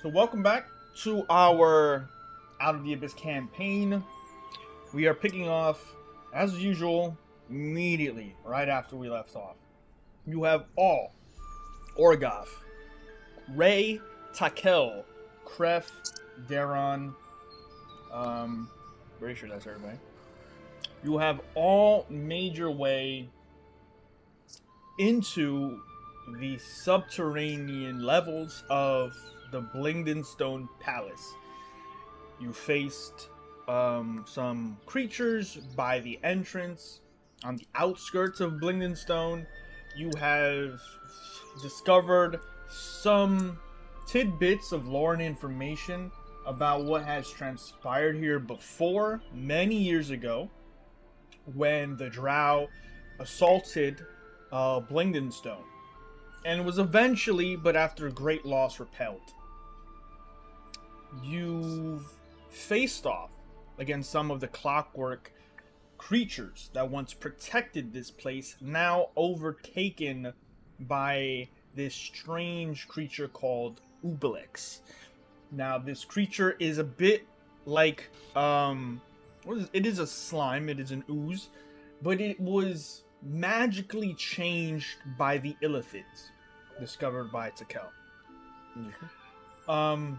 So welcome back to our Out of the Abyss campaign. We are picking off, as usual, immediately, right after we left off. You have all Orgoth, Ray, Takel, Kref, Daron, pretty sure that's everybody. You have all made your way into the subterranean levels of the Blingdenstone Palace. You faced some creatures by the entrance on the outskirts of Blingdenstone. You have discovered some tidbits of lore and information about what has transpired here before, many years ago, when the Drow assaulted Blingdenstone, and was eventually, but after great loss, repelled. You've faced off against some of the clockwork creatures that once protected this place, now overtaken by this strange creature called Ubelix. Now, this creature is a bit like, it is a slime, it is an ooze, but it was magically changed by the Illithids, discovered by Takel. Mm-hmm.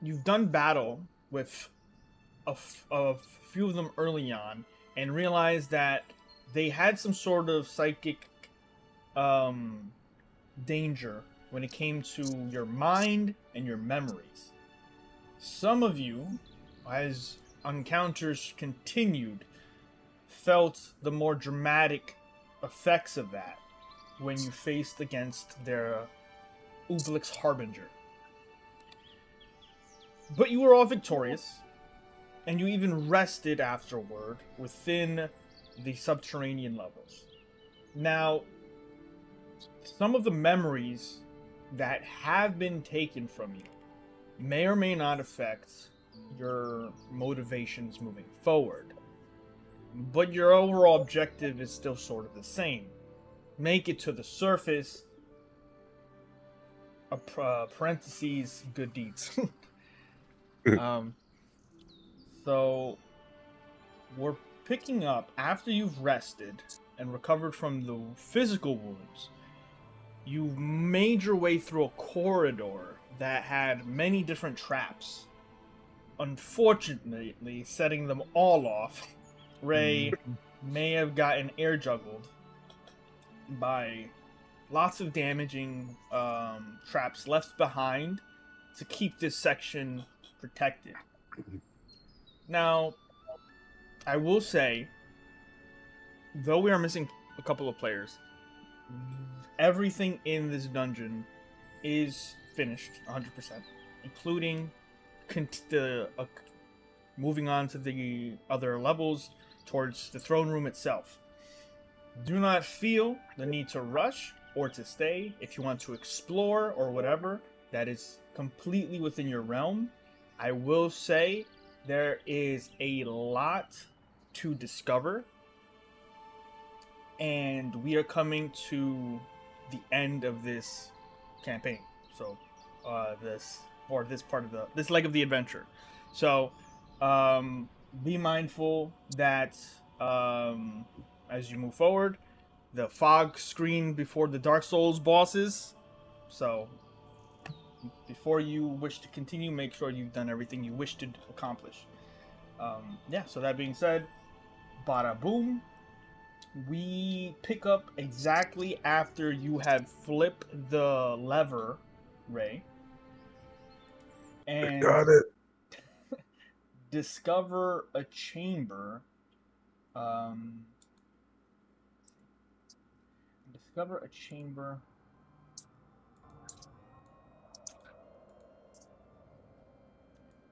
You've done battle with a few of them early on, and realized that they had some sort of psychic danger when it came to your mind and your memories. Some of you, as encounters continued, felt the more dramatic effects of that when you faced against their Ubelix Harbinger. But you were all victorious, and you even rested afterward within the subterranean levels. Now, some of the memories that have been taken from you may or may not affect your motivations moving forward. But your overall objective is still sort of the same. Make it to the surface, parentheses, good deeds. So, we're picking up, after you've rested and recovered from the physical wounds, you made your way through a corridor that had many different traps. Unfortunately, setting them all off, Ray may have gotten air juggled by lots of damaging traps left behind to keep this section protected. Now, I will say, though we are missing a couple of players, everything in this dungeon is finished 100%, including moving on to the other levels towards the throne room itself. Do not feel the need to rush or to stay. If you want to explore or whatever, that is completely within your realm. I will say there is a lot to discover, and we are coming to the end of this campaign. So, this leg of the adventure. So, be mindful that as you move forward, the fog screen before the Dark Souls bosses. So, before you wish to continue, make sure you've done everything you wish to accomplish. So that being said, bada boom. We pick up exactly after you had flipped the lever, Ray. And got it. Discover a chamber. Discover a chamber.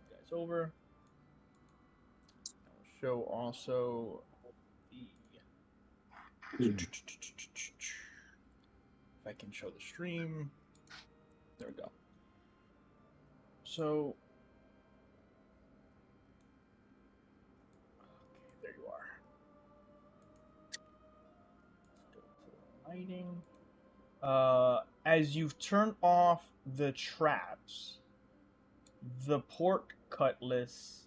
Guys, over. I'll show also the. If I can show the stream. There we go. So, hiding. As you've turned off the traps, the port cutlass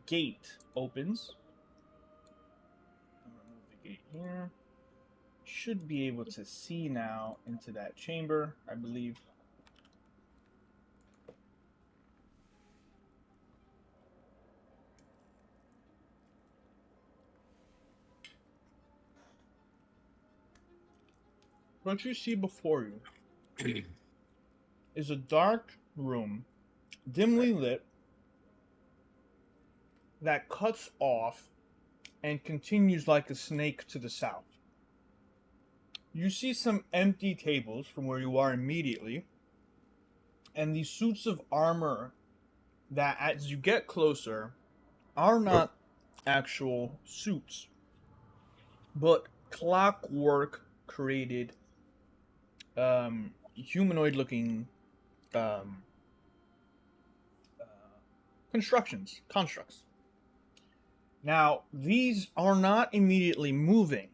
gate opens. I'm gonna move the gate here. Should be able to see now into that chamber, I believe. What you see before you is a dark room, dimly lit, that cuts off and continues like a snake to the south. You see some empty tables from where you are immediately, and these suits of armor that, as you get closer, are not actual suits, but clockwork created humanoid looking um, uh, constructs. Now, these are not immediately moving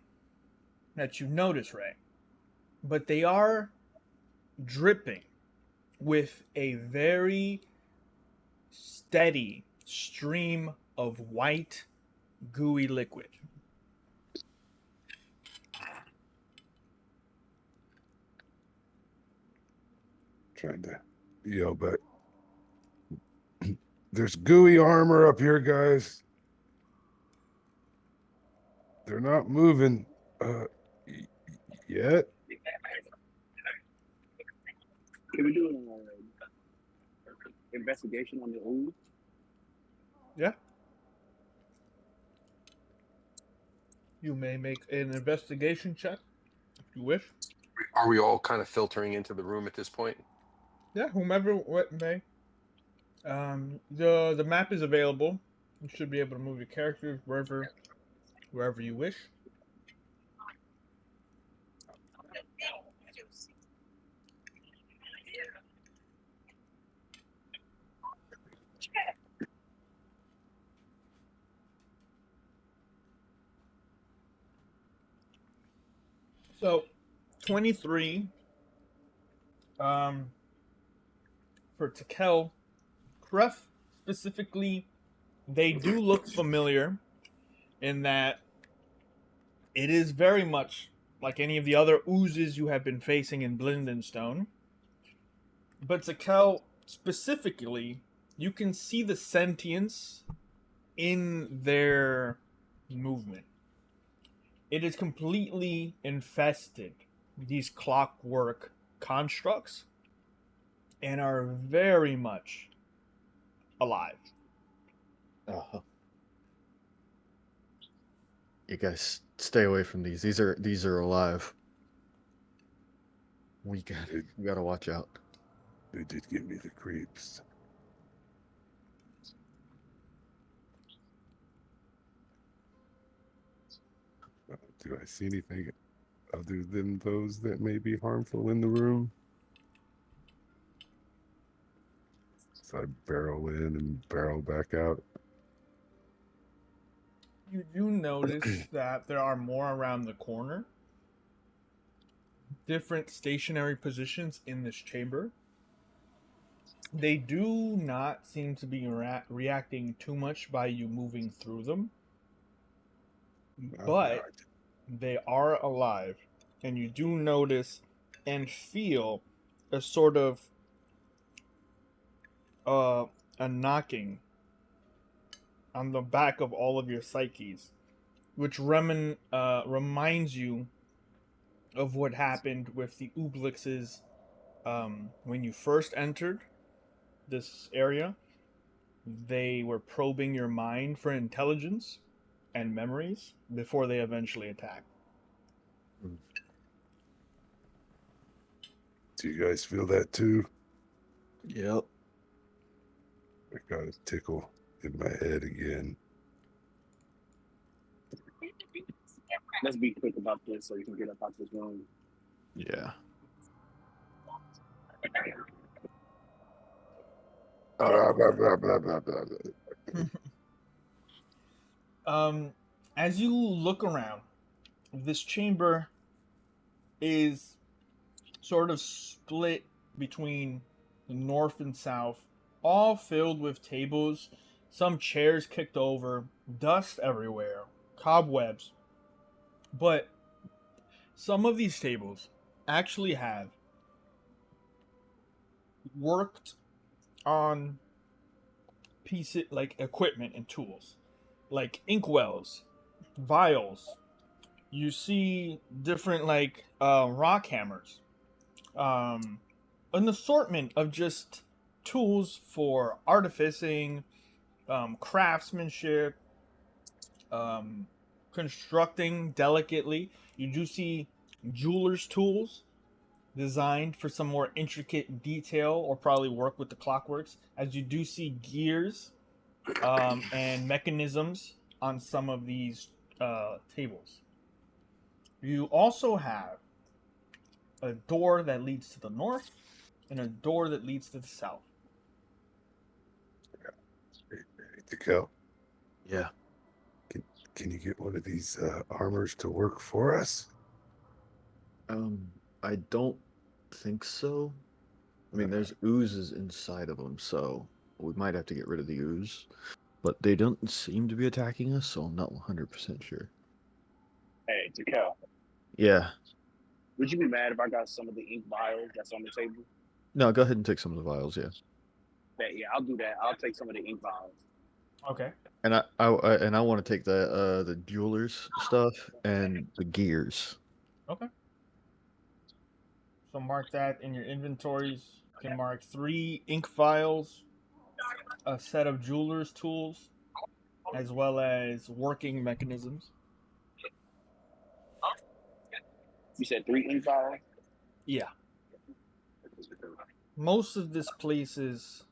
that you notice, Ray, but they are dripping with a very steady stream of white, gooey liquid. Trying to yell back. There's gooey armor up here, guys. They're not moving yet. Can we do an investigation on the ooze? Yeah. You may make an investigation check if you wish. Are we all kind of filtering into the room at this point? Yeah, whomever what may. The map is available. You should be able to move your characters wherever you wish. So, 23 for Tekel. Kref specifically, they do look familiar in that it is very much like any of the other oozes you have been facing in Blingdenstone. But Tekel specifically, you can see the sentience in their movement. It is completely infested, these clockwork constructs, and are very much alive. You guys stay away from these. These are alive. We gotta watch out. They did give me the creeps. Do I see anything other than those that may be harmful in the room? So I barrel in and barrel back out. You do notice that there are more around the corner. Different stationary positions in this chamber. They do not seem to be reacting too much by you moving through them. But they are alive. And you do notice and feel a sort of a knocking on the back of all of your psyches, which reminds you of what happened with the Ooblixes when you first entered this area. They were probing your mind for intelligence and memories before they eventually attacked. Do you guys feel that too? Yep. I got a tickle in my head again. Let's be quick about this so you can get up out this room. Yeah. Blah, blah, blah, blah, blah, blah, blah. As you look around, this chamber is sort of split between the north and south, all filled with tables, some chairs kicked over, dust everywhere, cobwebs. But some of these tables actually have worked on pieces like equipment and tools, like inkwells, vials. You see different like rock hammers, an assortment of just tools for artificing, craftsmanship, um, constructing delicately. You do see jeweler's tools designed for some more intricate detail or probably work with the clockworks, as you do see gears and mechanisms on some of these tables. You also have a door that leads to the north and a door that leads to the south. Ready to go. Yeah. Can you get one of these armors to work for us? I don't think so. I mean, there's oozes inside of them, so we might have to get rid of the ooze. But they don't seem to be attacking us, so I'm not 100% sure. Hey, Jakel, Yeah. would you be mad if I got some of the ink vials that's on the table? No, go ahead and take some of the vials, yeah. Yeah, I'll do that. I'll take some of the ink vials. Okay. And I want to take the jeweler's stuff and the gears. Okay. So mark that in your inventories. You can mark 3 ink vials, a set of jeweler's tools, as well as working mechanisms. You said 3 ink vials? Yeah. Most of this place is,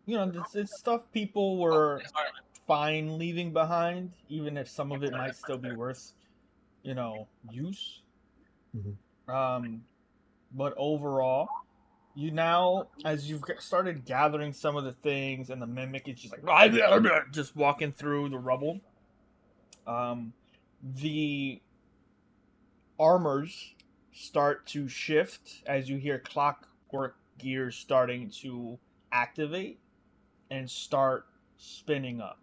it's stuff people were fine leaving behind, even if some of it might still be worth, use. But overall, you now, as you've started gathering some of the things, and the mimic is just like just walking through the rubble. The armors start to shift as you hear clockwork gears starting to activate and start spinning up.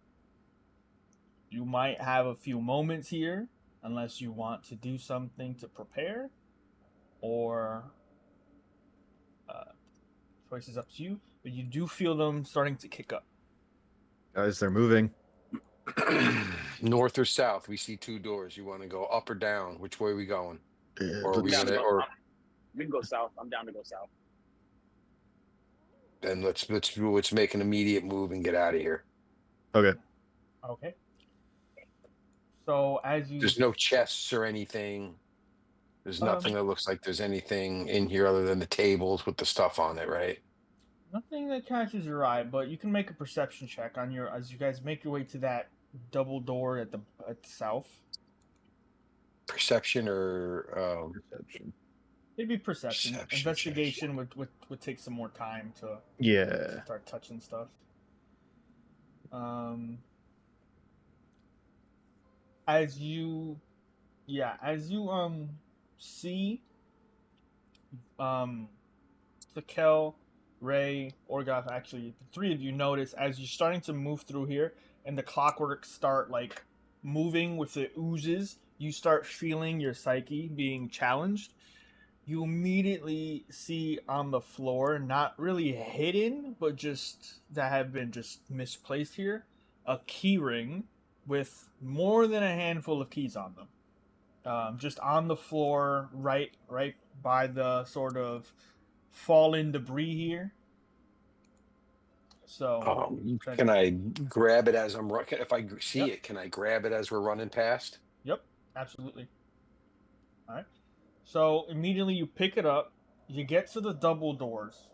You might have a few moments here, unless you want to do something to prepare, or choice is up to you. But you do feel them starting to kick up. Guys, they're moving. North or south? We see 2 doors. You want to go up or down? Which way are we going? Or are we Down to gonna? go- Or We can go south. I'm down to go south. then let's make an immediate move and get out of here. Okay. Okay. So as you There's no chests or anything. There's nothing that looks like there's anything in here other than the tables with the stuff on it, right? nothing that catches your eye, but you can make a perception check on your as you guys make your way to that double door at the south. Perception or Perception. Maybe perception. Perception Investigation would take some more time to Yeah. start touching stuff. As you see Zakel, Ray, Orgoth, actually the 3 of you notice as you're starting to move through here and the clockwork start like moving with the oozes, you start feeling your psyche being challenged. You immediately see on the floor, not really hidden, but just that have been just misplaced here, a key ring with more than a handful of keys on them. Just on the floor, right by the sort of fallen debris here. So, can I grab it as I'm running? If I see Yep. it, can I grab it as we're running past? Yep, absolutely. All right. So immediately you pick it up, you get to the double doors,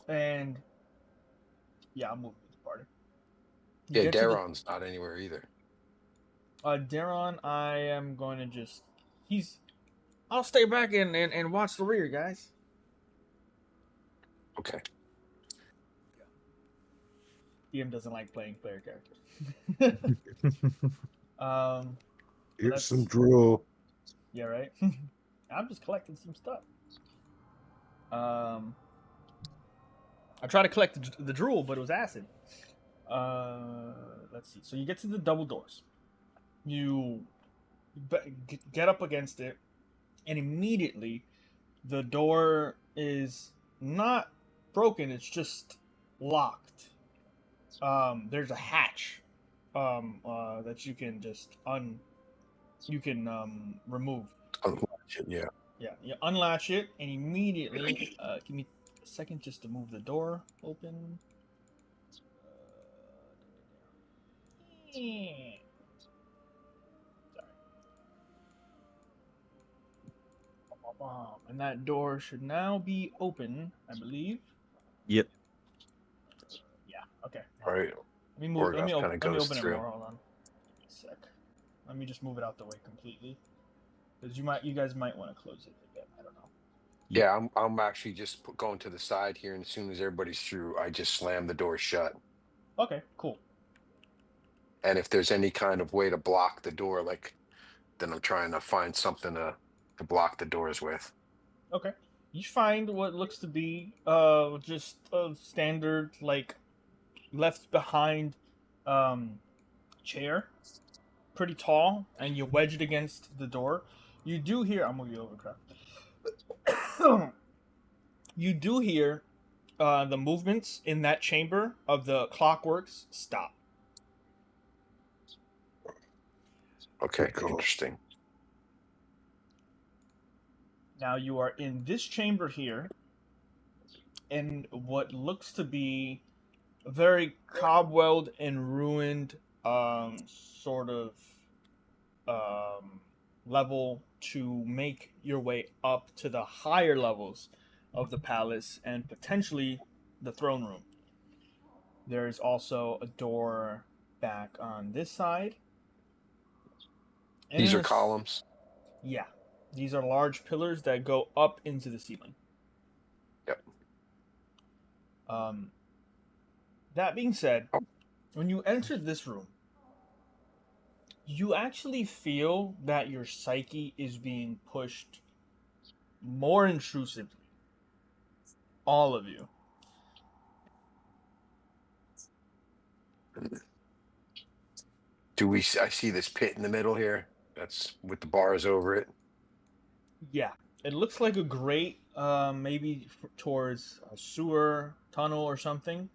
and yeah, I'm moving this party. You Yeah, get to the- Daron's not anywhere either. Daron, I am going to just I'll stay back and watch the rear, guys. Okay. DM doesn't like playing player characters. Here's that's- some drool. Yeah, right. I'm just collecting some stuff. I tried to collect the drool, but it was acid. Let's see. So you get to the double doors. You get up against it, and immediately the door is not broken. It's just locked. There's a hatch that you can just remove. Yeah. Yeah, you unlatch it, and immediately, give me a second just to move the door open. Sorry. And that door should now be open, I believe. Yep. Yeah. Okay. All right. Let me move. Let me kind of let me goes open it through. more. Hold on. Give me a sec. Let me just move it out the way completely, because you guys might want to close it again. I don't know. Yeah, I'm actually just going to the side here, and as soon as everybody's through, I just slam the door shut. Okay. Cool. And if there's any kind of way to block the door, like, then I'm trying to find something to block the doors with. Okay. You find what looks to be just a standard like left behind chair, pretty tall, and you wedge it against the door. You do hear. I'm gonna be overcraft. You do hear the movements in that chamber of the clockworks stop. Okay, Good call. interesting. Now you are in this chamber here, in what looks to be a very cobwebbed and ruined sort of level to make your way up to the higher levels of the palace and potentially the throne room. There is also a door back on this side. And These in are columns. Yeah. These are large pillars that go up into the ceiling. Yep. That being said, when you enter this room, you actually feel that your psyche is being pushed more intrusively. All of you. I see this pit in the middle here? That's with the bars over it. Yeah. It looks like a grate, maybe towards a sewer tunnel or something.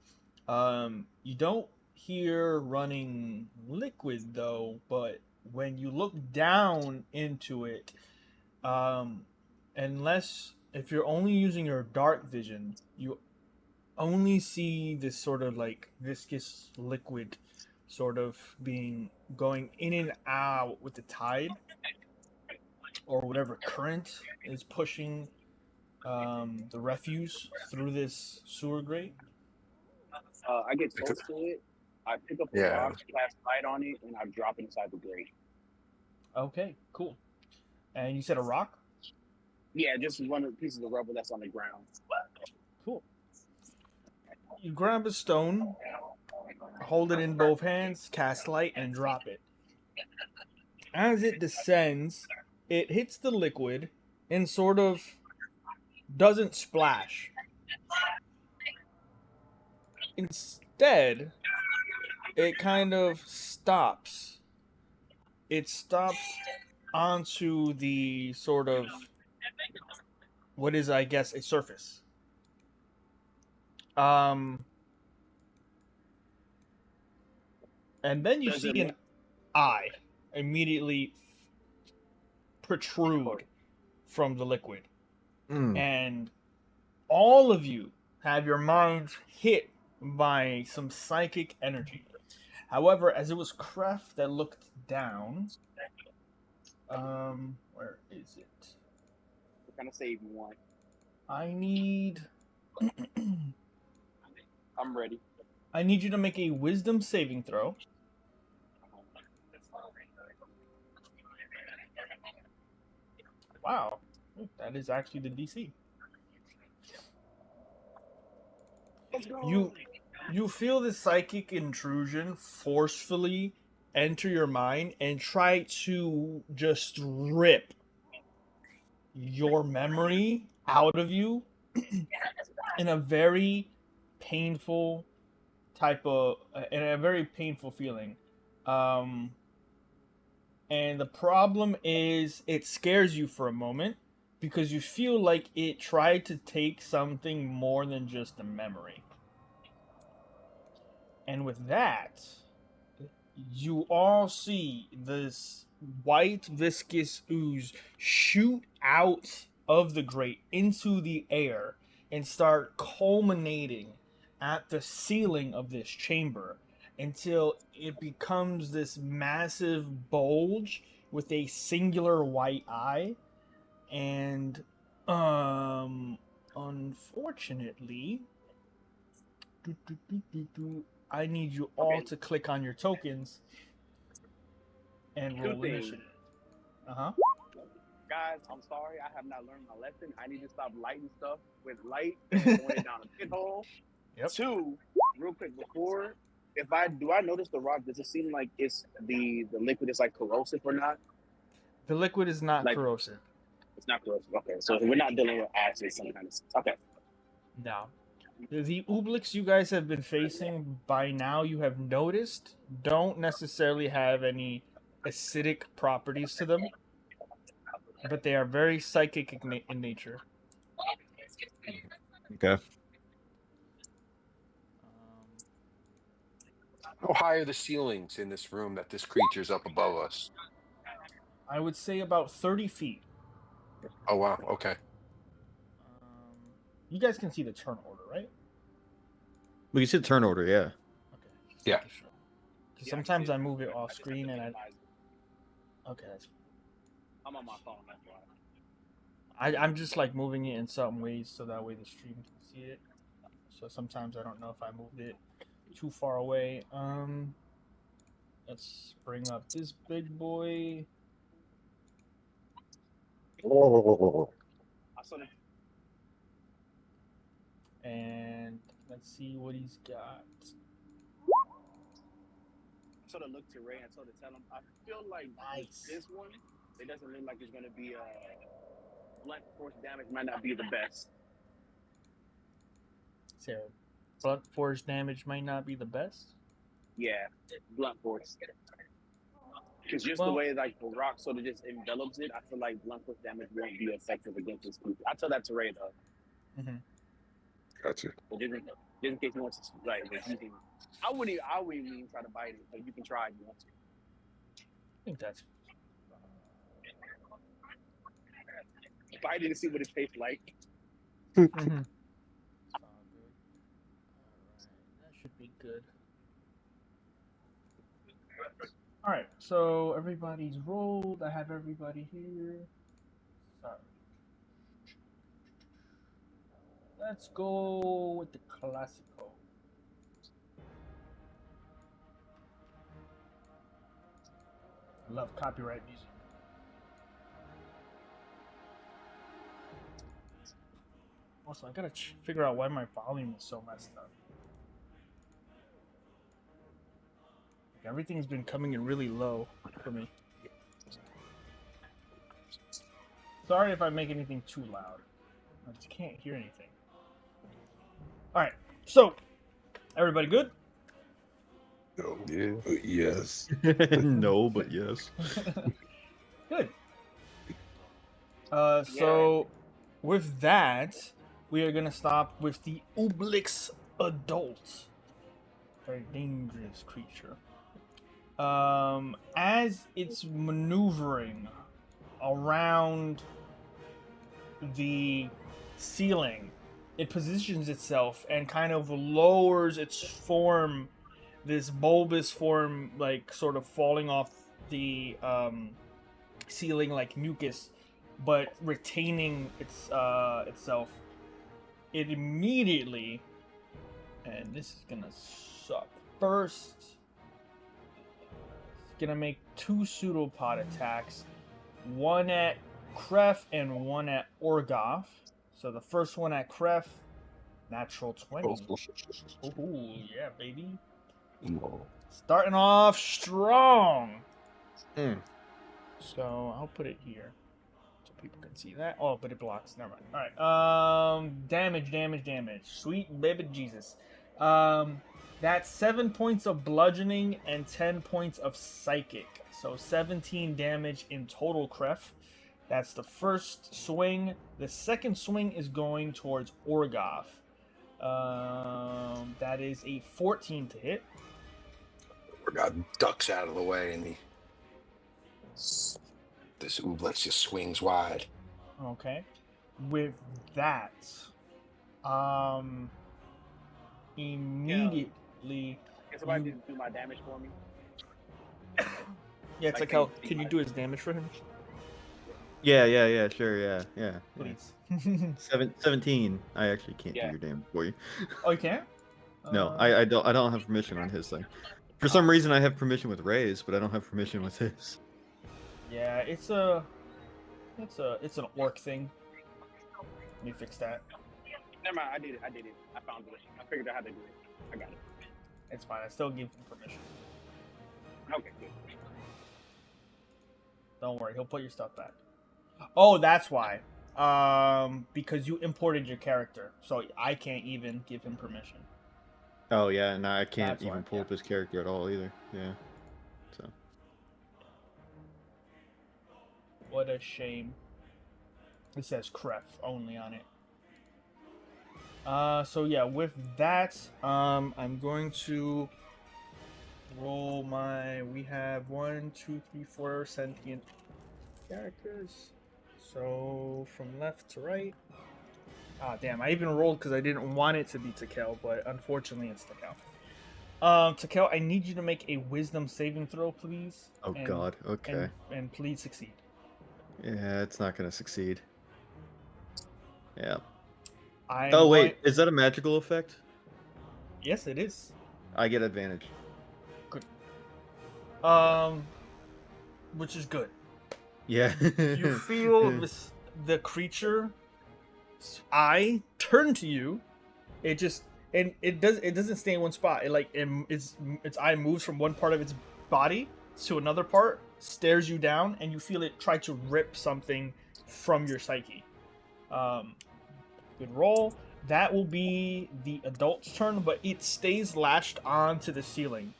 You don't hear running liquid though, but when you look down into it, unless if you're only using your dark vision, you only see this sort of like viscous liquid sort of going in and out with the tide or whatever current is pushing the refuse through this sewer grate. I get close to it. I pick up a Yeah. rock, cast light on it, and I drop it inside the grate. Okay, cool. And you said a rock? Yeah, just one of the pieces of rubble that's on the ground. Cool. You grab a stone, hold it in both hands, cast light, and drop it. As it descends, it hits the liquid and sort of doesn't splash. Instead, it kind of stops. It stops onto the sort of what is, I guess, a surface. And then you see an eye immediately protrude from the liquid. And all of you have your minds hit by some psychic energy. However, as it was Kref that looked down, where is it? We're gonna save one. I need I'm ready. I need you to make a wisdom saving throw. Wow, that is actually the DC. Let's go. You feel the psychic intrusion forcefully enter your mind and try to just rip your memory out of you in a very painful in a very painful feeling. Um, and the problem is it scares you for a moment because you feel like it tried to take something more than just a memory. And with that, you all see this white viscous ooze shoot out of the grate into the air and start culminating at the ceiling of this chamber until it becomes this massive bulge with a singular white eye. And unfortunately, I need you all to click on your tokens and roll initiative. Uh-huh. Guys, I'm sorry, I have not learned my lesson. I need to stop lighting stuff with light and throwing it down a pit hole. Yep. 2, real quick, before, I notice the rock, does it seem like it's the liquid is like corrosive or not? The liquid is not Like- corrosive. It's not corrosive. Okay, so we're not dealing with acid, some kind of stuff. Okay. No. The ooblex you guys have been facing by now, you have noticed, don't necessarily have any acidic properties to them, but they are very psychic in nature. Okay. How high are the ceilings in this room that this creature's up above us? I would say about 30 feet. Oh wow. Okay. You guys can see the turn order, right? We can see the turn order, yeah. Okay. just Yeah. making sure. 'Cause sometimes I move it off screen and okay, that's I'm on my phone, that's why. I'm just like moving it in certain ways so that way the stream can see it. So sometimes I don't know if I moved it too far away. Let's bring up this big boy. I saw the And let's see what he's got. look to Ray and sort of tell him, I feel like Nice. this one, it doesn't look like it's going to be blunt force damage might not be the best. Sarah, blunt force damage might not be the best. Yeah, blunt force. Because just Well- the way like the rock sort of just envelops it, I feel like blunt force damage won't be effective against this creature. I tell that to Ray though. Gotcha. But just in case he wants to, like you can. I wouldn't even try to bite it, but you can try if you want to. I think that's Bite it and see what it tastes like. All good. Alright, that should be good. Alright, so everybody's rolled. I have everybody here. Sorry. Let's go with the classical. I love copyright music. Also, I gotta figure out why my volume is so messed up. Like, everything's been coming in really low for me. Sorry if I make anything too loud. I just can't hear anything. Alright, so, everybody good? Oh, yeah. Yes. No, but yes. Good. So, with that, we are gonna stop with the Oblix adult. Very dangerous creature. As it's maneuvering around the ceiling, it positions itself and kind of lowers its form, this bulbous form, like sort of falling off the ceiling like mucus, but retaining itself. It immediately, and this is gonna suck. First, it's gonna make 2 pseudopod attacks, one at Kref and one at Orgoth. So the first one at Kref, natural 20. Ooh, yeah, baby. No. Starting off strong. Mm. So I'll put it here to People can see that. Oh, but it blocks. Never mind. All right. Damage. Sweet baby Jesus. That's 7 points of bludgeoning and 10 points of psychic. So 17 damage in total, Kref. That's the first swing. The second swing is going towards Orgoth. That is a 14 to hit. Orgoth ducks out of the way, and this Ooblets just swings wide. Okay. With that, immediately. Can somebody do my damage for me? Yeah, it's like how can you do his damage for him? Yeah, sure, yeah. Please. 17. I actually can't Yeah. do your damage for you. Oh, you can't? No, I don't have permission on his thing. For some reason, I have permission with Ray's, but I don't have permission with his. Yeah, it's an orc thing. Let me fix that. Never mind. I did it. I found it. I figured out how to do it. I got it. It's fine. I still give him permission. Okay, good. Don't worry, he'll put your stuff back. Oh, that's why. Because you imported your character, so I can't even give him permission. Oh yeah, and I can't That's why, even pull yeah. up his character at all either. Yeah. So. What a shame. It says Kref only on it. So yeah, with that, I'm going to roll my. We have 1, 2, 3, 4 sentient characters. So from left to right. Ah, damn! I even rolled because I didn't want it to be Takel, but unfortunately it's Takel. Takel, I need you to make a Wisdom saving throw, please. Oh God. Okay. And please succeed. Yeah, it's not gonna succeed. Yeah. I'm Wait, going- is that a magical effect? Yes, it is. I get advantage. Which is good. Yeah. You feel the creature's eye turn to you. It doesn't stay in one spot. Its eye moves from one part of its body to another part, stares you down, and you feel it try to rip something from your psyche. Good roll. That will be the adult's turn, but it stays lashed onto the ceiling.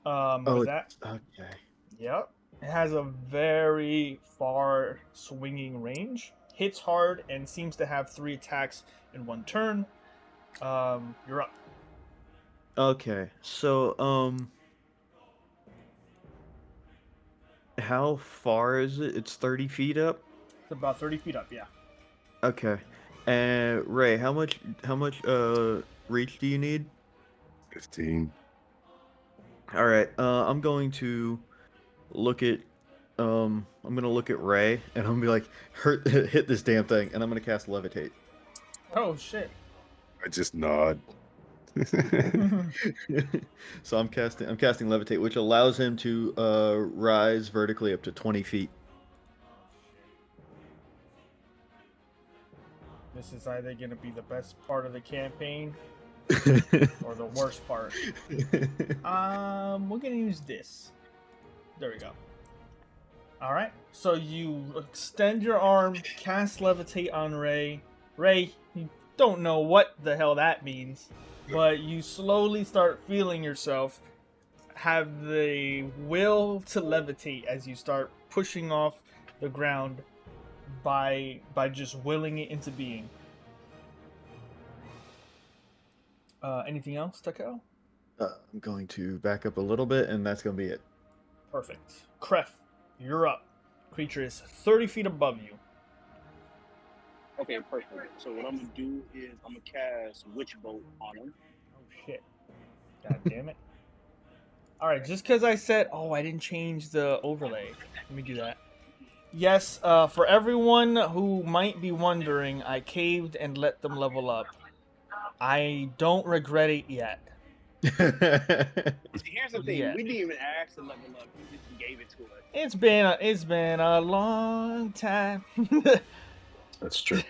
Was that? Okay. Yep. It has a very far swinging range. Hits hard and seems to have 3 attacks in one turn. You're up. Okay. So, how far is it? It's 30 feet up? It's about 30 feet up, yeah. Okay. And Ray, how much reach do you need? 15. All right. I'm going to look at Ray and I'm gonna be like, hit this damn thing, and I'm gonna cast levitate. Oh shit. I just nod. So I'm casting levitate, which allows him to rise vertically up to 20 feet. This is either gonna be the best part of the campaign or the worst part. We're gonna use this. There we go. Alright, so you extend your arm, cast levitate on Ray. Ray, you don't know what the hell that means, but you slowly start feeling yourself have the will to levitate as you start pushing off the ground by just willing it into being. Anything else, Takel? I'm going to back up a little bit, and that's going to be it. Perfect. Kref, you're up. Creature is 30 feet above you. Okay, perfect. So what I'm gonna do is I'm gonna cast Witch Bolt on him. Oh shit. God damn it. Alright, just because I said, I didn't change the overlay. Let me do that. Yes, for everyone who might be wondering, I caved and let them level up. I don't regret it yet. See, here's the thing: Yeah. we didn't even ask to level up; we just gave it to us. It's been a long time. That's true.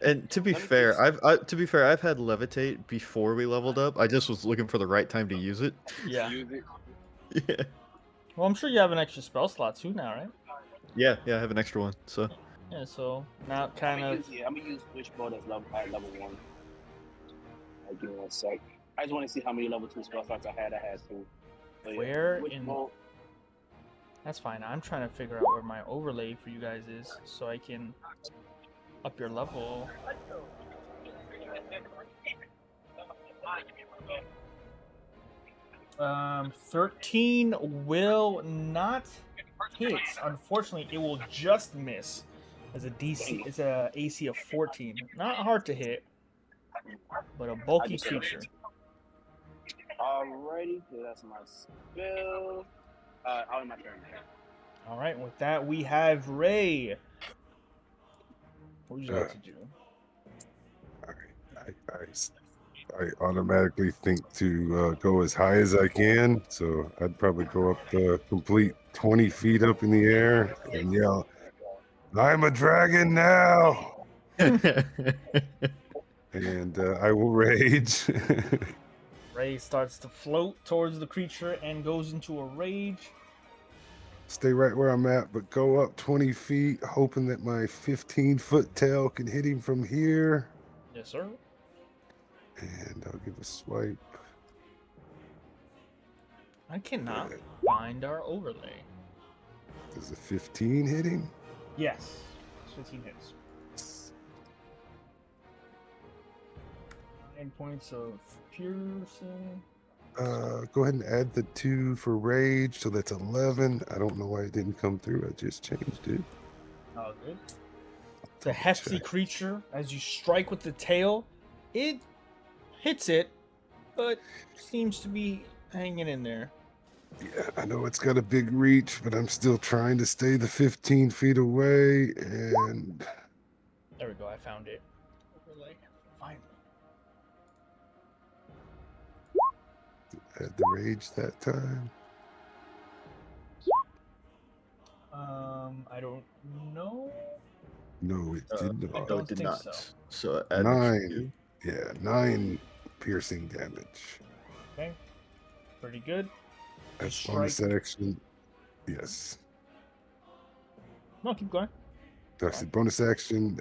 And to be fair, I've had levitate before we leveled up. I just was looking for the right time to use it. Yeah. Use it. Yeah. Well, I'm sure you have an extra spell slot too now, right? Yeah, I have an extra one. So Yeah, so now I'm kind gonna of. use Wishbolt as level 1. Give me 1 sec. I just want to see how many level 2 spell slots I had. I had 2. So yeah, Where in? Wishbolt. That's fine. I'm trying to figure out where my overlay for you guys is, so I can up your level. 13 will not hit. Unfortunately, it will just miss. As a DC, it's a AC of 14. Not hard to hit, but a bulky creature. Alrighty, so that's my spell. Out of my turn. All right, with that we have Ray. What would you like to do? I automatically think to go as high as I can, so I'd probably go up the complete 20 feet up in the air and yell, "I'm a dragon now!" And I will rage. Ray starts to float towards the creature and goes into a rage. Stay right where I'm at, but go up 20 feet, hoping that my 15-foot tail can hit him from here. Yes, sir. And I'll give a swipe. I cannot find our overlay. Does a 15 hit him? Yes, 15 hits. 9 points of piercing. Go ahead and add the 2 for rage, so that's 11. I don't know why it didn't come through. I just changed it. Oh, good. The hefty creature, as you strike with the tail, it hits it, but seems to be hanging in there. Yeah, I know it's got a big reach, but I'm still trying to stay the 15 feet away. And There we go. I found it. Overlay. Finally. add the rage that time. I don't know. No, it did I not. no, don't it did think not. so. So add an extra 9. 2. Yeah, 9 piercing damage. Okay. Pretty good. That's Strike. bonus action. Yes. No, keep going. I said bonus action,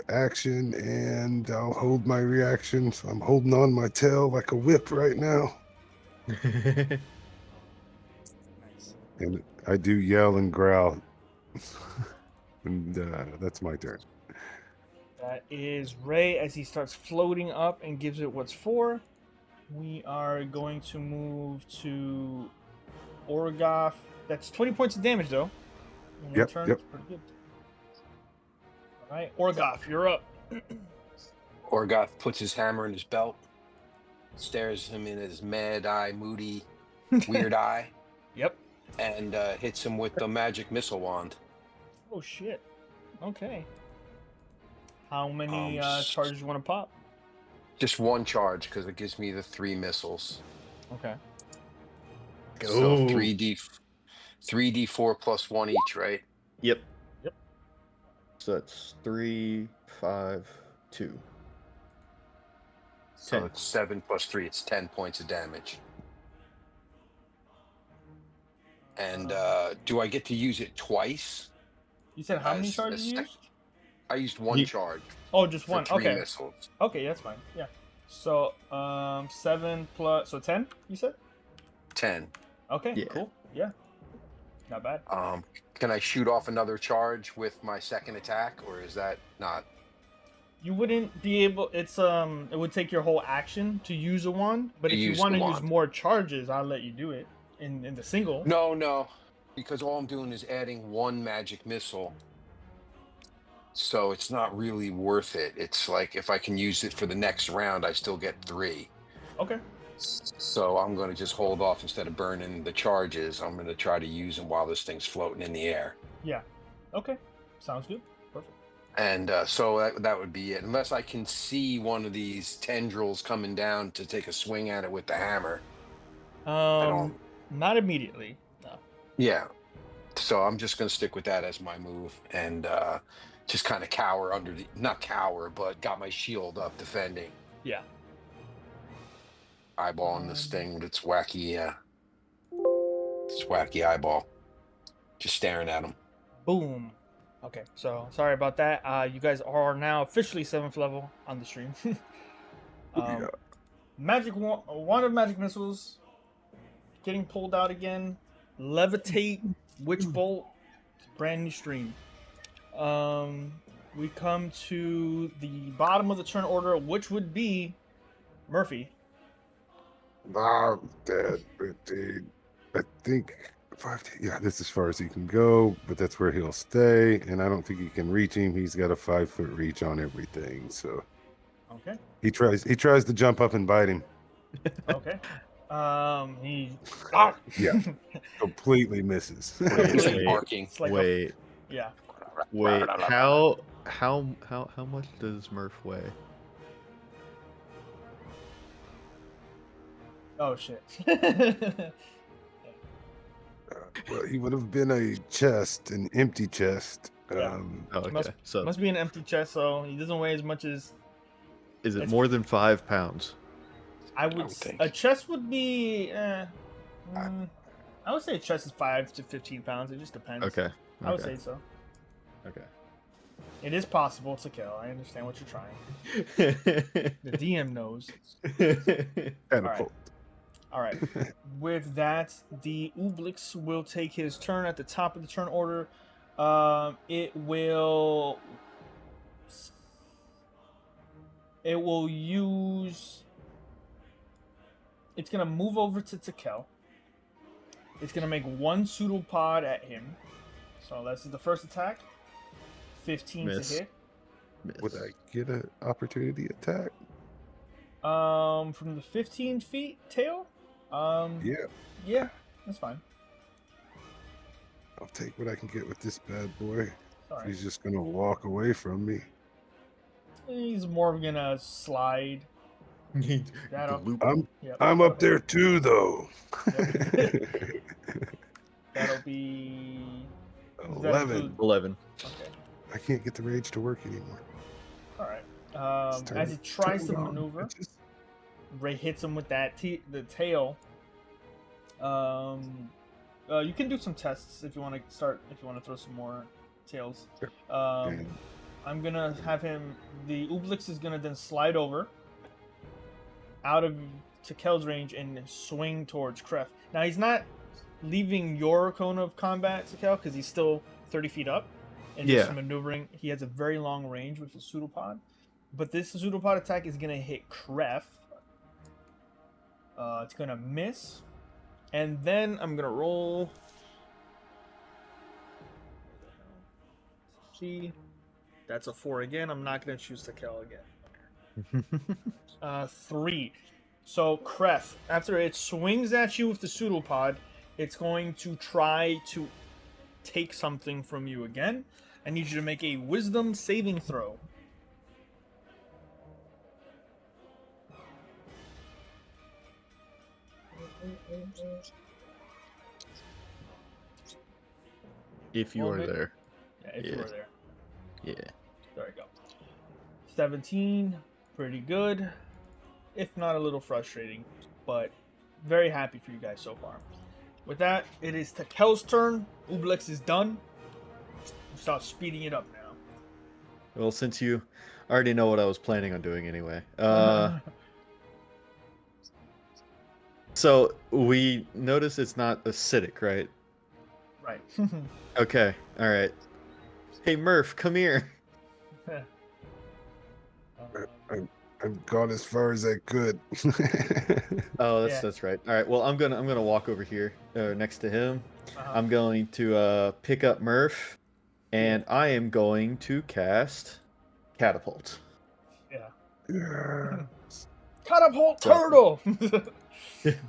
and I'll hold my reaction. So I'm holding on my tail like a whip right now. Nice. And I do yell and growl. And that's my turn. That is Ray as he starts floating up and gives it what's for. We are going to move to Orgoth. That's 20 points of damage, though. In one Yep, turn, yep. it's pretty good. All right, Orgoth, you're up. Orgoth puts his hammer in his belt, stares him in his mad eye, moody, weird eye, Yep. and hits him with the magic missile wand. Oh, shit. Okay. How many s- charges you want to pop? Just one charge because it gives me the 3 missiles. Okay. So Go. 3d4 plus 1 each, right? Yep. Yep. So that's 3, 5, 2. So 10. it's 7 plus 3. It's 10 points of damage. And do I get to use it twice? You said how many As charges you used? I used one Ye- charge Oh, just for one. 3 Okay. missiles. Okay, that's fine. Yeah. So, 7 plus, so 10, you said? 10. Okay, Yeah. cool. Yeah. Not bad. Can I shoot off another charge with my second attack, or is that not? You wouldn't be able, it would take your whole action to use a wand, but To if you use want the to use wand. more charges, I'll let you do it in the single. No, because all I'm doing is adding 1 magic missile. So it's not really worth it. It's like if I can use it for the next round, I still get 3. Okay. So I'm going to just hold off instead of burning the charges. I'm going to try to use them while this thing's floating in the air. Yeah. Okay. Sounds good. Perfect. And so that would be it. Unless I can see one of these tendrils coming down to take a swing at it with the hammer. I don't. Not immediately. No. Yeah. So I'm just going to stick with that as my move and just kind of cower under the, not cower, but got my shield up defending. Yeah. Eyeballing this thing with its wacky eyeball. Just staring at him. Boom. Okay, so sorry about that. You guys are now officially 7th level on the stream. Yeah. Wand of magic missiles getting pulled out again. Levitate, witch bolt, brand new stream. We come to the bottom of the turn order, which would be Murphy. Ah, dead, dude. I think 5. Yeah, that's as far as he can go, but that's where he'll stay. And I don't think he can reach him. He's got a 5-foot reach on everything. So Okay. he tries to jump up and bite him. Okay. He. Yeah, completely misses. He's like Wait, barking. It's like wait, yeah. wait. How much does Murph weigh? Oh shit. Well, he would have been an empty chest. Yeah. Oh, okay. Must- So Must be an empty chest, so he doesn't weigh as much as is it it's- more than 5 pounds? I would. would think. A chest would be. I would say a chest is 5 to 15 pounds. It just depends. Okay. I would say so. Okay. It is possible to kill. I understand what you're trying. The DM knows. Catapult. All right. With that, the Oblix will take his turn at the top of the turn order. It will use. It's gonna move over to Tekel. It's gonna make one pseudopod at him. So that's the first attack. 15 Miss. to hit. Would I get an opportunity attack? From the 15 feet tail. Yeah, Yeah, that's fine. I'll take what I can get with this bad boy. All right. He's just gonna walk away from me. He's more of gonna slide. That'll, Gloop. yep, I'm go up there too, though. Yep. That'll be does that 11. include- 11. Okay. I can't get the rage to work anymore. All right. It's As he tries to turned on. maneuver, It's just- Ray hits him with that the tail. You can do some tests if you want to start. If you want to throw some more tails. Sure. Um, I'm gonna have him. The Oblix is gonna then slide over out of Tekel's range and swing towards Kref. Now he's not leaving your cone of combat, Tekel, because he's still 30 feet up and just Yeah. maneuvering. He has a very long range with his pseudopod, but this pseudopod attack is gonna hit Kref. It's gonna miss, and then I'm gonna roll. See, that's a 4 again. I'm not gonna choose Tekel again. 3. So Kref, after it swings at you with the pseudopod, it's going to try to take something from you again. I need you to make a wisdom saving throw. If you are Moment. there. Yeah, if you Yeah. were there. Yeah. There we go. 17, pretty good. If not a little frustrating, but very happy for you guys so far. With that, it is Tekel's turn. Oblix is done. Start speeding it up now. Well, since you already know what I was planning on doing anyway. So we notice it's not acidic, right? Right. Okay. All right. Hey Murph, come here. I've gone as far as I could. Oh, Yeah. that's right. All right. Well, I'm gonna walk over here next to him. Uh-huh. I'm going to pick up Murph, and I am going to cast catapult. Yeah. Yeah. Catapult So- turtle!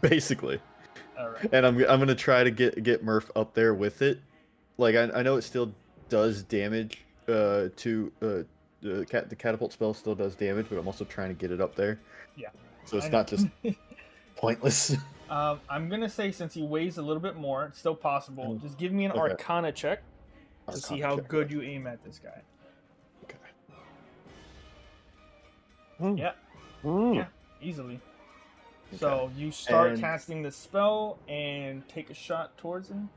Basically. Alright. And I'm gonna try to get Murph up there with it. Like I know it still does damage to the catapult spell still does damage, but I'm also trying to get it up there. Yeah. So it's I know. not just pointless. I'm gonna say since he weighs a little bit more, it's still possible. Just give me an Okay. Arcana check to see Arcana how check. good you aim at this guy. Okay. Yeah, Mm. yeah, easily. So you start casting the spell and take a shot towards him.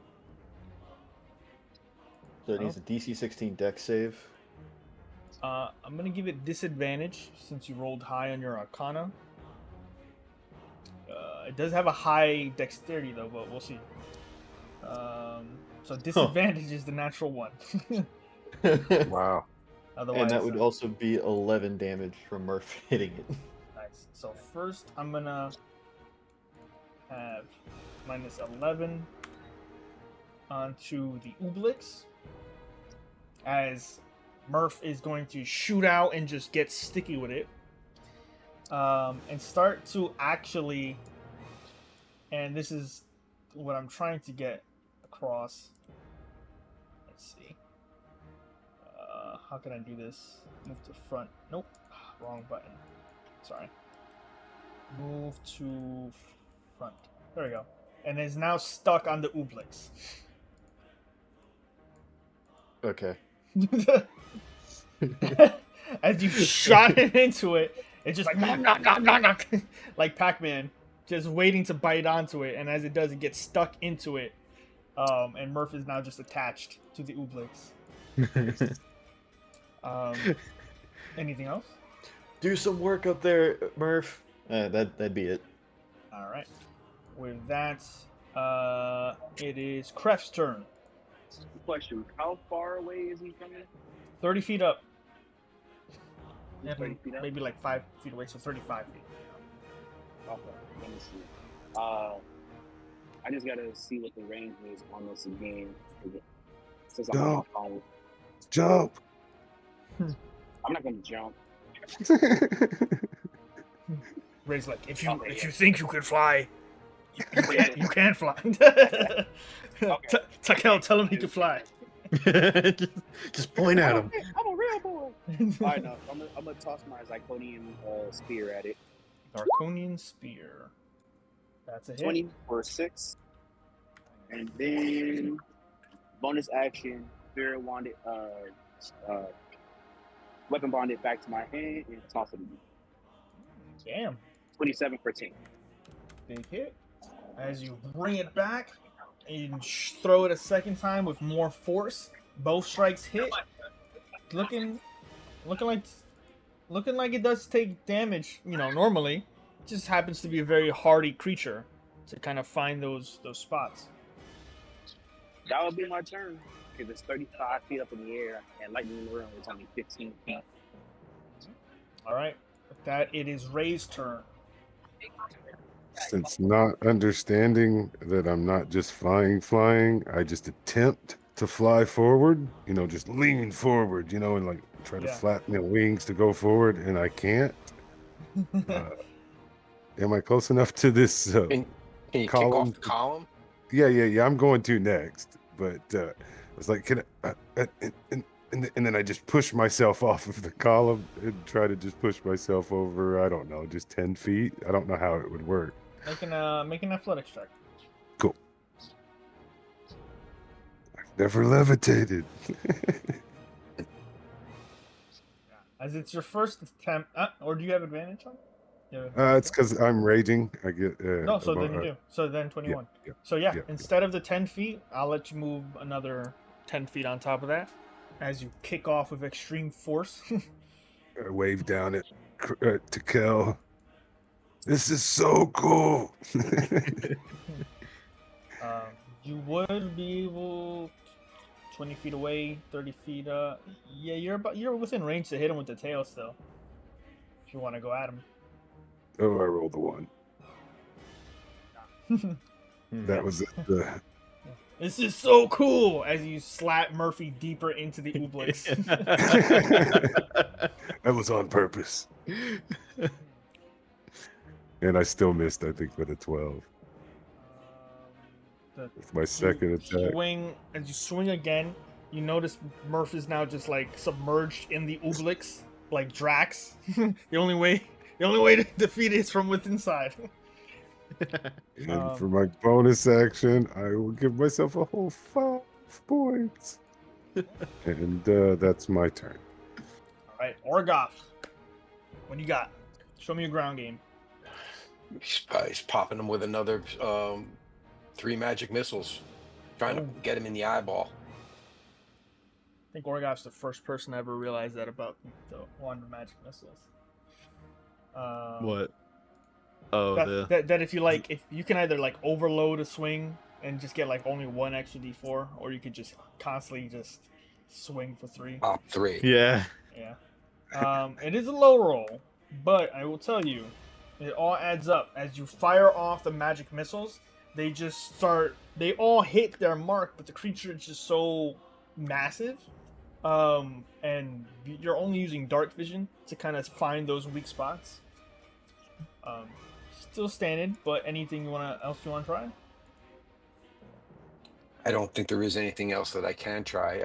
So it needs a DC 16 dex save. I'm gonna give it disadvantage since you rolled high on your Arcana. It does have a high dexterity though, but we'll see. So disadvantage is the natural one. Wow. Otherwise, And that would also be 11 damage from Murph hitting it. nice. So first, I'm gonna have minus 11 onto the Ooblex, as Murph is going to shoot out and just get sticky with it, and start to actually, and this is what I'm trying to get across. Let's see. How can I do this? Move to front. Nope. Wrong button. Sorry. Move to front. There we go. And is now stuck on the Ooblex. Okay. As you shot it into it, it's just like knock, knock, knock, knock, knock, like Pac-Man, just waiting to bite onto it. And as it does, it gets stuck into it. And Murph is now just attached to the Ooblex. Anything else? Do some work up there, Murph. That'd be it. All right. With that, it is Kref's turn. Question: how far away is he from it? 30 feet up. He's 30 feet up? Maybe like 5 feet away, so 35 feet. Okay, let me see. I just gotta see what the range is on this again. Since I'm on my phone. Jump. I'm not gonna jump. Ray's like, if you Okay, yeah. think you can fly, you can fly. Okay. Takel, tell him he can fly. Just point at him. I'm a real boy. Alright, no, I'm gonna toss my Zirconian spear at it. Draconian spear. That's a hit. 20 for 6. And then bonus action, spirit wand it, weapon bond it back to my hand and toss it again. Damn. 27 for 10. Big hit. As you bring it back, and you throw it a second time with more force. Both strikes hit. Looking like it does take damage, normally. It just happens to be a very hardy creature to kind of find those spots. That would be my turn. Because it's 35 feet up in the air, and lightning in the room is only 15 feet. Alright. With that, it is Ray's turn. Since not understanding that I'm not just flying, I just attempt to fly forward, just lean forward, and like try to flatten the wings to go forward, and I can't. Am I close enough to this Can you column? kick off the column? Yeah. I'm going to next, but I was like, can I? And then I just push myself off of the column and try to just push myself over. I don't know, just 10 feet. I don't know how it would work. Make an athletics check. Cool. I've never levitated. As it's your first attempt, or do you have advantage on it? It's because I'm raging. I get no, so then you do. So then 21. Yeah. So instead of the 10 feet, I'll let you move another 10 feet on top of that. As you kick off with extreme force. I wave down at Takel. This is so cool. You would be able 20 feet away, 30 feet. You're within range to hit him with the tail still. If you want to go at him. Oh, I rolled a 1. That was the. This is so cool! As you slap Murphy deeper into the Ooblex. That was on purpose. And I still missed, I think, with a 12. With my second attack. As you swing again, you notice Murph is now just like submerged in the Ooblex, like Drax. The only way to defeat it is from within inside. And for my bonus action, I will give myself a whole 5 points. And that's my turn. Alright, Orgoth. What do you got? Show me your ground game. He's popping him with another 3 magic missiles. Trying to get him in the eyeball. think Orgoff's the first person to ever realize that about the wand magic missiles. What? Oh, That if you can either like overload a swing and just get like only one extra d4, or you could just constantly just swing for 3. Top 3. yeah. Yeah. It is a low roll, but I will tell you, it all adds up. As you fire off the magic missiles, they all hit their mark, but the creature is just so massive. And you're only using dark vision to kind of find those weak spots. Still standing, but anything else you want to try? I don't think there is anything else that I can try.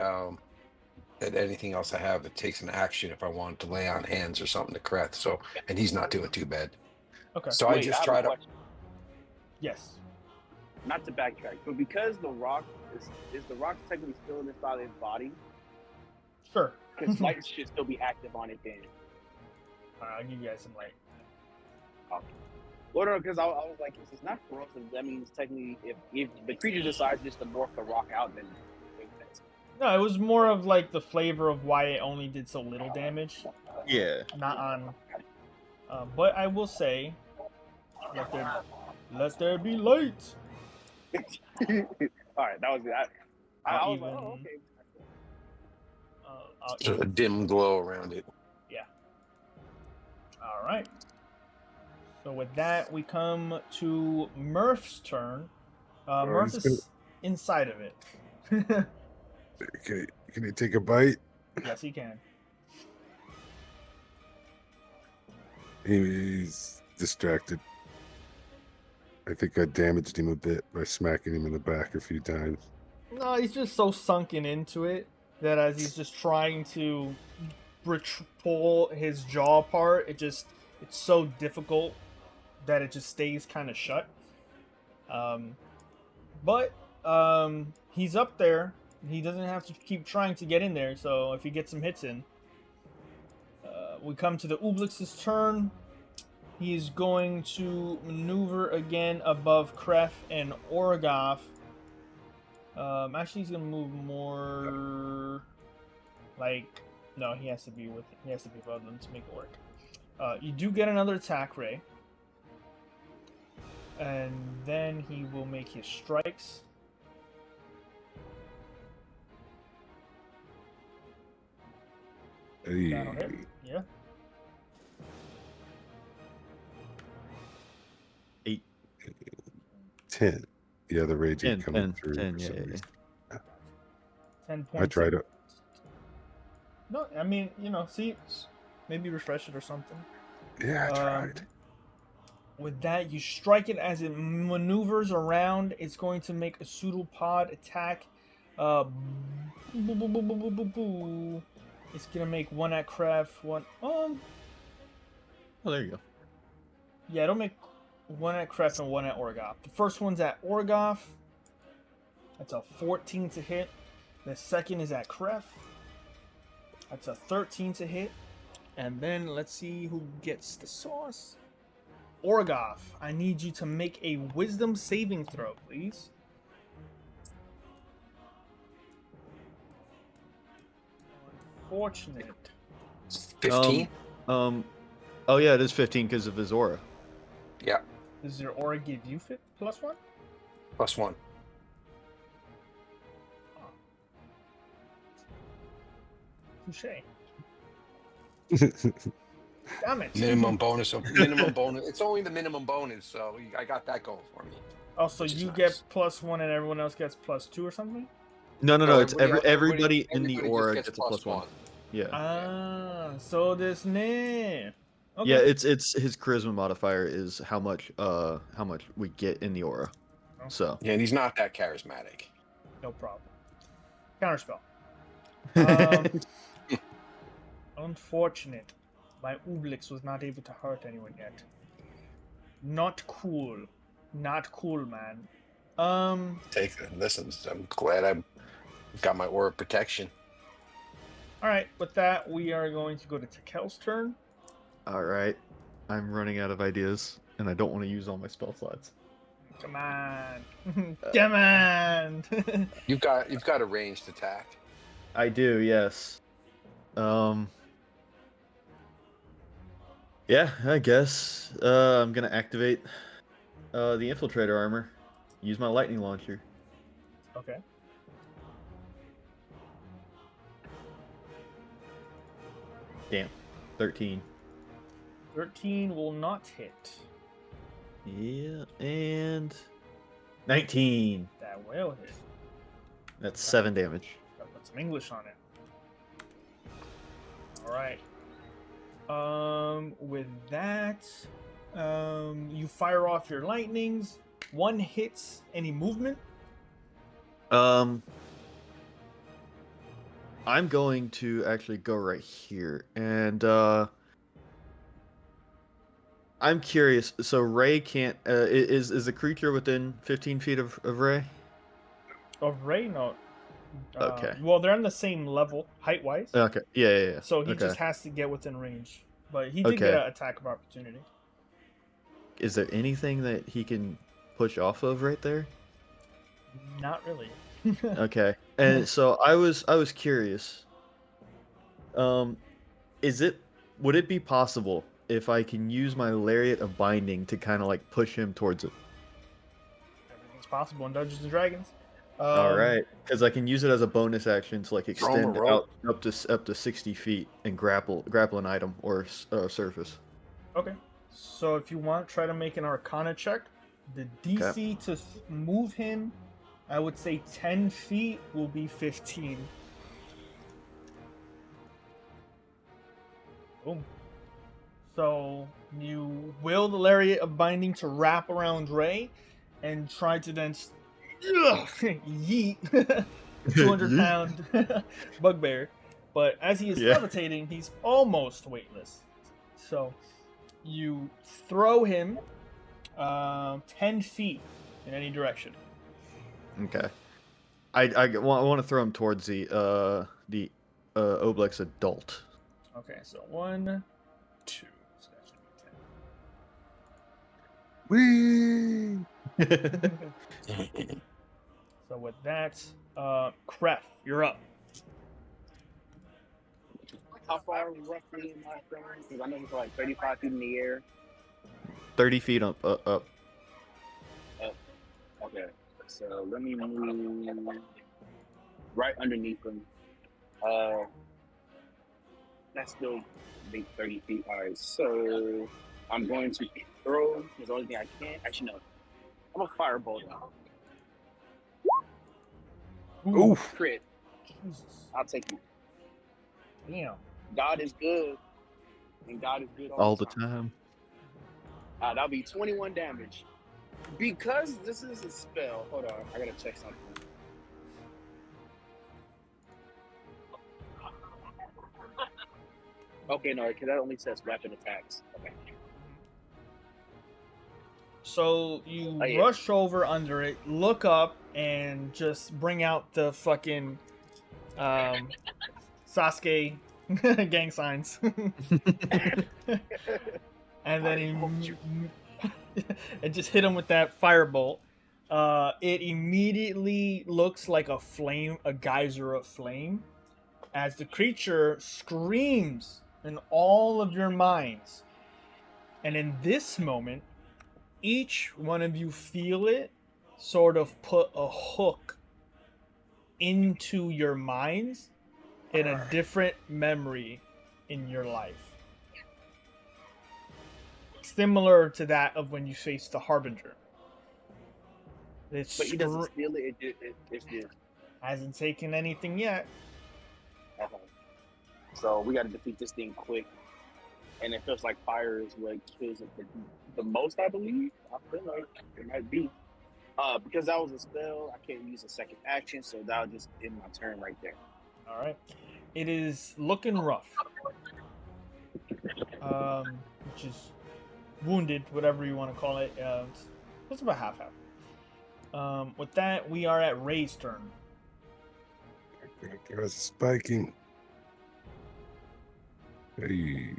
Anything else I have that takes an action if I want to lay on hands or something to Kreth. So, and he's not doing too bad. Okay. So Wait, I just have a try to. question. Yes. Not to backtrack, but because the rock is the rock technically still inside his body, Sure. because light should still be active on it then. I'll give you guys some light. Okay. Well, no, because I was like, if it's not corrosive, that means technically if the creature decides just to morph the rock out, then No, it was more of like the flavor of why it only did so little damage. Yeah. Not on. But I will say, let there be light. all right, that was it. I was like, Even- oh, okay. I'll Sort of a dim glow around it. All right. So with that, we come to Murph's turn. Murph he's is inside of it. Okay, can he take a bite? Yes, he can. He's distracted. I think I damaged him a bit by smacking him in the back a few times. No, he's just so sunken into it that as he's just trying to pull his jaw apart, it's so difficult that it just stays kind of shut. But he's up there. He doesn't have to keep trying to get in there, so if he gets some hits in. We come to the Oblix's turn. He is going to maneuver again above Kref and Orgoff. Actually, he's gonna move more. No, he has to be above them to make it work. You do get another attack ray, and then he will make his strikes. Hey, That'll hit. Yeah. 10. Yeah, the rage 10, coming 10, through. 10, for yeah, some yeah, reason. 10 points. I tried it. No, I mean, see, maybe refresh it or something. Yeah, I tried. With that, you strike it as it maneuvers around. It's going to make a pseudopod attack. It's gonna make one at Craft, one. Oh, there you go. Yeah, it'll make one at Craft and one at Orgoff. The first one's at Orgoff. That's a 14 to hit. The second is at Kref. That's a 13 to hit. And then let's see who gets the sauce. Orgoff, I need you to make a wisdom saving throw, please. Unfortunate. 15? Oh yeah, it is 15 because of his aura. Yeah, Does your aura give you +1? +1. Touché. Damn it. Minimum bonus. Minimum bonus. It's only the minimum bonus, so I got that going for me. Oh, so which is you nice. get +1 and everyone else gets +2 or something? No, No, it's everybody in the everybody aura just gets a +1. Yeah. Ah, so this ne. Okay. Yeah, it's his charisma modifier is how much we get in the aura. Okay. So Yeah, and he's not that charismatic. No problem. Counterspell. Unfortunate. My Oblix was not able to hurt anyone yet. Not cool. Not cool, man. Take it. Listen, I'm glad I've got my aura protection. Alright, with that, we are going to go to Tekel's turn. all right, I'm running out of ideas, and I don't want to use all my spell slots. Come on. Come on. You've got a ranged attack. I do, yes. Yeah, I guess. I'm gonna activate the infiltrator armor. Use my lightning launcher. Okay. Damn. 13. 13 will not hit. Yeah, and 19. That will hit. That's 7 damage. Gotta put some English on it. All right. With that, you fire off your lightnings. One hits any movement. I'm going to actually go right here, and I'm curious. So Ray can't. Is the creature within 15 feet of Ray? Of Ray, no. Okay. Well, they're on the same level, height-wise. Okay. Yeah. So he Okay. just has to get within range. But he did Okay. get an attack of opportunity. Is there anything that he can push off of right there? Not really. Okay. And so I was curious. Would it be possible if I can use my lariat of binding to kind of like push him towards it? Everything's possible in Dungeons and Dragons. All right, because I can use it as a bonus action to like Throw him a extend rope. out up to 60 feet and grapple an item or surface. Okay. So if you want, try to make an Arcana check. The DC to move him, I would say 10 feet will be 15. Boom. So you will the lariat of binding to wrap around Ray and try to then yeet 200-pound bugbear. But as he is levitating, he's almost weightless. So you throw him 10 feet in any direction. Okay. I want to throw him towards the Oblex adult. Okay, so 1, 2. So that should be 10. Whee! So with that, Kref, you're up. How far roughly am I from? Because I know it's like 35 feet in the air. 30 feet up. Okay, so let me move right underneath them. That's still big 30 feet. All right, so I'm going to throw. There's the only thing I can. Actually, no. I'm a firebolt now. Oof. Crit. Jesus. I'll take you. Damn. God is good, and God is good All the time. That'll be 21 damage. Because this is a spell. Hold on, I gotta check something. Okay, no, because that only says weapon attacks. Okay. So you Oh, yeah. rush over under it, look up, and just bring out the fucking Sasuke gang signs. And then and just hit him with that firebolt. It immediately looks like a flame, a geyser of flame, as the creature screams in all of your minds. And in this moment, each one of you feel it sort of put a hook into your minds in a different memory in your life. Similar to that of when you face the Harbinger. It's But he doesn't steal it. It's just. hasn't taken anything yet. Okay. So we got to defeat this thing quick. And it feels like fire is what kills it the most, I believe. I feel like it might be. Because that was a spell, I can't use a second action, so that'll just end my turn right there. All right. It is looking rough. Which is wounded, whatever you want to call it. It's about half. With that, we are at Ray's turn. There's spiking. Hey.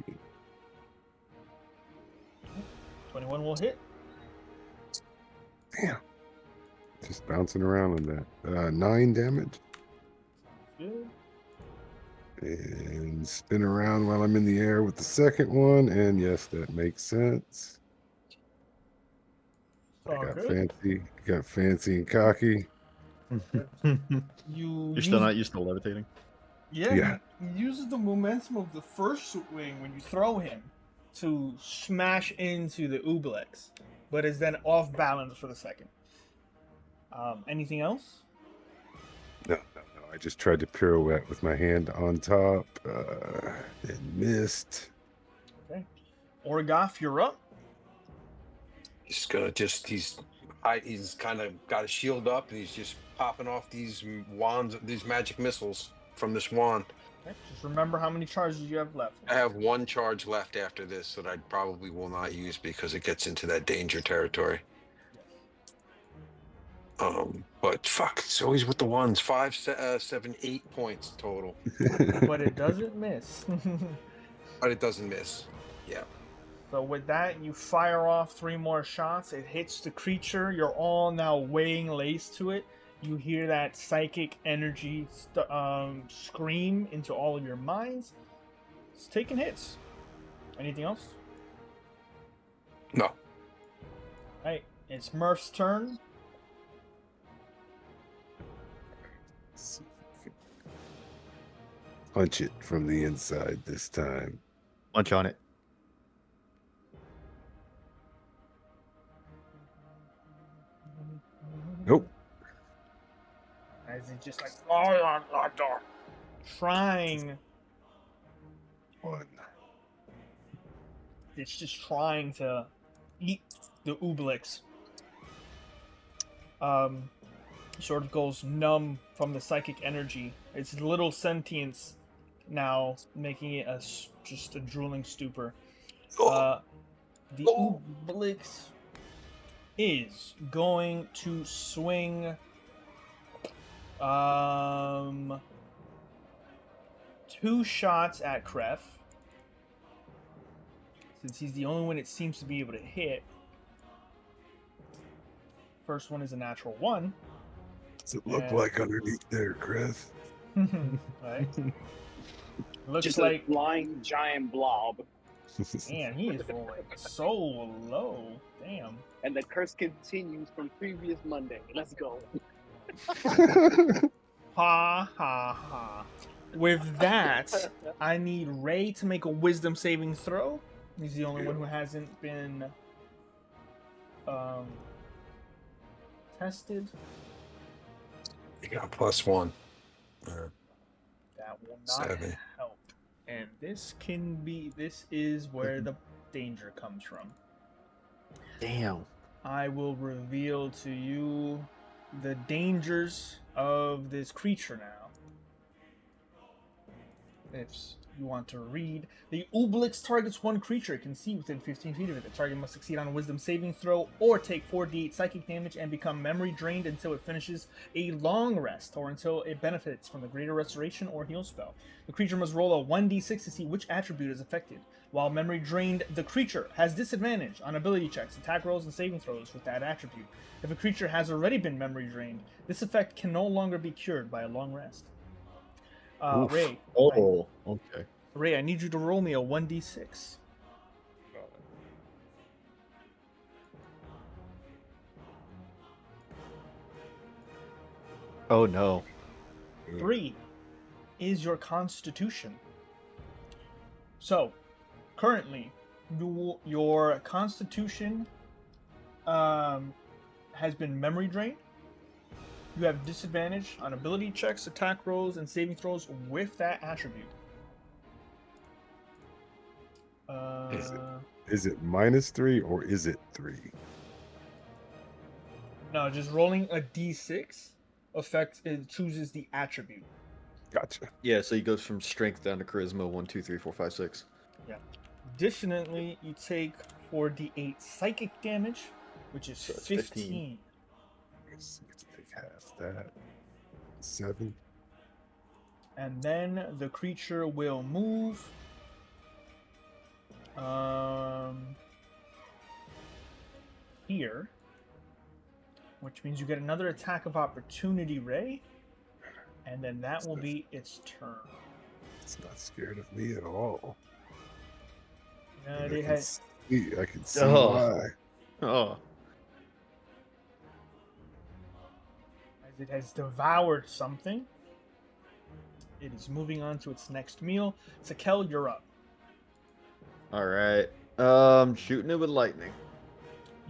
21 will hit. Damn. Just bouncing around on that. 9 damage. Good. And spin around while I'm in the air with the second one. And yes, that makes sense. I All got good. fancy and cocky. You You're still use not used to levitating? Yeah, Yeah. he uses the momentum of the first swing when you throw him to smash into the Ublex, but is then off balance for the second. Anything else? No. I just tried to pirouette with my hand on top and missed. Okay. Orgoff, you're up. He's gonna he's kind of got a shield up and he's just popping off these wands, these magic missiles from this wand. Okay. Just remember how many charges you have left. I have one charge left after this that I probably will not use because it gets into that danger territory. But fuck, it's always with the ones. 5, 7, 8 points total. But it doesn't miss. But it doesn't miss. Yeah. So with that, you fire off 3 more shots. It hits the creature. You're all now weighing laced to it. You hear that psychic energy scream into all of your minds. It's taking hits. Anything else? No. Alright, it's Murph's turn. Punch it from the inside this time. Punch on it. Nope. As he just like trying. One. It's just trying to eat the Ublex. Sort of goes numb from the psychic energy. Its little sentience now making it just a drooling stupor. The Ublex is going to swing 2 shots at Kref. Since he's the only one it seems to be able to hit. First one is a natural 1. Does it look like underneath there, Chris? Right. Looks Just like a flying giant blob. Man, he is rolling so low. Damn. And the curse continues from previous Monday. Let's go. Ha ha ha. With that, I need Ray to make a wisdom saving throw. He's the only one who hasn't been tested. You got +1. That will not 7. help. And this is where the danger comes from. Damn. I will reveal to you the dangers of this creature now. If you want to read, the Ublex targets one creature it can see within 15 feet of it. The target must succeed on a wisdom saving throw or take 4d8 psychic damage and become memory drained until it finishes a long rest or until it benefits from the greater restoration or heal spell. The creature must roll a 1d6 to see which attribute is affected. While memory drained, the creature has disadvantage on ability checks, attack rolls, and saving throws with that attribute. If a creature has already been memory drained, this effect can no longer be cured by a long rest. Ray. Okay. Ray, I need you to roll me a 1d6. Oh no. 3 is your constitution. So, currently, your constitution has been memory drained. You have disadvantage on ability checks, attack rolls, and saving throws with that attribute. Is it -3 or is it 3? No, just rolling a d6 it chooses the attribute. Gotcha. Yeah, so he goes from strength down to charisma 1, 2, 3, 4, 5, 6. Yeah. Additionally, you take 4d8 psychic damage, which is So it's 15. Let's take half that. 7. And then the creature will move. Here. Which means you get another attack of opportunity, Ray. And then that will be its turn. It's not scared of me at all. And I it can has, I can see Oh. why. Oh. as it has devoured something, it is moving on to its next meal. Sakel, you're up. All right. Shooting it with lightning.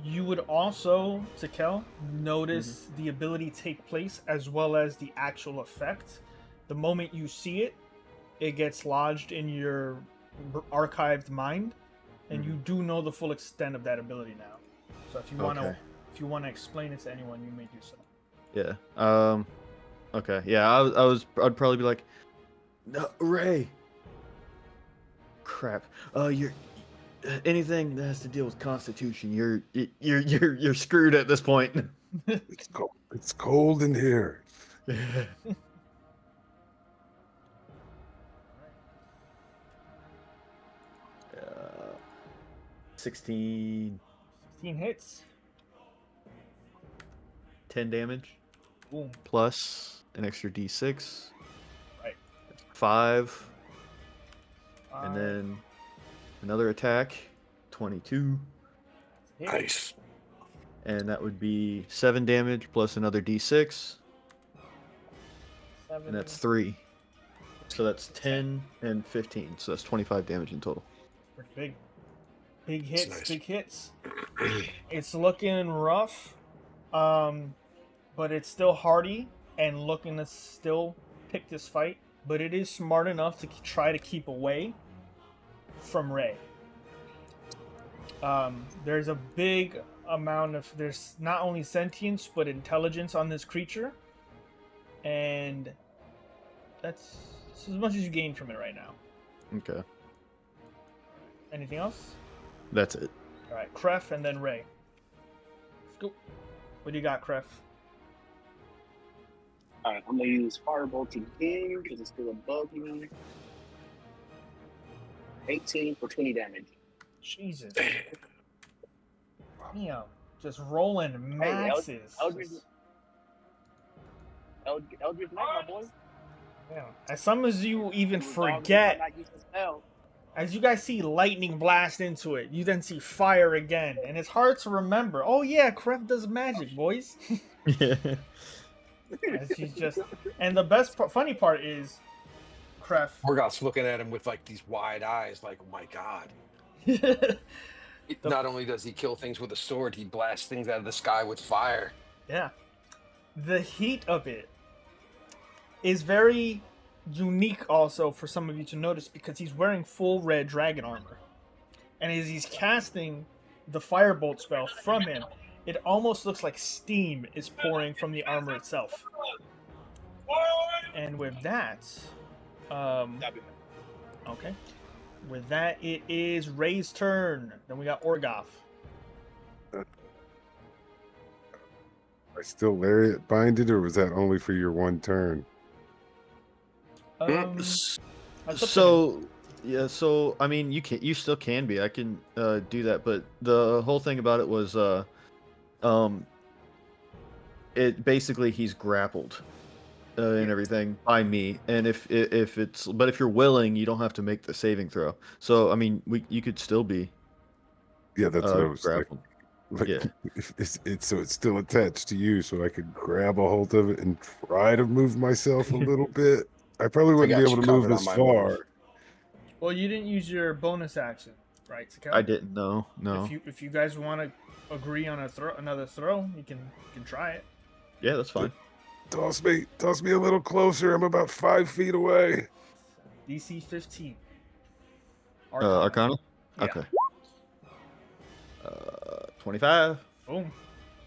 You would also, Sakel, notice the ability take place as well as the actual effect. The moment you see it, it gets lodged in your archived mind, and you do know the full extent of that ability now. So if you want to, Okay. if you want to explain it to anyone, you may do so. Yeah. Okay. Yeah. I'd probably be like, no, Ray. Crap. You're anything that has to deal with Constitution. You're screwed at this point. It's cold. It's cold in here. 16, 16 hits. 10 damage Boom. plus an extra D6. Right. 5, and Five. then another attack, 22, Hit. Nice. and that would be 7 damage plus another D6, Seven. and that's 3. So that's 10 and 15. So that's 25 damage in total. Pretty big. Big hits. nice. Big hits. It's looking rough, but it's still hardy and looking to still pick this fight. But it is smart enough to try to keep away from Ray. There's a big amount of there's not only sentience but intelligence on this creature, and that's as much as you gain from it right now. Okay. Anything else? That's it. All right, Kref and then Ray. Let's go. What do you got, Kref? All right, I'm gonna use Firebolt again because it's still above me. 18 for 20 damage. Jesus. Damn. Just rolling maxes. Eldritch Knight, my boy. Damn. As some as you even He was already forget, not using spell. as you guys see lightning blast into it, you then see fire again, and it's hard to remember. Oh yeah, Kref does magic, boys. Yeah. As he's just, and the best funny part is, Kref. Morgoth's looking at him with like these wide eyes, like, oh my god. Not only does he kill things with a sword, he blasts things out of the sky with fire. Yeah. The heat of it is very unique also for some of you to notice because he's wearing full red dragon armor. And as he's casting the firebolt spell from him, it almost looks like steam is pouring from the armor itself. And with that, okay. With that, it is Ray's turn. Then we got Orgoth. I still lariat binded, or was that only for your one turn? That's up to him. So yeah, so I mean, you still can be. I can do that, but the whole thing about it was it basically he's grappled and everything by me, and if you're willing, you don't have to make the saving throw. So I mean, you could still be Yeah, that's what I was grappled. like. Yeah. If it's so it's still attached to you, so I could grab a hold of it and try to move myself a little bit. I probably wouldn't got be you able to move covered on this my far. move. Well, you didn't use your bonus action, right, Sakel? I didn't know. No. If you guys want to agree on another throw, you can try it. Yeah, that's fine. Toss me a little closer. I'm about 5 feet away. DC 15. Arcana. Yeah. Okay. 25. Boom.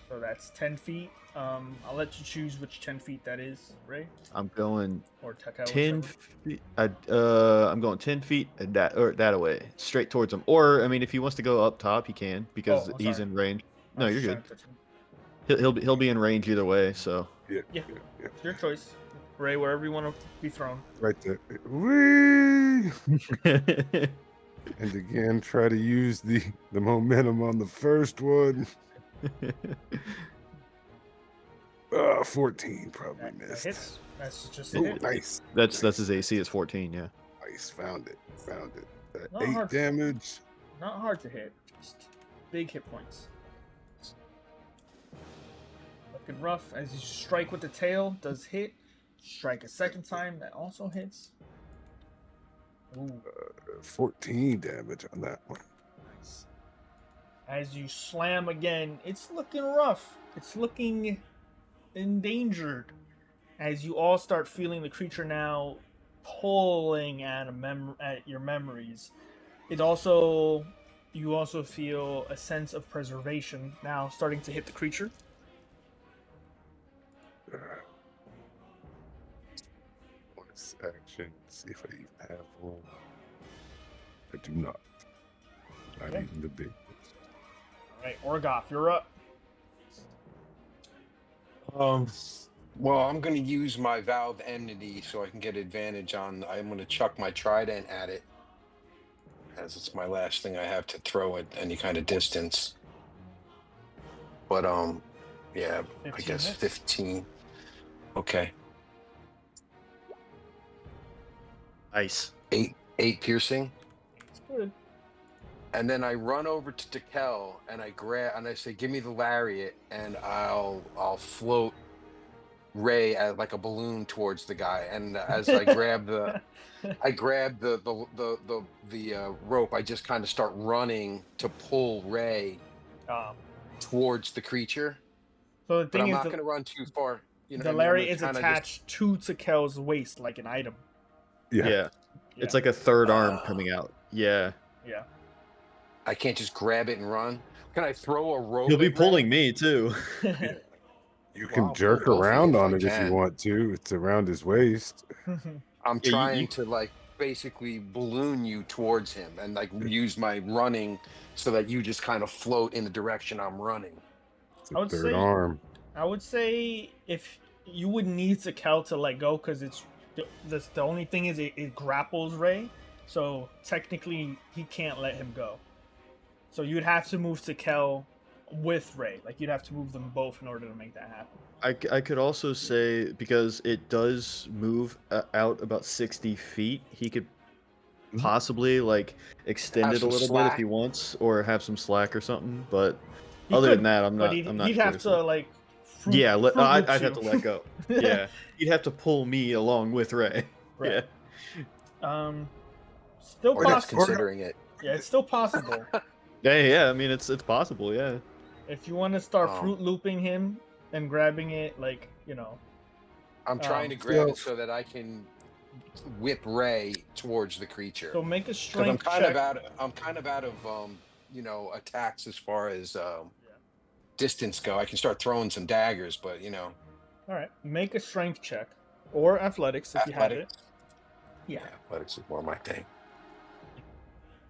So that's 10 feet. I'll let you choose which 10 feet that is, Ray I'm going or Takel. 10 whichever. feet. I'm going 10 feet that away, straight towards him. Or I mean, if he wants to go up top, he can because I'm he's sorry. in range. I No, was you're just good. trying to touch him. He'll be in range either way. So Yeah. It's your choice, Ray. Wherever you want to be thrown. Right there. Whee! And again, try to use the momentum on the first one. 14 probably That missed. hits. That's just a Oh, hit. nice. that's his AC is 14. Yeah. Nice, found it. That Not 8 hard. damage. Not hard to hit, just big hit points. Looking rough as you strike with the tail, does hit. Strike a second time, that also hits. Ooh, 14 damage on that one. nice. As you slam again, it's looking rough. It's looking endangered. As you all start feeling the creature now pulling at at your memories. You also feel a sense of preservation now starting to hit the creature. Bonus action. See if I even have one. I do not. Not Okay. even the big All right, Orgoth, you're up. Well, I'm going to use my Valve Enmity so I can get advantage on. I'm going to chuck my trident at it, as it's my last thing I have to throw at any kind of distance. But yeah, I 15 guess hits. 15. Okay, Nice. 8 piercing, It's good. and then I run over to Tekel and I say, "Give me the lariat," and I'll float Ray as like a balloon towards the guy. And as I grab the rope, I just kind of start running to pull Ray Um, towards the creature. so the But thing I'm is, not going to run too far. You know the what I mean? I'm lariat gonna is kinda attached to Tekel's waist like an item. Yeah. Yeah. It's like a third arm Ah. coming out. Yeah. Yeah. I can't just grab it and run. Can I throw a rope? You'll be at Ray? pulling me too. You Well, can I'll jerk pull both of you around if on I it if you can. want to. It's around his waist. I'm Yeah, trying to like basically balloon you towards him and like use my running so that you just kind of float in the direction I'm running. It's I a would third say- arm. I would say if you would need Tekel to let go because it's the only thing is it grapples Ray, so technically he can't let him go. So you'd have to move Tekel with Ray. Like you'd have to move them both in order to make that happen. I could also say, because it does move out about 60 feet, he could possibly like extend Have it a some little bit if slack. he wants, or have some slack or something. But He other could, than that, I'm but not. he'd, I'm not he'd sure. have to like. Fruit, Yeah, Fruit I'd Loops have to let go. Yeah, he'd have to pull me along with Ray. Right. Yeah. Still Or that's possible. considering it. Yeah, it's still possible. Yeah. I mean, it's possible. Yeah. If you want to start Oh. Fruit Looping him and grabbing it, like I'm trying to grab it so that I can whip Ray towards the creature. So make a Because strength check. I'm kind of out of attacks as far as distance go. I can start throwing some daggers, but All right, make a strength check or athletics if you have it. Yeah. Athletics is more my thing.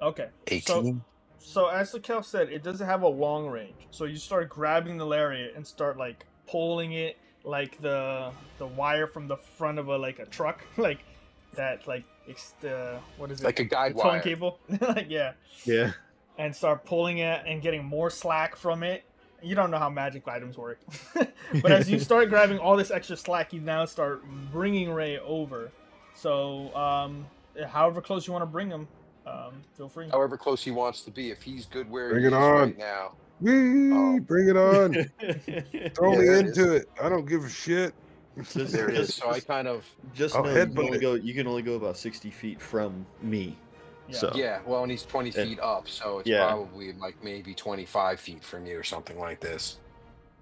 Okay. 18. So as Tekel said, it doesn't have a long range. So you start grabbing the lariat and start like pulling it like the wire from the front of a truck, like that, like it's the what is it? Like a guide the towing wire. cable. Like yeah. Yeah. And start pulling it and getting more slack from it. You don't know how magic items work. But as you start grabbing all this extra slack, you now start bringing Ray over. So, however close you want to bring him, feel free. However close he wants to be. If he's good where Bring he it is on. right now. Whee! Bring it on. Throw Yeah, me there it into it. I don't give a shit. There it is. So I kind of Just I'll know you can, headbutt it. you can only go about 60 feet from me. Yeah. So yeah. Well, and he's 20 And- feet up, so it's yeah. probably like maybe 25 feet from you or something like this.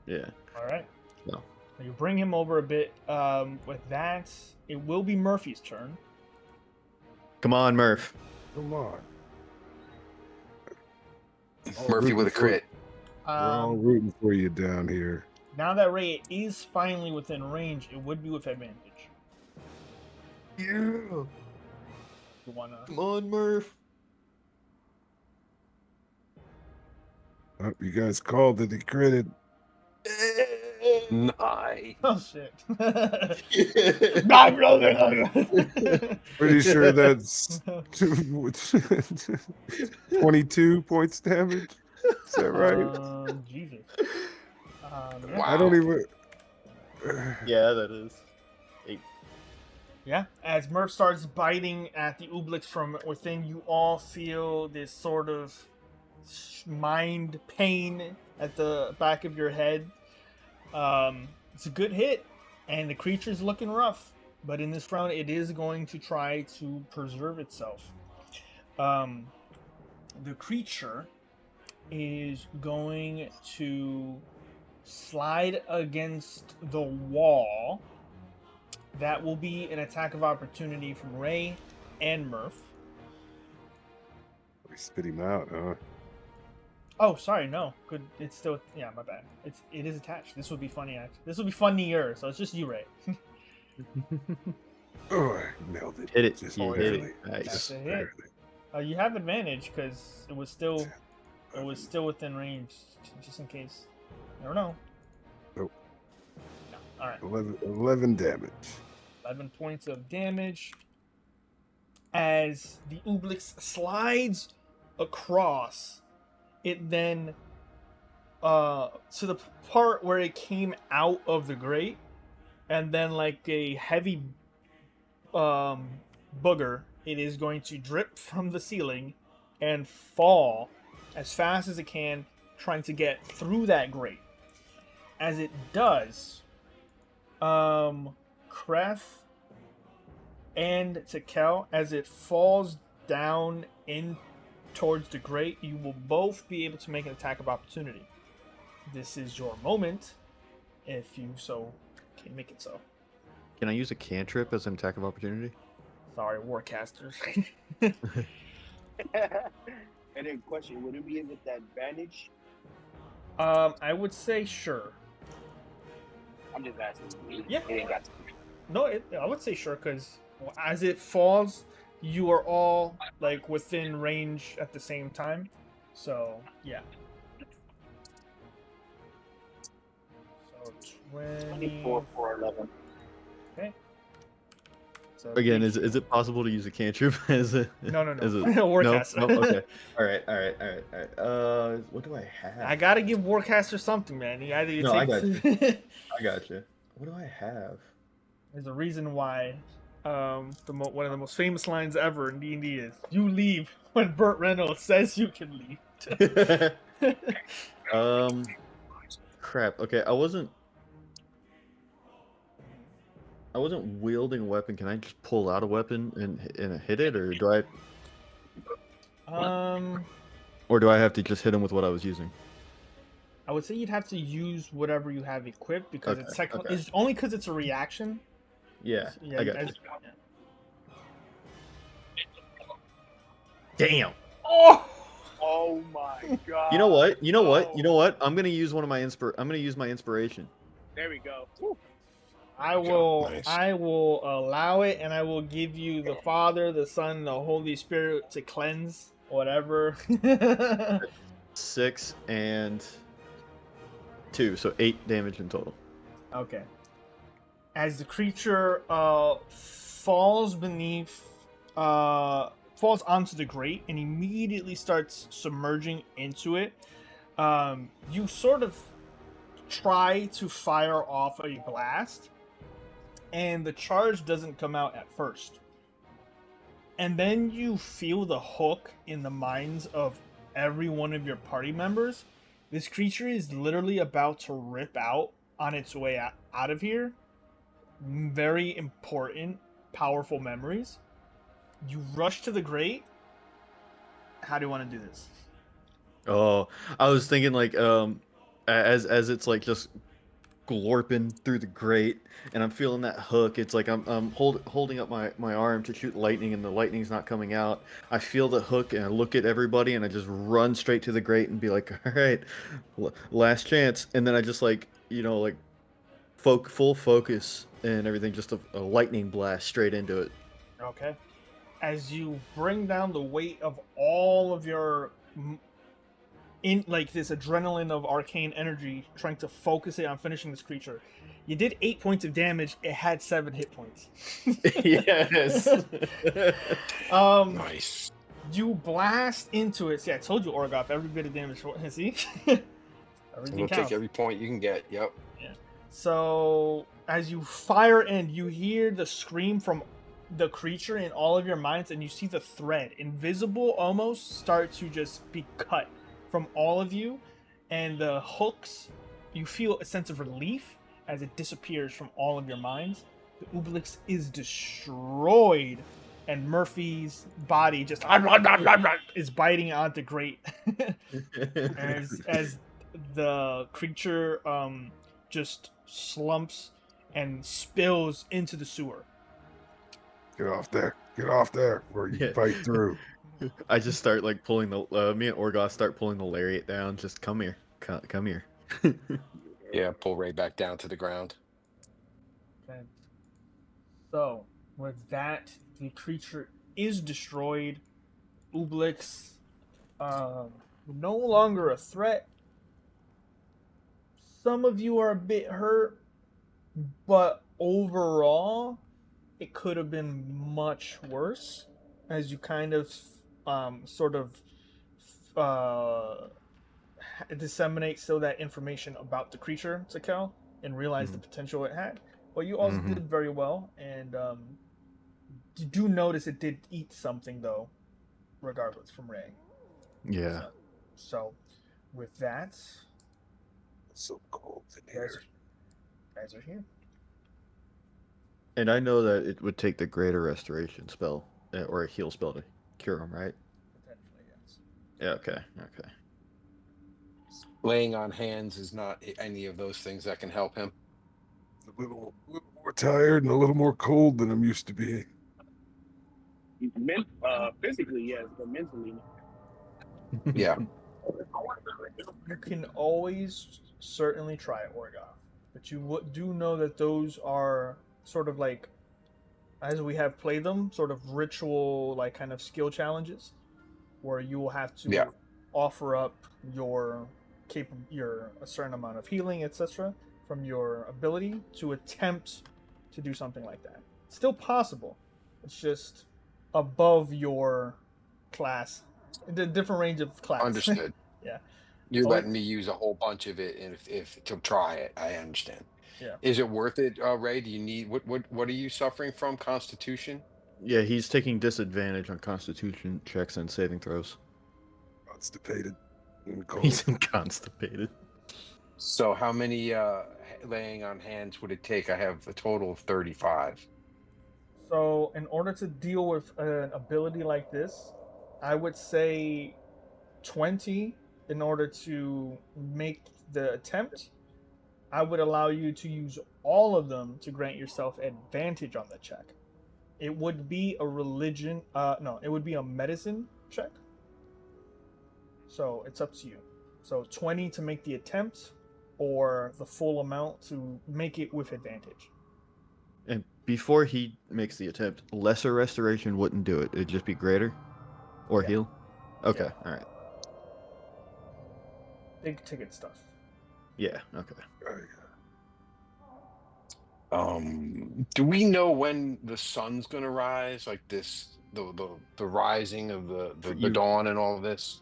yeah. All right. No. You bring him over a bit. With that, it will be Murphy's turn. Come on, Murph. Come on. Murphy rooting with a for- crit. We're all rooting for you down here. Now that Ray is finally within range, it would be with advantage. Yeah. You wanna? Come on, Murph. Oh, you guys called it. He critted. Nice. Oh shit! Pretty sure that's 22 points damage. Is that right? Jesus. Wow. I don't even. Yeah, that is 8. Yeah, as Murph starts biting at the Ooblex from within, you all feel this sort of mind pain at the back of your head. It's a good hit, and the creature's looking rough. But in this round, it is going to try to preserve itself. The creature is going to slide against the wall. That will be an attack of opportunity from Ray and Murph. We spit him out, huh? Oh, sorry, no. Good. It's still, yeah, my bad. It is attached. This would be funny. This would be funnier. So it's just you, Ray. Oh, I nailed it. Hit it. Just You barely. hit it. Nice. Just That's a hit. barely. You have advantage because it was still within range, just in case. I don't know. Nope. No. All right. 11 damage. 11 points of damage as the Ooblex slides across. It then to the part where it came out of the grate, and then like a heavy booger, it is going to drip from the ceiling and fall as fast as it can, trying to get through that grate. As it does, Kreth and Tekel, as it falls down in towards the grate, you will both be able to make an attack of opportunity. This is your moment, if you so can make it so. Can I use a cantrip as an attack of opportunity? Sorry, warcasters. And then question, would it be with that advantage? I would say sure. I'm just asking. Yeah. It ain't got to. No, I would say sure, because as it falls, you are all like within range at the same time. So yeah. So 24 for 11. Okay. So Again, is it possible to use a cantrip as a? No. As a Warcaster. No? Okay. All right. What do I have? I gotta give Warcaster something, man. You either No, I take... I got you. What do I have? There's a reason why one of the most famous lines ever in D&D is, "You leave when Burt Reynolds says you can leave." Crap. Okay, I wasn't wielding a weapon. Can I just pull out a weapon and hit it, or do I have to just hit him with what I was using? I would say you'd have to use whatever you have equipped, because Okay, it's only because it's a reaction. Yeah, Yeah, I got you. Yeah. Damn. Oh my god. You know what? You Oh. know what? I'm gonna use my inspiration. There we go. Woo. I will Nice. I will allow it, and I will give you the Father, the Son, the Holy Spirit to cleanse whatever. 6 and 2, so 8 damage in total. Okay. As the creature falls onto the grate and immediately starts submerging into it, you sort of try to fire off a blast, and the charge doesn't come out at first. And then you feel the hook in the minds of every one of your party members. This creature is literally about to rip out on its way out of here. Very important, powerful memories. You rush to the grate. How do you want to do this? Oh, I was thinking like as it's like just glorping through the grate, and I'm feeling that hook. It's like I'm holding up my arm to shoot lightning, and the lightning's not coming out. I feel the hook, and I look at everybody, and I just run straight to the grate and be like, all right, last chance. And then I just like full focus and everything, just a lightning blast straight into it. Okay. As you bring down the weight of all of your this adrenaline of arcane energy, trying to focus it on finishing this creature, you did 8 points of damage. It had 7 hit points. Yes. Nice. You blast into it. See, I told you, Orgoth, every bit of damage. See, everything We'll counts. take every point you can get. Yep. So as you fire in, you hear the scream from the creature in all of your minds, and you see the thread, invisible almost, start to just be cut from all of you, and the hooks. You feel a sense of relief as it disappears from all of your minds. The Ubelix is destroyed, and Murphy's body just is biting onto Great as the creature just slumps and spills into the sewer. Get off there. Get off there before you Yeah. fight through. I just start like pulling the me and Orgoth start pulling the lariat down. Just come here, come here. Yeah, pull right back down to the ground. Okay. So with that, the creature is destroyed. Ubelix, no longer a threat. Some of you are a bit hurt, but overall, it could have been much worse, as you kind of, sort of, uh, disseminate still that information about the creature to Kel and realize the potential it had. But you also did very well, and you do notice it did eat something though, regardless from Ray. Yeah. So with that, It's so cold in guys, here. guys are here. And I know that it would take the greater restoration spell or a heal spell to cure him, right? Potentially, yes. Yeah. Okay. Okay. Laying on hands is not any of those things that can help him. A little more tired and a little more cold than I'm used to being. Physically, yes, but mentally, Yeah. You can always certainly try Orgoth, but you do know that those are sort of like, as we have played them, sort of ritual, like kind of skill challenges, where you will have to Yeah. offer up your your a certain amount of healing, etc., from your ability to attempt to do something like that. It's still possible. It's just above your class, the different range of class. Understood. Yeah. You're Oh, letting me use a whole bunch of it, and if to try it, I understand. yeah. Is it worth it, Ray? Do you need what are you suffering from? Constitution? Yeah, he's taking disadvantage on Constitution checks and saving throws. Constipated and cold. He's constipated. So how many laying on hands would it take? I have a total of 35. So, in order to deal with an ability like this, I would say 20 in order to make the attempt. I would allow you to use all of them to grant yourself advantage on the check. It would be a religion, no, it would be a medicine check. So, it's up to you. So, 20 to make the attempt, or the full amount to make it with advantage. And before he makes the attempt, lesser restoration wouldn't do it. It'd just be greater or Yeah. heal. Okay. Yeah. All right. Big ticket stuff. Yeah. Okay. Do we know when the sun's gonna rise? Like this, the rising of the dawn and all of this.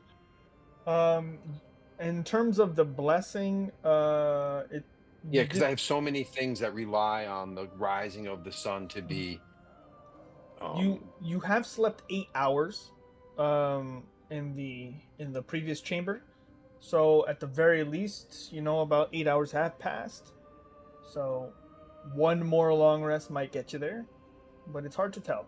In terms of the blessing, it. Yeah, because I have so many things that rely on the rising of the sun to be. You have slept 8 hours, in the previous chamber, so at the very least, about 8 hours have passed. So, one more long rest might get you there, but it's hard to tell.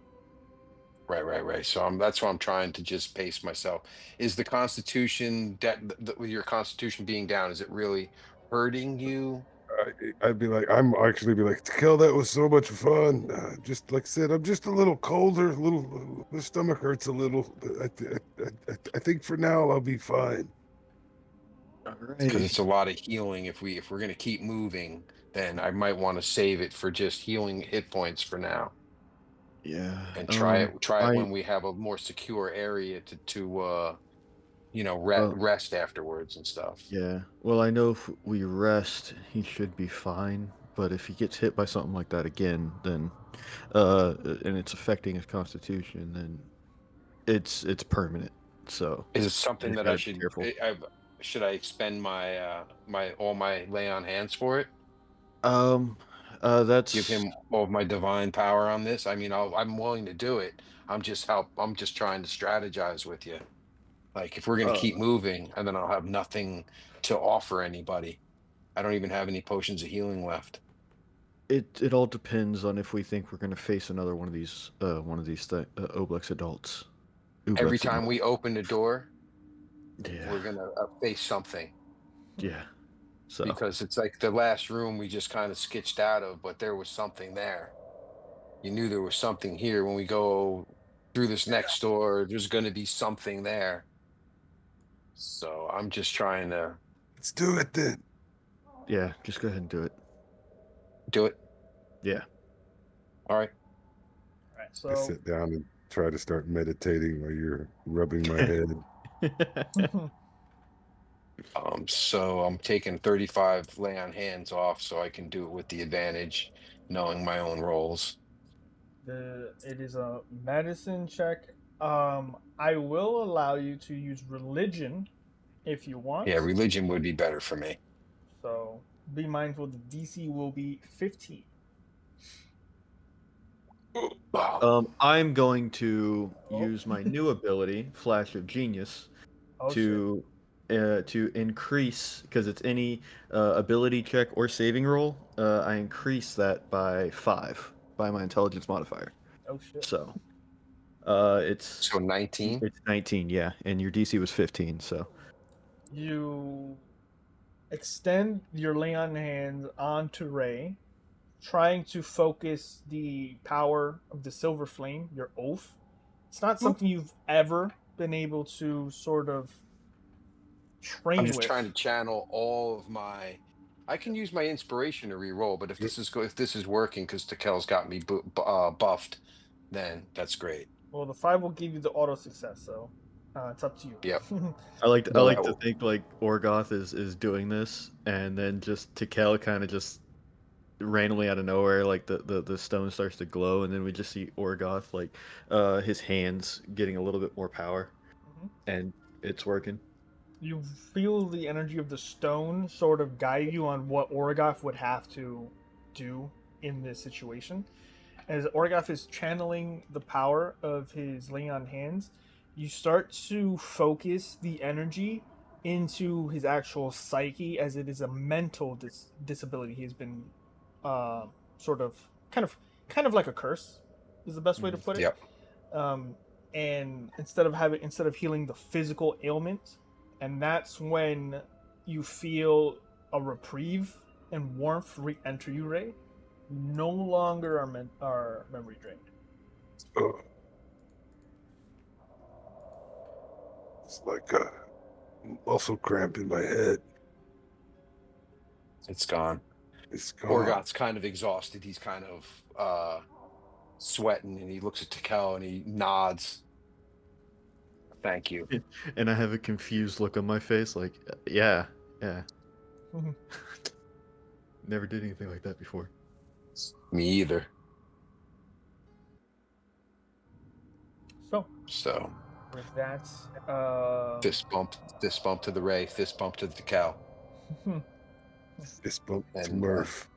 Right. So that's why I'm trying to just pace myself. Is the Constitution with your Constitution being down? Is it really hurting you? I'd be like, Kel, that was so much fun. Just like I said, I'm just a little colder, the stomach hurts a little. I think for now I'll be fine. Because it's a lot of healing. If we're gonna keep moving, then I might want to save it for just healing hit points for now. Yeah. And try it when we have a more secure area to rest afterwards and stuff. Yeah. Well, I know if we rest, he should be fine. But if he gets hit by something like that again, then, and it's affecting his constitution, then it's permanent. So Is it something you that gotta I be should? careful. Should I expend my all my lay on hands for it? That's Give him all of my divine power on this? I mean, I'm willing to do it. I'm just trying to strategize with you. Like, if we're gonna keep moving, and then I'll have nothing to offer anybody. I don't even have any potions of healing left. it all depends on if we think we're gonna face another one of these Oblex adults. Every Ublex time adults. we open the door, Yeah. we're gonna face something. Yeah. So Because it's like the last room we just kind of sketched out of, but there was something there. You knew there was something here. When we go through this next door, there's going to be something there. So I'm just trying to Let's do it then. yeah, just go ahead and do it. do it. Yeah. All right. All right, I so sit down and try to start meditating while you're rubbing my head. So I'm taking 35 lay on hands off so I can do it with the advantage, knowing my own rolls. it is a medicine check. I will allow you to use religion if you want. Yeah, religion would be better for me. So be mindful the DC will be 15. I'm going to use my new ability, Flash of Genius, Oh, to increase, because it's any ability check or saving roll. I increase that by 5 by my intelligence modifier. Oh shit. So it's So 19. it's 19, yeah, and your DC was 15. So You extend your lay on hands onto Ray, trying to focus the power of the silver flame, your oath. It's not something you've ever been able to sort of train I'm just with. trying to channel all of my. I can use my inspiration to re-roll, but if this is working because Takel's got me buffed, then that's great. Well, the 5 will give you the auto success, so it's up to you. Yep. I like No, that to will- think like Orgoth is doing this, and then just Tekel kind of just randomly out of nowhere, like the stone starts to glow, and then we just see Orgoth like his hands getting a little bit more power, and it's working. You feel the energy of the stone sort of guide you on what Orgoth would have to do in this situation. As Orgoth is channeling the power of his laying on hands, you start to focus the energy into his actual psyche, as it is a mental disability. He's been sort of kind of like a curse is the best way to put it. Yep. And instead of healing the physical ailment, and that's when you feel a reprieve and warmth re-enter you, Ray. No longer are memory drained. Oh. It's like a muscle cramp in my head. It's gone. It's gone. Orgoth's kind of exhausted. He's kind of sweating, and he looks at Tekel and he nods. Thank you. And I have a confused look on my face, like, yeah. Never did anything like that before. Me either. So with that, fist bump to the Ray, fist bump to the Tekel. Fist bump to And, Murph.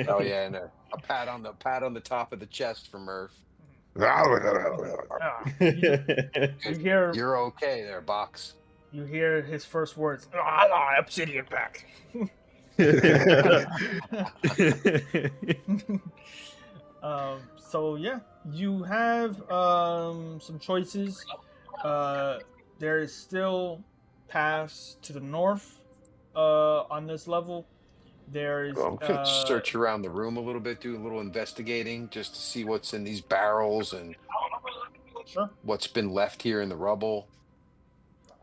Oh yeah, and a pat on the top of the chest for Murph. You hear You're okay there, Box. You hear his first words, Obsidian Pact. So yeah, you have some choices. There is still paths to the north on this level. There's I'm gonna search around the room a little bit, do a little investigating, just to see what's in these barrels and what's been left here in the rubble.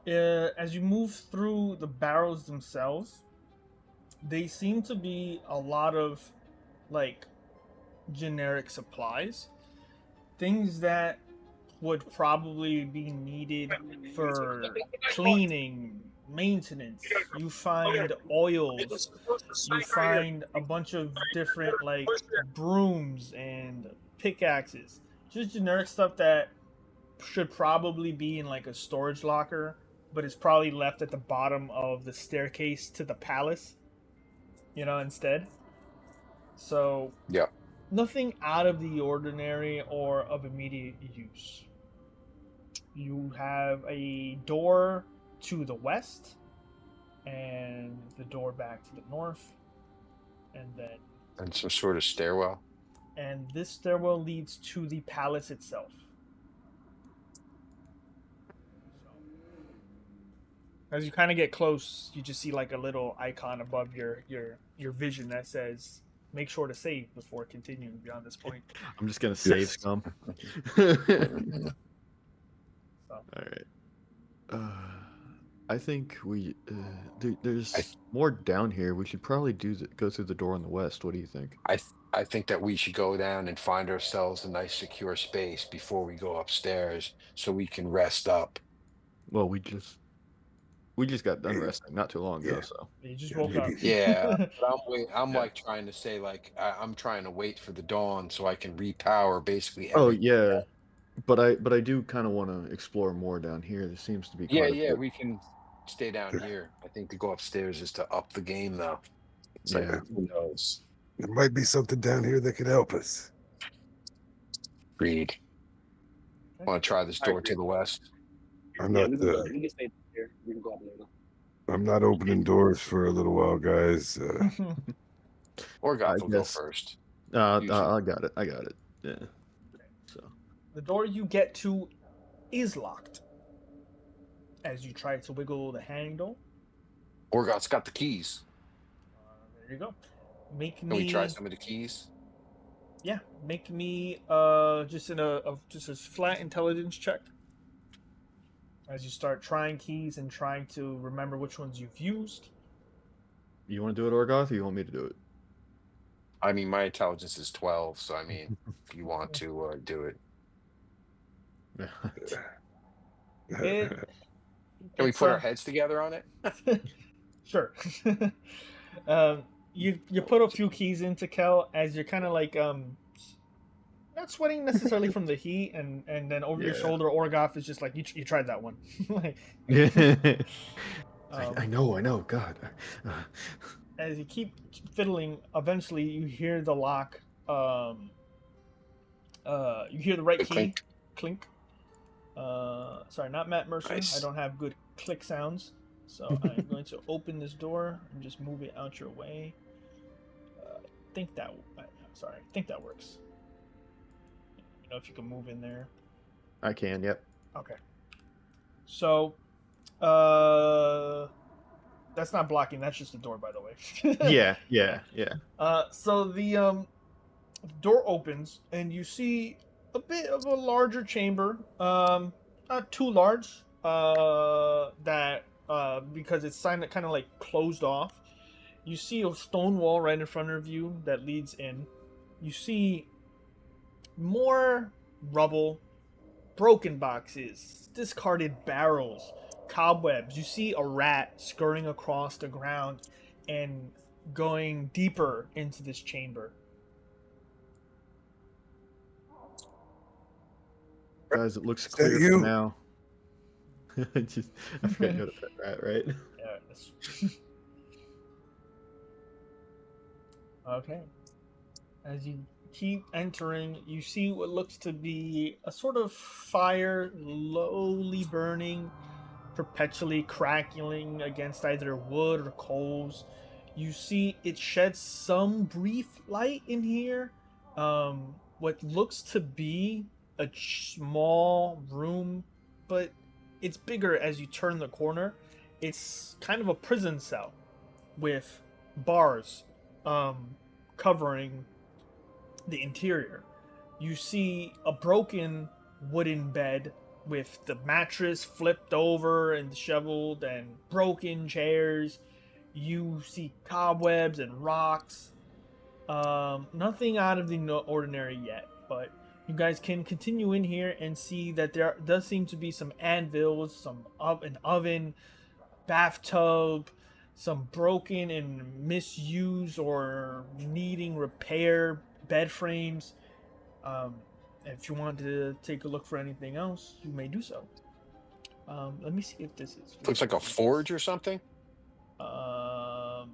As you move through the barrels themselves, they seem to be a lot of like generic supplies, things that would probably be needed for cleaning, maintenance. You find oils, you find a bunch of different like brooms and pickaxes, just generic stuff that should probably be in like a storage locker, but it's probably left at the bottom of the staircase to the palace, instead. So Yeah. nothing out of the ordinary or of immediate use. You have a door to the west and the door back to the north, and some sort of stairwell. this stairwell leads to the palace itself. As you kind of get close, you just see like a little icon above your vision that says, "Make sure to save before continuing beyond this point." I'm just gonna save Yes. scum. So, All right. I think there's I more down here. We should probably go through the door on the west. What do you think? I think that we should go down and find ourselves a nice secure space before we go upstairs so we can rest up. Well, we just got done resting not too long ago, Yeah. so you just Yeah, woke up. maybe. Yeah, but I'm Yeah. like trying to say like I'm trying to wait for the dawn so I can repower basically Oh everything. yeah, but I do kind of want to explore more down here. There seems to be Yeah, quite a yeah, bit. we can stay down here. I think to go upstairs is to up the game though. It's like Yeah. who knows? There might be something down here that could help us. Read. Want to try this I door agree. to the west? I'm Yeah, not we can stay here. We can go up later. I'm not opening doors for a little while, guys. Or I Goth will go guess. first. I Usually. got it. I got it. Yeah. So The door you get to is locked. As you try to wiggle the handle, Orgoth's got the keys. there you go. Make Can we try me, some of the keys? yeah, make me just in just a flat intelligence check. As you start trying keys and trying to remember which ones you've used. you want to do it, Orgoth, or you want me to do it? I mean, my intelligence is 12, so I mean, if you want to do it. It, Can we it's, put our heads together on it? Sure. You put a few keys into Kel as you're kind of like not sweating necessarily from the heat, and then over your Yeah. shoulder, Orgoth is just like you tried that one. Like, I know. God. as you keep fiddling, eventually you hear the lock. You hear the right The key clink. clink. Sorry, not Matt Mercer. Nice. I don't have good click sounds, so I'm going to open this door and just move it out your way. I think that works. You know, if you can move in there. I can. Yep. Okay. So, that's not blocking. That's just the door, by the way. Yeah. So the door opens and you see a bit of a larger chamber. Not too large. That because it's kind of like closed off. You see a stone wall right in front of you that leads in. You see more rubble, broken boxes, discarded barrels, cobwebs. You see a rat scurrying across the ground and going deeper into this chamber. Guys, it looks Is that clear for you? now. I forgot you had a pet rat, right? Yeah. Okay. As you keep entering, you see what looks to be a sort of fire, slowly burning, perpetually crackling against either wood or coals. You see it sheds some brief light in here. What looks to be a small room, but it's bigger as you turn the corner. It's kind of a prison cell with bars covering the interior. You see a broken wooden bed with the mattress flipped over and disheveled, and broken chairs. You see cobwebs and rocks. Nothing out of the ordinary yet, but you guys can continue in here and see that there does seem to be some anvils, an oven, bathtub, some broken and misused or needing repair bed frames. If you want to take a look for anything else, you may do so. Let me see if this is. Looks like a forge or something. Yeah.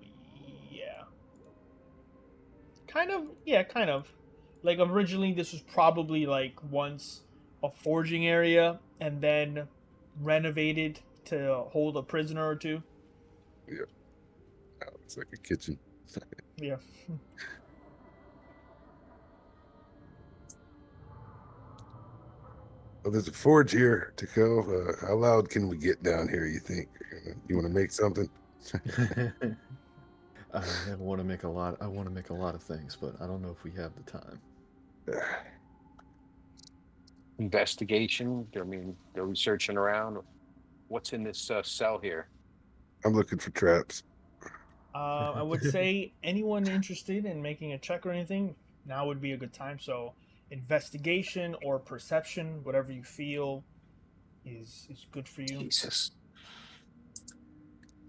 Kind of, yeah, kind of. Like originally, this was probably like once a forging area, and then renovated to hold a prisoner or two. Yeah, it's like a kitchen. Yeah. Well, there's a forge here, Tico. How loud can we get down here, you think? You want to make something? I want to make a lot. I want to make a lot of things, but I don't know if we have the time. Investigation. I mean, they're researching around. What's in this cell here? I'm looking for traps. I would say anyone interested in making a check or anything, now would be a good time. So, investigation or perception, whatever you feel is good for you. Jesus.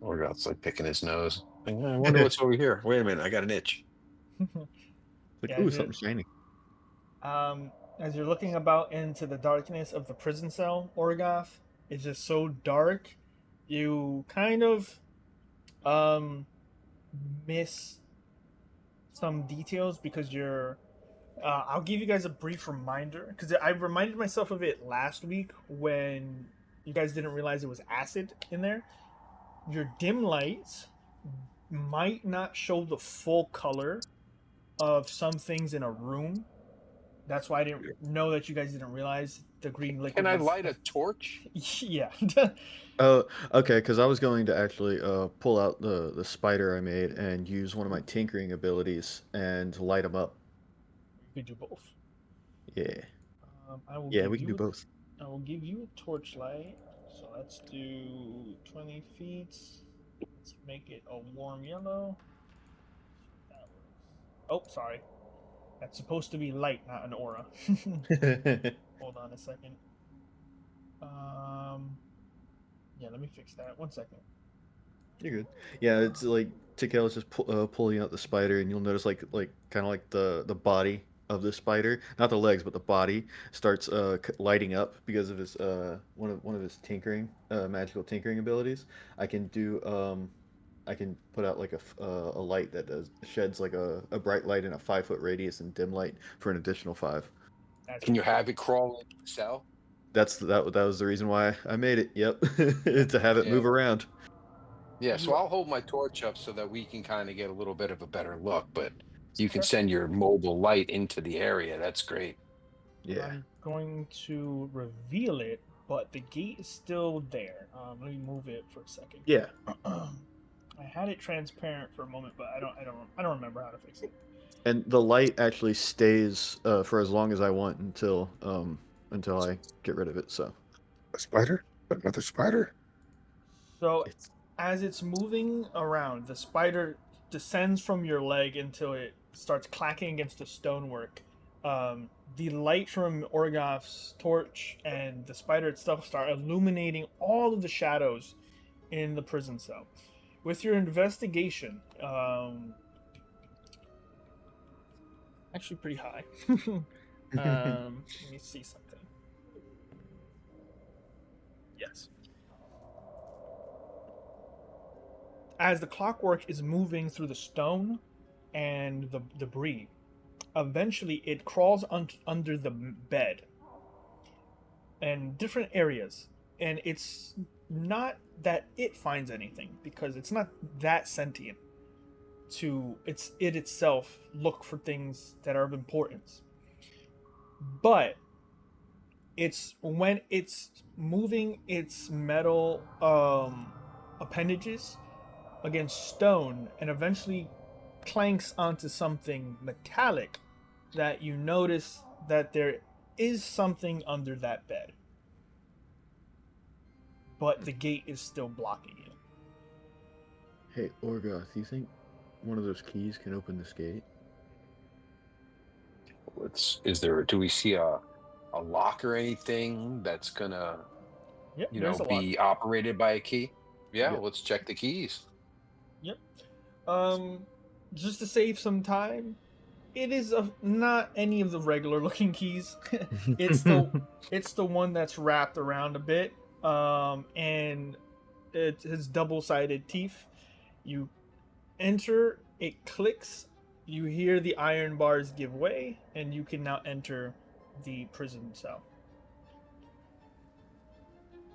Orgoth's like picking his nose. Like, I wonder what's over here. Wait a minute, I got an itch. Like, Yeah, ooh, something shiny. As you're looking about into the darkness of the prison cell, Orgoth, it's just so dark, you kind of miss some details because you're. I'll give you guys a brief reminder because I reminded myself of it last week when you guys didn't realize it was acid in there. Your dim lights might not show the full color of some things in a room. That's why I didn't know that you guys didn't realize the green liquid. Can I light a torch? Yeah. Oh, okay. Because I was going to actually pull out the spider I made and use one of my tinkering abilities and light them up. You could do both. Yeah. I will Yeah, give we can you do both. I will give you a torchlight. So let's do 20 feet. Let's make it a warm yellow. That was... Oh, sorry. That's supposed to be light, not an aura. Hold on a second. Yeah, let me fix that. 1 second. You're good. Yeah, it's like Tikel is just pulling out the spider, and you'll notice like kind of like the body of the spider, not the legs, but the body starts lighting up because of his one of his tinkering magical tinkering abilities. I can do I can put out like a light that sheds like a bright light in a 5 foot radius and dim light for an additional 5. That's Can you have it crawl into the cell? That was the reason why I made it. Yep, to have it Yeah. move around. Yeah, so You I'll hold my torch up so that we can kind of get a little bit of a better look, but you can okay? send your mobile light into the area. That's great. Yeah. I'm going to reveal it, but the gate is still there. Let me move it for a second. Yeah. I had it transparent for a moment, but I don't remember how to fix it. And the light actually stays for as long as I want until I get rid of it. So A spider? Another spider? So it's as it's moving around, the spider descends from your leg until it starts clacking against the stonework. The light from Orgoth's torch and the spider itself start illuminating all of the shadows in the prison cell. With your investigation, actually pretty high. Let me see something. Yes. As the clockwork is moving through the stone and the debris, eventually it crawls under the bed and different areas. And it's not that it finds anything because it's not that sentient to it itself look for things that are of importance. But it's when it's moving its metal appendages against stone and eventually clanks onto something metallic that you notice that there is something under that bed. But the gate is still blocking it. Hey Orgoth, you think one of those keys can open this gate? Do we see a lock or anything that's gonna, Yep, there's a lock. be operated by a key? Yeah, Yep. let's check the keys. Yep. Just to save some time, it is not any of the regular looking keys. it's the one that's wrapped around a bit. And it has double-sided teeth. You enter, it clicks You hear the iron bars give way, and you can now enter the prison cell.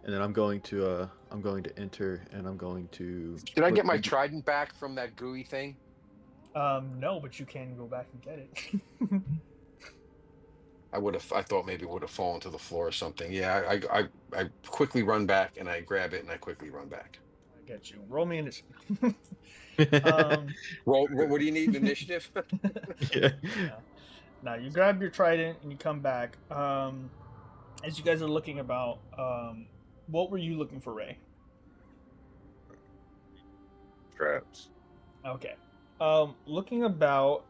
And then I'm going to enter, and I'm going to. Did I put get my the- trident back from that gooey thing? No, but you can go back and get it. I thought maybe it would have fallen to the floor or something. Yeah, I quickly run back and I grab it and I quickly run back. I get you. Roll me initiative. um, Roll. What do you need? Initiative. yeah. yeah. Now you grab your trident and you come back. As you guys are looking about, what were you looking for, Ray? Traps. Okay. Looking about,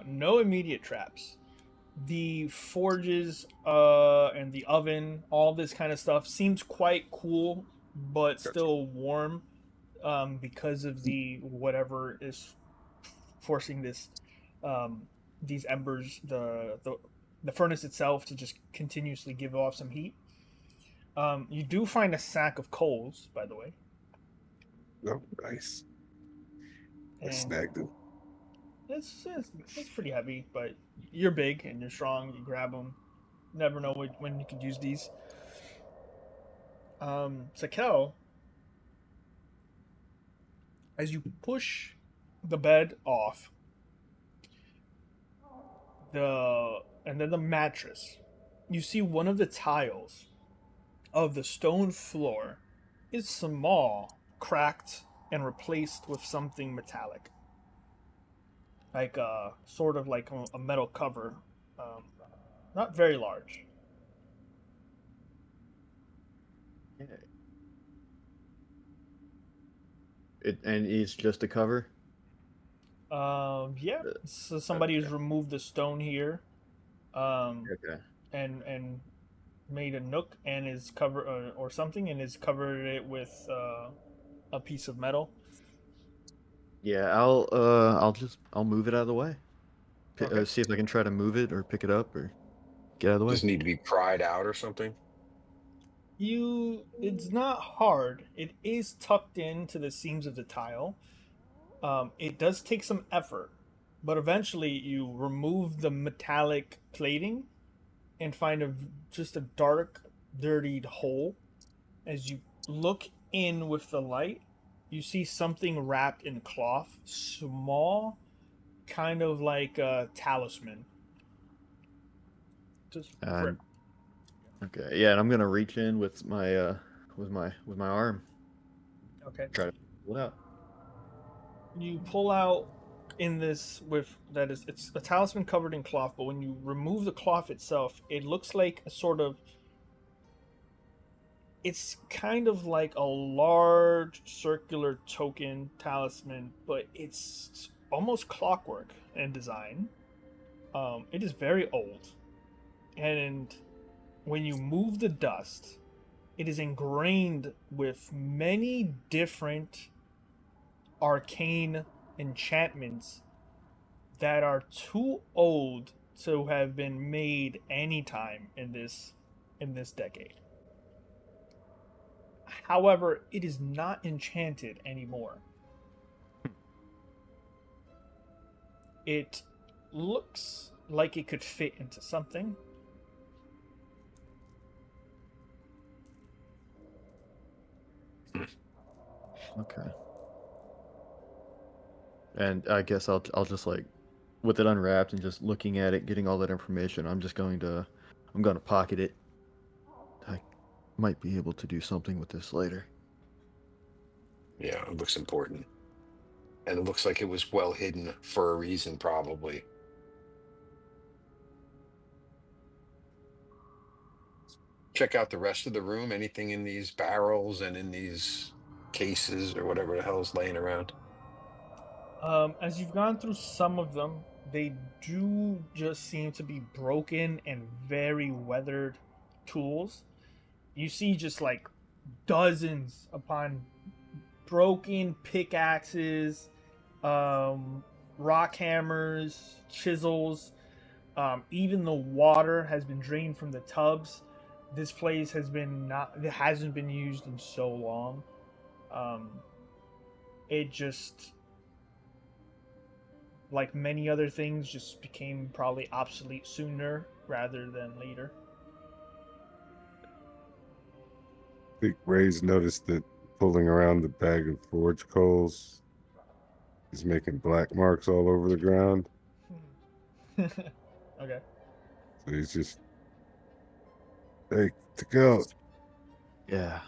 no immediate traps. The forges, and the oven, all this kind of stuff seems quite cool, but Gotcha. still warm, because of the whatever is forcing this, these embers, the furnace itself to just continuously give off some heat. You do find a sack of coals, by the way. Oh, nice. I And snagged it. it's pretty heavy, but you're big and you're strong. You grab them. Never know when you could use these. Sakel, as you push the bed off, and then the mattress, you see one of the tiles of the stone floor is small, cracked, and replaced with something metallic, like sort of like a metal cover, not very large. And it's just a cover. Yeah. So somebody has removed the stone here, Okay. and made a nook and is cover or something, and is covered it with a piece of metal. Yeah, I'll move it out of the way. Okay. See if I can try to move it or pick it up or get out of the way. Does it need to be pried out or something? It's not hard. It is tucked into the seams of the tile. It does take some effort, but eventually you remove the metallic plating and find just a dark, dirtied hole. As you look in with the light, you see something wrapped in cloth, small, kind of like a talisman. Just And okay, yeah, and I'm gonna reach in with my arm, okay. try to pull it out. You pull out in this with that is it's a talisman covered in cloth, but when you remove the cloth itself, it looks like a sort of it's kind of like a large circular token talisman, but it's almost clockwork in design. It is very old, and when you move the dust, it is ingrained with many different arcane enchantments that are too old to have been made anytime in this decade. However, it is not enchanted anymore. It looks like it could fit into something. Okay. And I guess I'll just like with it unwrapped and just looking at it, getting all that information, I'm gonna pocket it. I might be able to do something with this later. Yeah, it looks important. And it looks like it was well hidden for a reason, probably. Check out the rest of the room. Anything in these barrels and in these cases or whatever the hell is laying around? As you've gone through some of them, they do just seem to be broken and very weathered tools. You see just like dozens upon broken pickaxes, rock hammers, chisels. Even the water has been drained from the tubs. This place it hasn't been used in so long. Um, it just like many other things, just became probably obsolete sooner rather than later. I think Ray's noticed that pulling around the bag of forge coals is making black marks all over the ground. Okay. So he's just, hey, to Yeah.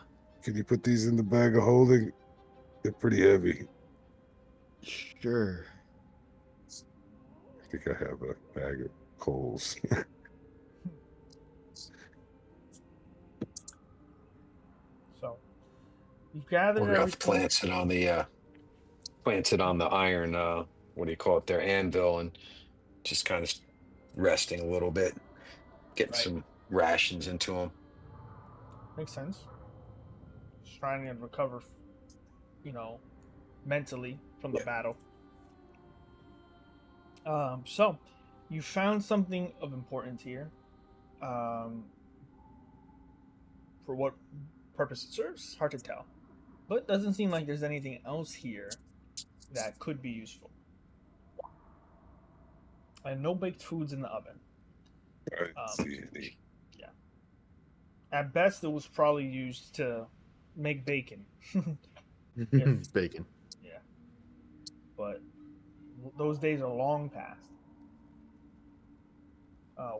can you put these in the bag of holding? They're pretty heavy. Sure. I think I have a bag of coals. So you've gathered Orgoth everything. plants it on the iron, what do you call it there, anvil, and just kind of resting a little bit, getting Right. some rations into him. Makes sense. Just trying to recover, mentally from the Yeah. battle. So you found something of importance here. Um, for what purpose it serves, hard to tell. But it doesn't seem like there's anything else here that could be useful. And no baked foods in the oven. I didn't Um, see any. yeah. At best, it was probably used to make bacon. If Bacon. yeah, but those days are long past.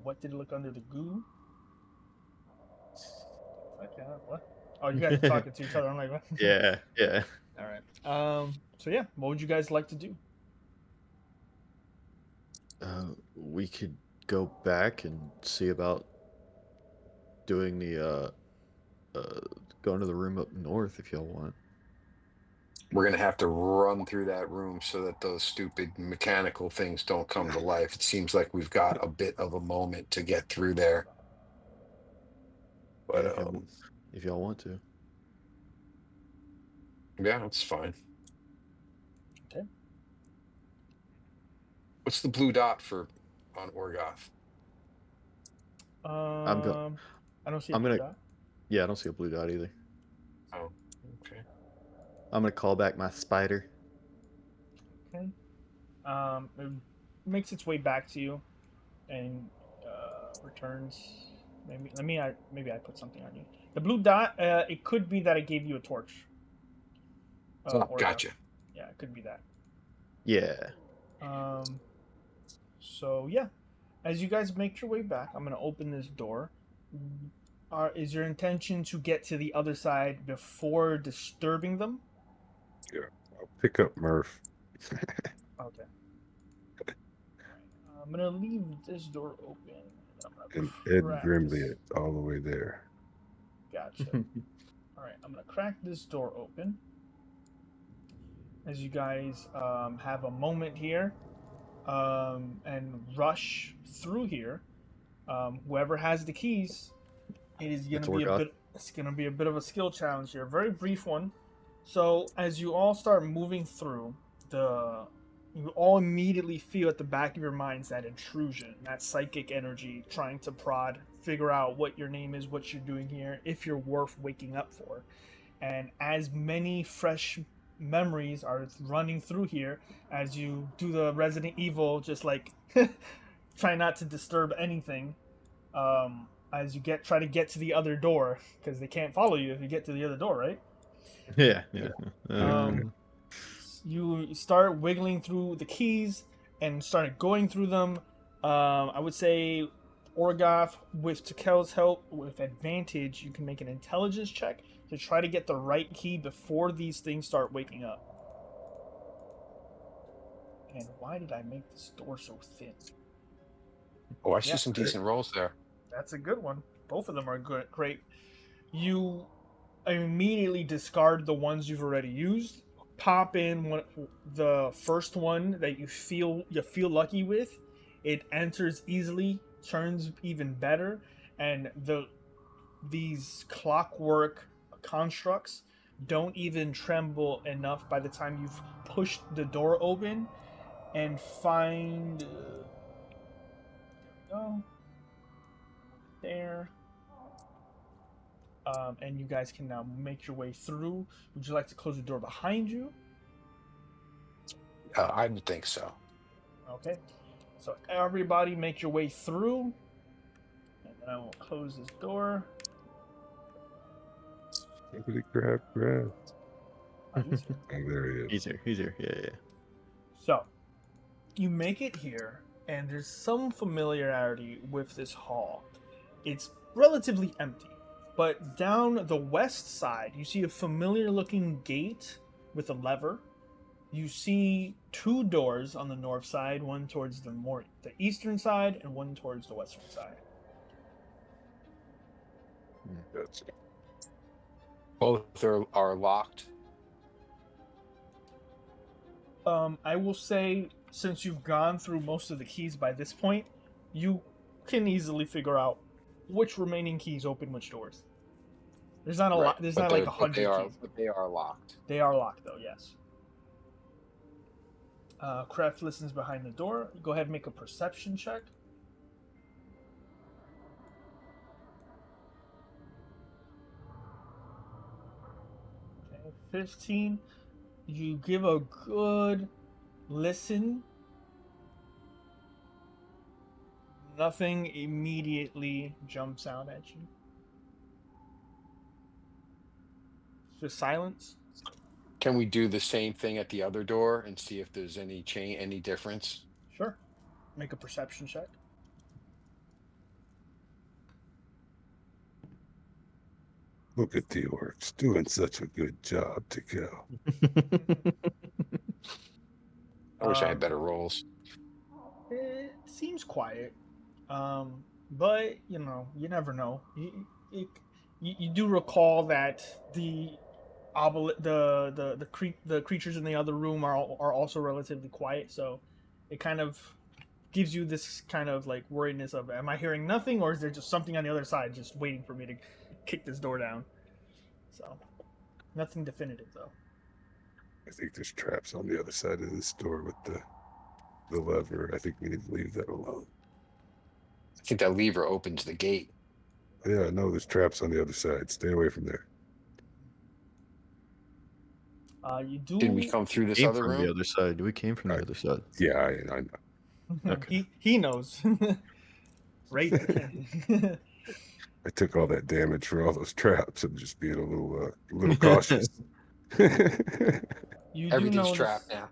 What did it look under the goo? Okay, what? Oh, you guys are talking to each other. I'm like, what? Yeah, yeah. All right. So yeah, what would you guys like to do? We could go back and see about doing the going to the room up north if y'all want. We're gonna have to run through that room so that those stupid mechanical things don't come to life. It seems like we've got a bit of a moment to get through there. Yeah, But if y'all want to. yeah, that's fine. Okay. What's the blue dot for on Orgoth? I'm go. I don't see a I'm blue gonna. dot. Yeah, I don't see a blue dot either. Oh, okay. I'm gonna call back my spider. Okay. It makes its way back to you and returns. Maybe I put something on you. The blue dot. It could be that it gave you a torch. Oh, Orga. gotcha. Yeah, it could be that. Yeah. Um. So yeah, as you guys make your way back, I'm gonna open this door. Is your intention to get to the other side before disturbing them? Yeah, I'll pick up Murph. Okay. I'm gonna leave this door open. I'm And gonna Ed crack Grimley this. it all the way there. Gotcha. All right, I'm gonna crack this door open. As you guys have a moment here and rush through here. Whoever has the keys, it is gonna It's be a Orgoth. bit. It's gonna be a bit of a skill challenge here. Very brief one. So as you all start moving through, the you all immediately feel at the back of your minds that intrusion, that psychic energy trying to prod, figure out what your name is, what you're doing here, if you're worth waking up for. And as many fresh memories are running through here as you do the Resident Evil, just like try not to disturb anything. As you try to get to the other door because they can't follow you if you get to the other door, right? Yeah, yeah. Um, you start wiggling through the keys and started going through them. I would say Orgoth, with Takel's help, with advantage, you can make an intelligence check to try to get the right key before these things start waking up. And why did I make this door so thin? Oh, I see Yeah. some decent rolls there. That's a good one. Both of them are good, great. You immediately discard the ones you've already used. Pop in the first one that you feel lucky with. It enters easily, turns even better, and these clockwork constructs don't even tremble enough by the time you've pushed the door open and find. There we go. There. And you guys can now make your way through. Would you like to close the door behind you? I would think so. Okay. So everybody make your way through. And then I will close this door. Somebody grab grass. Oh, he's here. Oh, there he is. He's here. He's here. Yeah, yeah. So, you make it here, and there's some familiarity with this hall. It's relatively empty, but down the west side, you see a familiar-looking gate with a lever. You see two doors on the north side, one towards the eastern side and one towards the western side. That's Both are locked. I will say, since you've gone through most of the keys by this point, you can easily figure out which remaining keys open which doors. There's not a lot. There's not like 100 keys. But they are locked. They are locked, though. Yes. Kraft listens behind the door. Go ahead and make a perception check. Okay, 15. You give a good listen. Nothing immediately jumps out at you. Just silence. Can we do the same thing at the other door and see if there's any difference? Sure. Make a perception check. Look at the orcs doing such a good job to go. I wish I had better rolls. It seems quiet, but you know, you never know. You do recall that the creatures in the other room are also relatively quiet, so it kind of gives you this kind of like worriedness of, am I hearing nothing, or is there just something on the other side just waiting for me to kick this door down? So nothing definitive though. I think there's traps on the other side of this door with the lever. I think we need to leave that alone. I think that lever opens the gate. Yeah, no, there's traps on the other side. Stay away from there. You do. Didn't we come through this Came other from room? the other side. We came from the other side. Yeah, I know. Okay. He knows. Right. I took all that damage for all those traps. I'm just being a little cautious. You do Everything's notice, trapped now.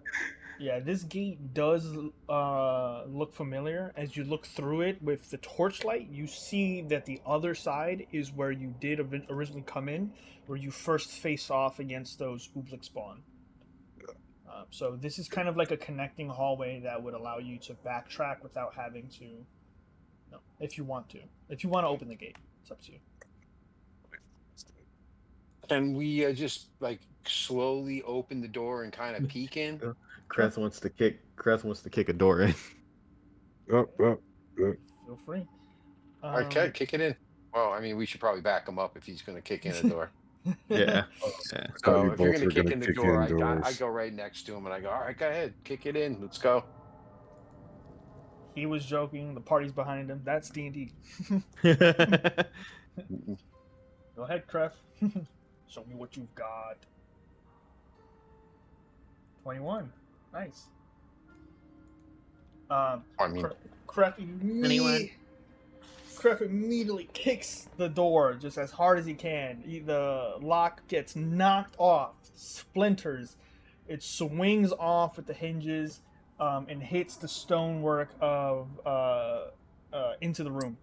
Yeah, this gate does look familiar. As you look through it with the torchlight, you see that the other side is where you did originally come in, where you first face off against those Ooblik spawn. So this is kind of like a connecting hallway that would allow you to backtrack without having to. No, if you want to. If you want to open the gate, it's up to you. Can we just like slowly open the door and kind of peek in? Krath wants to kick a door in. Up. Feel free. Okay, kick it in. Well, I mean, we should probably back him up if he's going to kick in a door. Yeah. So you if you're both going to are kick in the door, I doors. go right next to him and I go, all right, go ahead, kick it in. Let's go. He was joking. The party's behind him. That's D&D. Go ahead, Kref. Show me what you've got. 21. Nice. I mean, Kref immediately kicks the door just as hard as he can. The lock gets knocked off, splinters. It swings off with the hinges and hits the stonework of into the room.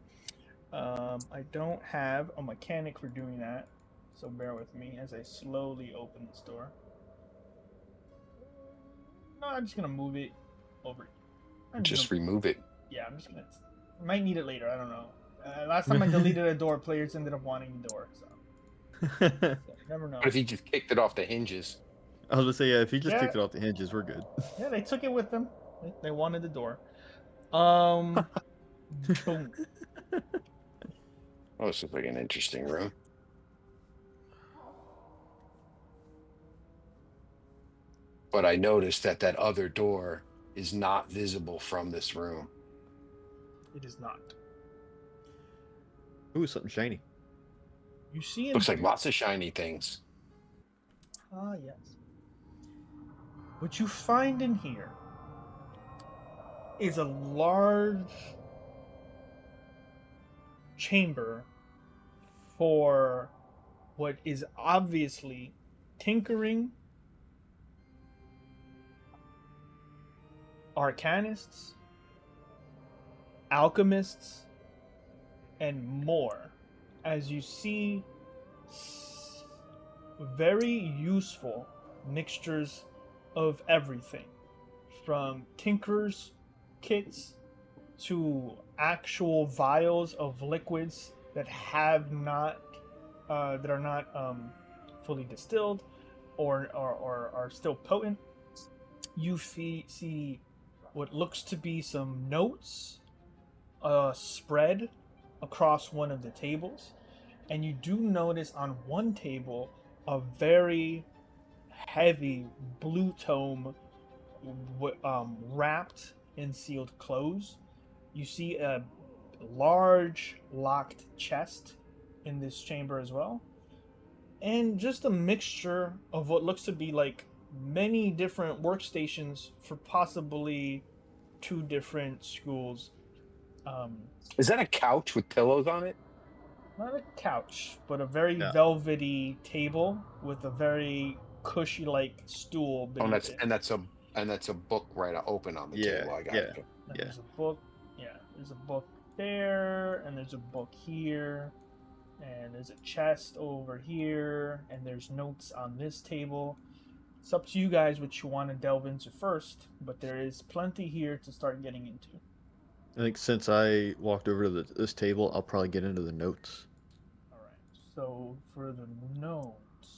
I don't have a mechanic for doing that, so bear with me as I slowly open this door. No, I'm just gonna move it over. remove it. Yeah, I'm just gonna. Might need it later. I don't know. Last time I deleted a door, players ended up wanting the door. So never know. What if he just kicked it off the hinges? I was gonna say, yeah, if he just kicked it off the hinges, we're good. Yeah, they took it with them. They wanted the door. Boom. Oh, this looks like an interesting room. But I noticed that other door is not visible from this room. It is not. Ooh, something shiny. You see? Looks like lots of shiny things. Ah, yes. What you find in here is a large chamber for what is obviously tinkering, arcanists, alchemists, and more. As you see, very useful mixtures of everything, from tinkerers kits to actual vials of liquids that have not that are not fully distilled or are still potent. You see what looks to be some notes spread across one of the tables, and you do notice on one table a very heavy blue tome wrapped in sealed clothes. You see a large locked chest in this chamber as well, and just a mixture of what looks to be like many different workstations for possibly two different schools. Um, Is that a couch with pillows on it? Not a couch, but a very Yeah. velvety table with a very cushy-like stool Oh, and beneath it. that's a book right open on the Yeah, table. I got yeah. it. And Yeah. there's a book. Yeah, there's a book there, and there's a book here, and there's a chest over here, and there's notes on this table. It's up to you guys what you want to delve into first, but there is plenty here to start getting into. I think since I walked over to this table, I'll probably get into the notes. All right. So for the notes, let's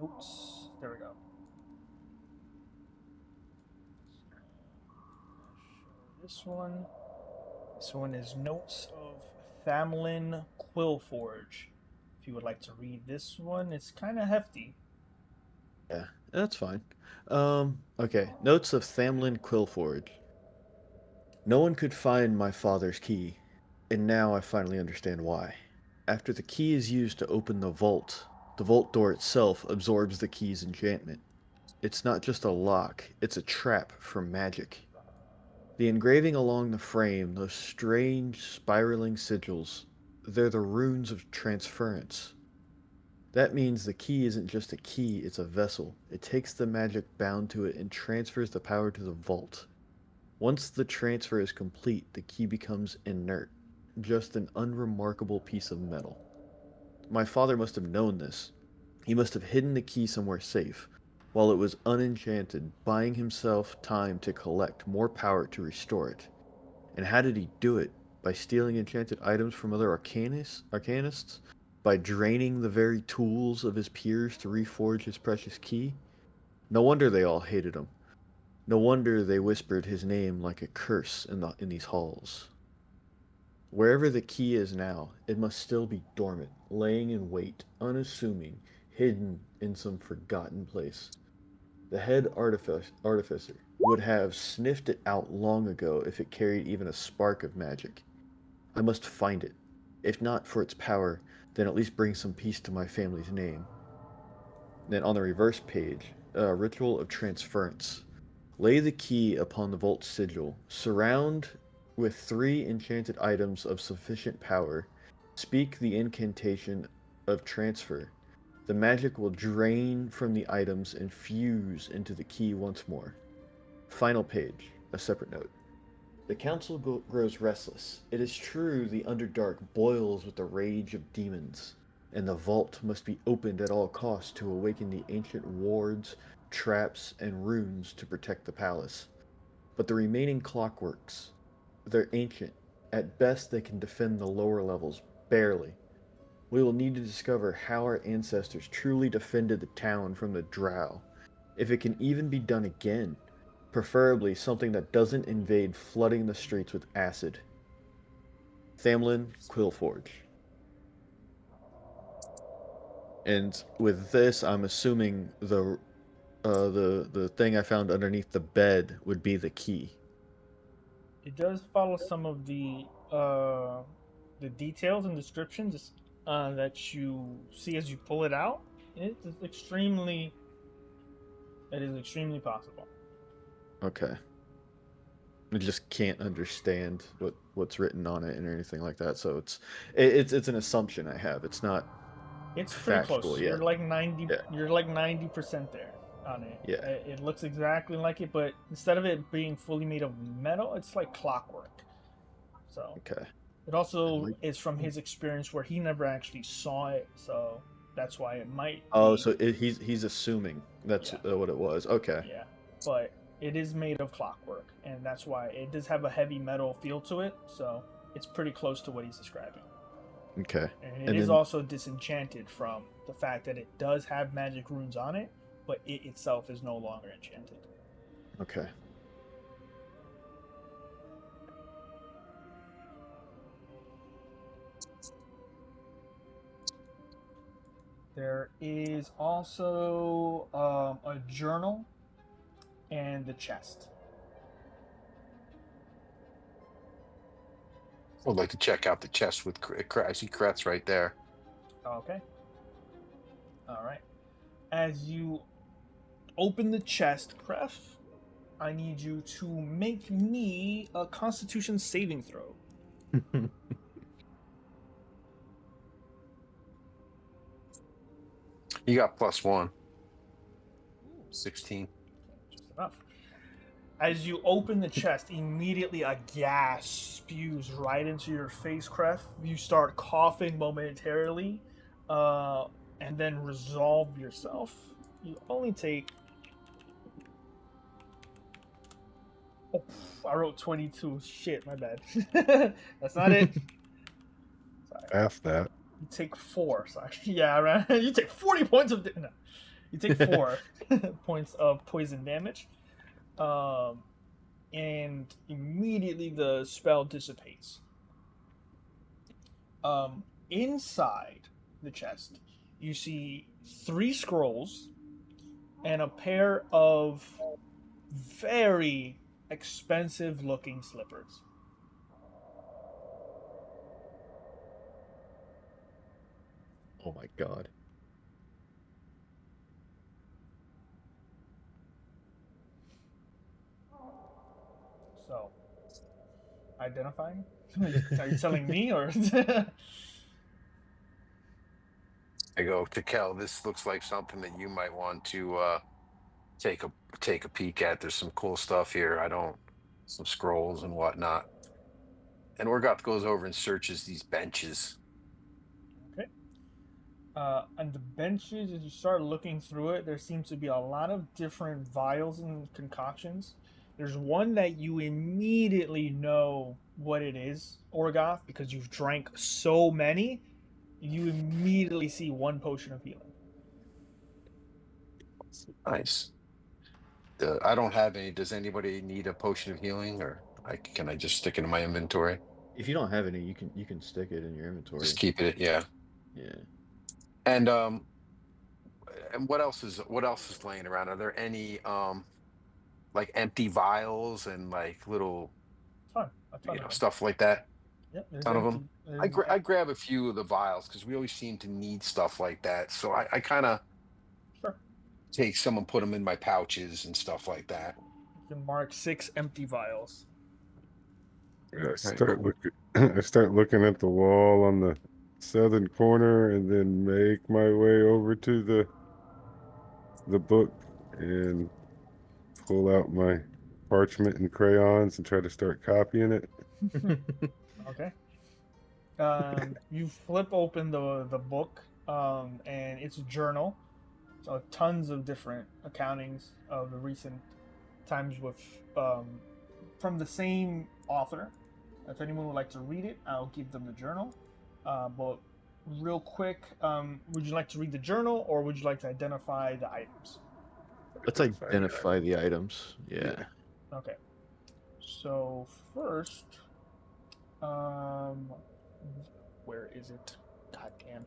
see. Notes. There we go. Show this one. This one is Notes of Thamlin Quillforge. If you would like to read this one, it's kind of hefty. Yeah, that's fine. Okay. Notes of Thamlin Quillforge. No one could find my father's key, and now I finally understand why. After the key is used to open the vault door itself absorbs the key's enchantment. It's not just a lock, it's a trap for magic. The engraving along the frame, those strange spiraling sigils, they're the runes of transference. That means the key isn't just a key, it's a vessel. It takes the magic bound to it and transfers the power to the vault. Once the transfer is complete, the key becomes inert, just an unremarkable piece of metal. My father must have known this. He must have hidden the key somewhere safe, while it was unenchanted, buying himself time to collect more power to restore it. And how did he do it? By stealing enchanted items from other arcanists? By draining the very tools of his peers to reforge his precious key? No wonder they all hated him. No wonder they whispered his name like a curse in these halls. Wherever the key is now, it must still be dormant, laying in wait, unassuming, hidden in some forgotten place. The head artificer would have sniffed it out long ago if it carried even a spark of magic. I must find it. If not for its power, then at least bring some peace to my family's name. Then on the reverse page, a ritual of transference. Lay the key upon the vault sigil. Surround with 3 enchanted items of sufficient power. Speak the incantation of transfer. The magic will drain from the items and fuse into the key once more. Final page, a separate note. The council grows restless. It is true the Underdark boils with the rage of demons, and the vault must be opened at all costs to awaken the ancient wards, traps, and runes to protect the palace. But the remaining clockworks, they're ancient. At best, they can defend the lower levels, barely. We will need to discover how our ancestors truly defended the town from the drow, if it can even be done again. Preferably something that doesn't invade flooding the streets with acid. Thamlin Quillforge. And with this, I'm assuming the thing I found underneath the bed would be the key. It does follow some of the details and descriptions that you see as you pull it out. It is extremely possible. Okay. I just can't understand what's written on it or anything like that. So it's an assumption I have. It's not It's pretty factual close. yet. You're like 90. Yeah. You're like 90% there on it. Yeah. It looks exactly like it, but instead of it being fully made of metal, it's like clockwork. So Okay. it also Like- is from his experience where he never actually saw it, so that's why it might. Oh, be, so he's assuming that's Yeah. what it was. Okay. Yeah, but it is made of clockwork, and that's why it does have a heavy metal feel to it. So it's pretty close to what he's describing. Okay. And it And is then- also disenchanted from the fact that it does have magic runes on it, but it itself is no longer enchanted. Okay. There is also a journal and the chest. I'd like to check out the chest with I see Kretz right there. Okay. All right. As you open the chest, Kref, I need you to make me a Constitution saving throw. You got +1. 16. Just enough. As you open the chest, immediately a gas spews right into your face, Kref. You start coughing momentarily, and then resolve yourself. You only take. Oh, I wrote 22. Shit, my bad. That's not it. Sorry. Half that. You take 4. Sorry. Yeah, right. You take 40 points of. No. You take 4 points of poison damage. And immediately the spell dissipates. Inside the chest, you see 3 scrolls and a pair of very expensive looking slippers. Oh my god. So, identifying? Are you telling me or? I go to Kel. This looks like something that you might want to take a peek at. There's some cool stuff here. Some scrolls and whatnot. And Orgoth goes over and searches these benches. Okay. And the benches, as you start looking through it, there seems to be a lot of different vials and concoctions. There's one that you immediately know what it is, Orgoth, because you've drank so many. You immediately see one potion of healing. Nice. I don't have any. Does anybody need a potion of healing, or can I just stick it in my inventory? If you don't have any, you can stick it in your inventory. Just keep it. Yeah. Yeah. And what else is laying around? Are there any like empty vials and like little A ton of them. stuff like that? Yep, there's Ton of empty- them. there's I grab a few of the vials because we always seem to need stuff like that. So I kind of Sure. take some and put them in my pouches and stuff like that. You can mark 6 empty vials. I start looking at the wall on the southern corner, and then make my way over to the book and pull out my parchment and crayons and try to start copying it. Okay. You flip open the book, and it's a journal. So tons of different accountings of the recent times with from the same author. If anyone would like to read it, I'll give them the journal. But real quick, would you like to read the journal, or would you like to identify the items? Let's identify the items. Yeah. Okay. So first, where is it? God damn.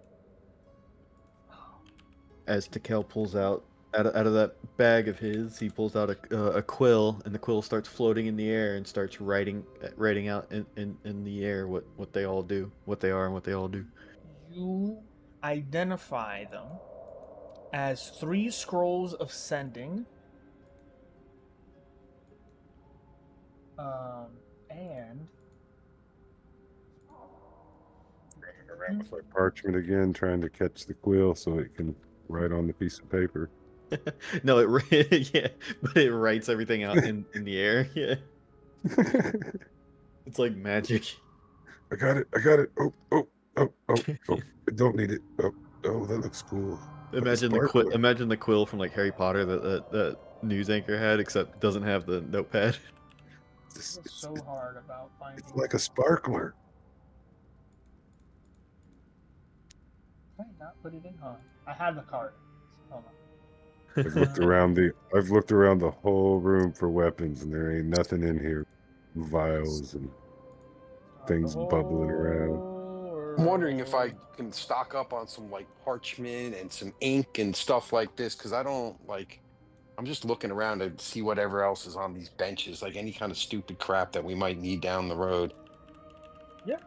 As Tekel pulls out of that bag of his, he pulls out a quill, and the quill starts floating in the air and starts writing out in the air what they all do, what they are, and what they all do. You identify them as 3 scrolls of sending. And Around with my parchment again, trying to catch the quill so it can write on the piece of paper. No, yeah, but it writes everything out in the air. Yeah, it's like magic. I got it. I got it. Oh, oh, oh, oh, oh. I don't need it. Oh, oh, that looks cool. Like a sparkler. Imagine the quill from like Harry Potter that news anchor had, except doesn't have the notepad. It's, it's it's, so it's, hard about finding. it's like a sparkler. Did I not put it in? Huh? I have the card. Hold on. I've looked around the whole room for weapons, and there ain't nothing in here. Vials and things bubbling around. I'm wondering if I can stock up on some like parchment and some ink and stuff like this, because I don't like. I'm just looking around to see whatever else is on these benches, like any kind of stupid crap that we might need down the road. Yeah.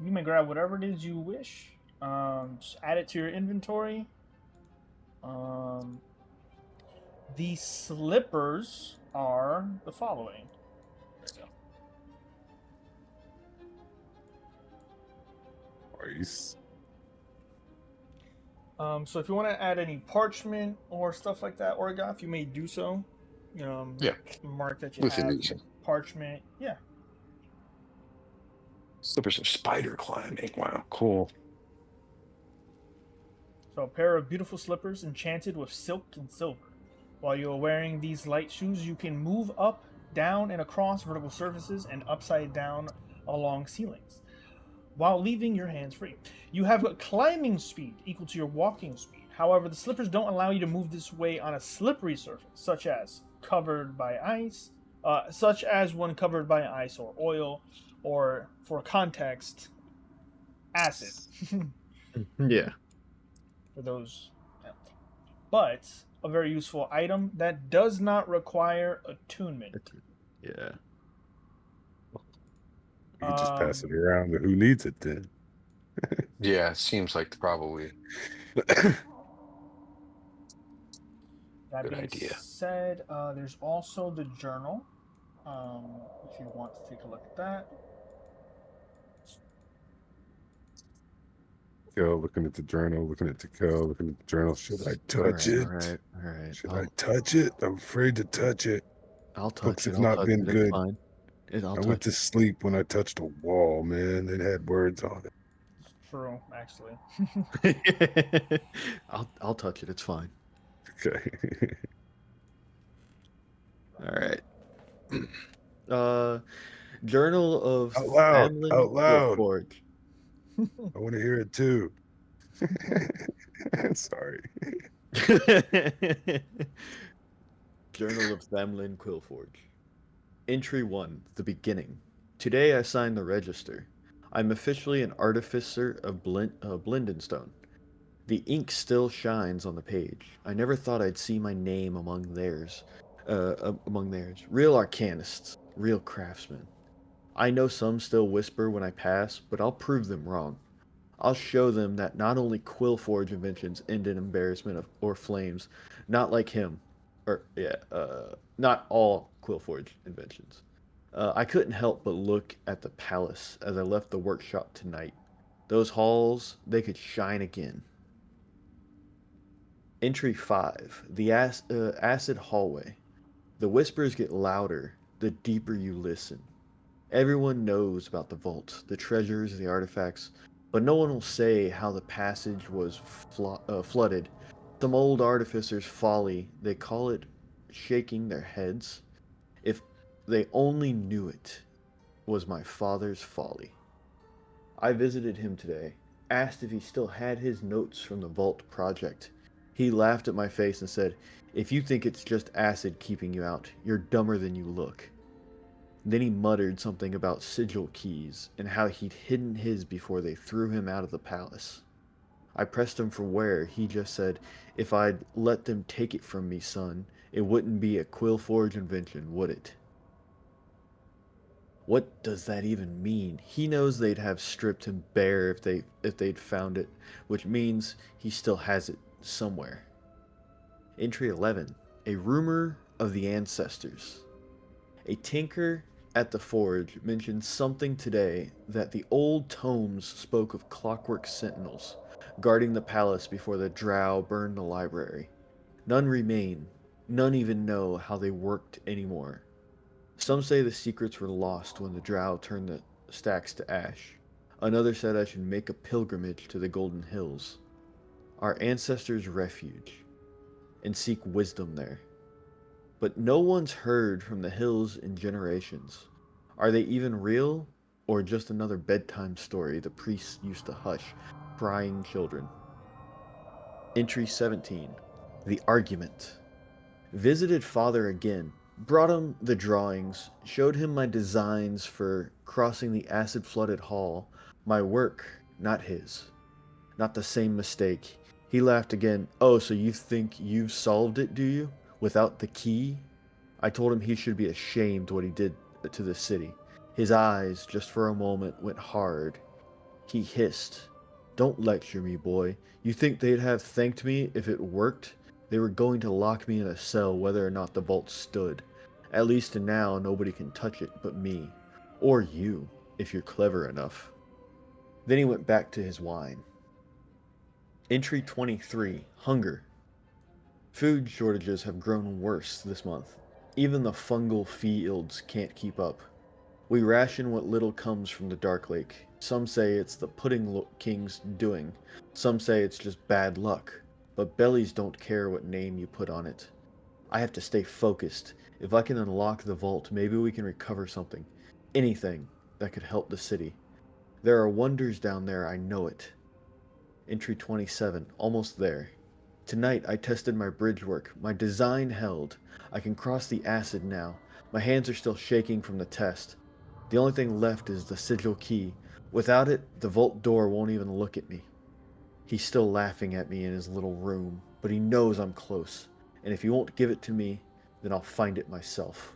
You may grab whatever it is you wish. Just add it to your inventory. The slippers are the following. Nice. So if you want to add any parchment or stuff like that, Orgoth, you may do so. Yeah, Mark that you within have reason. parchment. Yeah. Slippers of spider climbing. Wow, cool. So a pair of beautiful slippers enchanted with silk and silver. While you are wearing these light shoes, you can move up, down, and across vertical surfaces and upside down along ceilings, while leaving your hands free. You have a climbing speed equal to your walking speed. However, the slippers don't allow you to move this way on a slippery surface, such as one covered by ice or oil, or for context, acid. Yeah. For those. But a very useful item that does not require attunement. Yeah. You can just pass it around. Who needs it then? Yeah, it seems like probably. That Good being idea. said, there's also the journal. If you want to take a look at that. Go looking at the journal, looking at the Kel, looking at the journal. Should I touch it? All right. Should I touch it? I'm afraid to touch it. I'll touch Books it. have not been It's good. fine. I went to sleep when I touched a wall, man. It had words on it. True, actually. I'll touch it. It's fine. Okay. All right. Journal of Out loud. Famlin Out loud. Quillforge. I want to hear it too. Sorry. Journal of Famlin Quillforge. Entry 1. The beginning. Today I signed the register. I'm officially an artificer of Blingdenstone. The ink still shines on the page. I never thought I'd see my name among theirs. Real arcanists. Real craftsmen. I know some still whisper when I pass, but I'll prove them wrong. I'll show them that not only Quillforge inventions end in embarrassment or flames, not like him, not all Quillforge inventions. I couldn't help but look at the palace as I left the workshop tonight. Those halls, they could shine again. Entry 5, the acid hallway. The whispers get louder the deeper you listen. Everyone knows about the vault, the treasures, the artifacts, but no one will say how the passage was flooded. Some old artificer's folly, they call it shaking their heads. If they only knew it was my father's folly. I visited him today, asked if he still had his notes from the vault project. He laughed at my face and said, "If you think it's just acid keeping you out, you're dumber than you look." Then he muttered something about sigil keys and how he'd hidden his before they threw him out of the palace. I pressed him for where. He just said, "If I'd let them take it from me, son, it wouldn't be a Quillforge invention, would it?" What does that even mean? He knows they'd have stripped him bare if they'd found it, which means he still has it somewhere. Entry 11. A rumor of the ancestors. A tinker at the forge mentioned something today that the old tomes spoke of clockwork sentinels guarding the palace before the drow burned the library. None remain. None even know how they worked anymore. Some say the secrets were lost when the drow turned the stacks to ash. Another said I should make a pilgrimage to the Golden Hills, our ancestors' refuge, and seek wisdom there. But no one's heard from the hills in generations. Are they even real, or just another bedtime story the priests used to hush crying children? Entry 17. The Argument. Visited father again, brought him the drawings, showed him my designs for crossing the acid flooded hall, my work, not his. Not the same mistake. He laughed again. Oh, so you think you've solved it, do you? Without the key? I told him he should be ashamed what he did to the city. His eyes, just for a moment, went hard. He hissed. Don't lecture me, boy. You think they'd have thanked me if it worked? They were going to lock me in a cell whether or not the vault stood. At least now nobody can touch it but me. Or you, if you're clever enough. Then he went back to his wine. Entry 23. Hunger. Food shortages have grown worse this month. Even the fungal fields can't keep up. We ration what little comes from the Dark Lake. Some say it's the Pudding King's doing. Some say it's just bad luck. But bellies don't care what name you put on it. I have to stay focused. If I can unlock the vault, maybe we can recover something. Anything that could help the city. There are wonders down there, I know it. Entry 27. Almost there. Tonight I tested my bridge work. My design held. I can cross the acid now. My hands are still shaking from the test. The only thing left is the sigil key. Without it, the vault door won't even look at me. He's still laughing at me in his little room, but he knows I'm close. And if he won't give it to me, then I'll find it myself.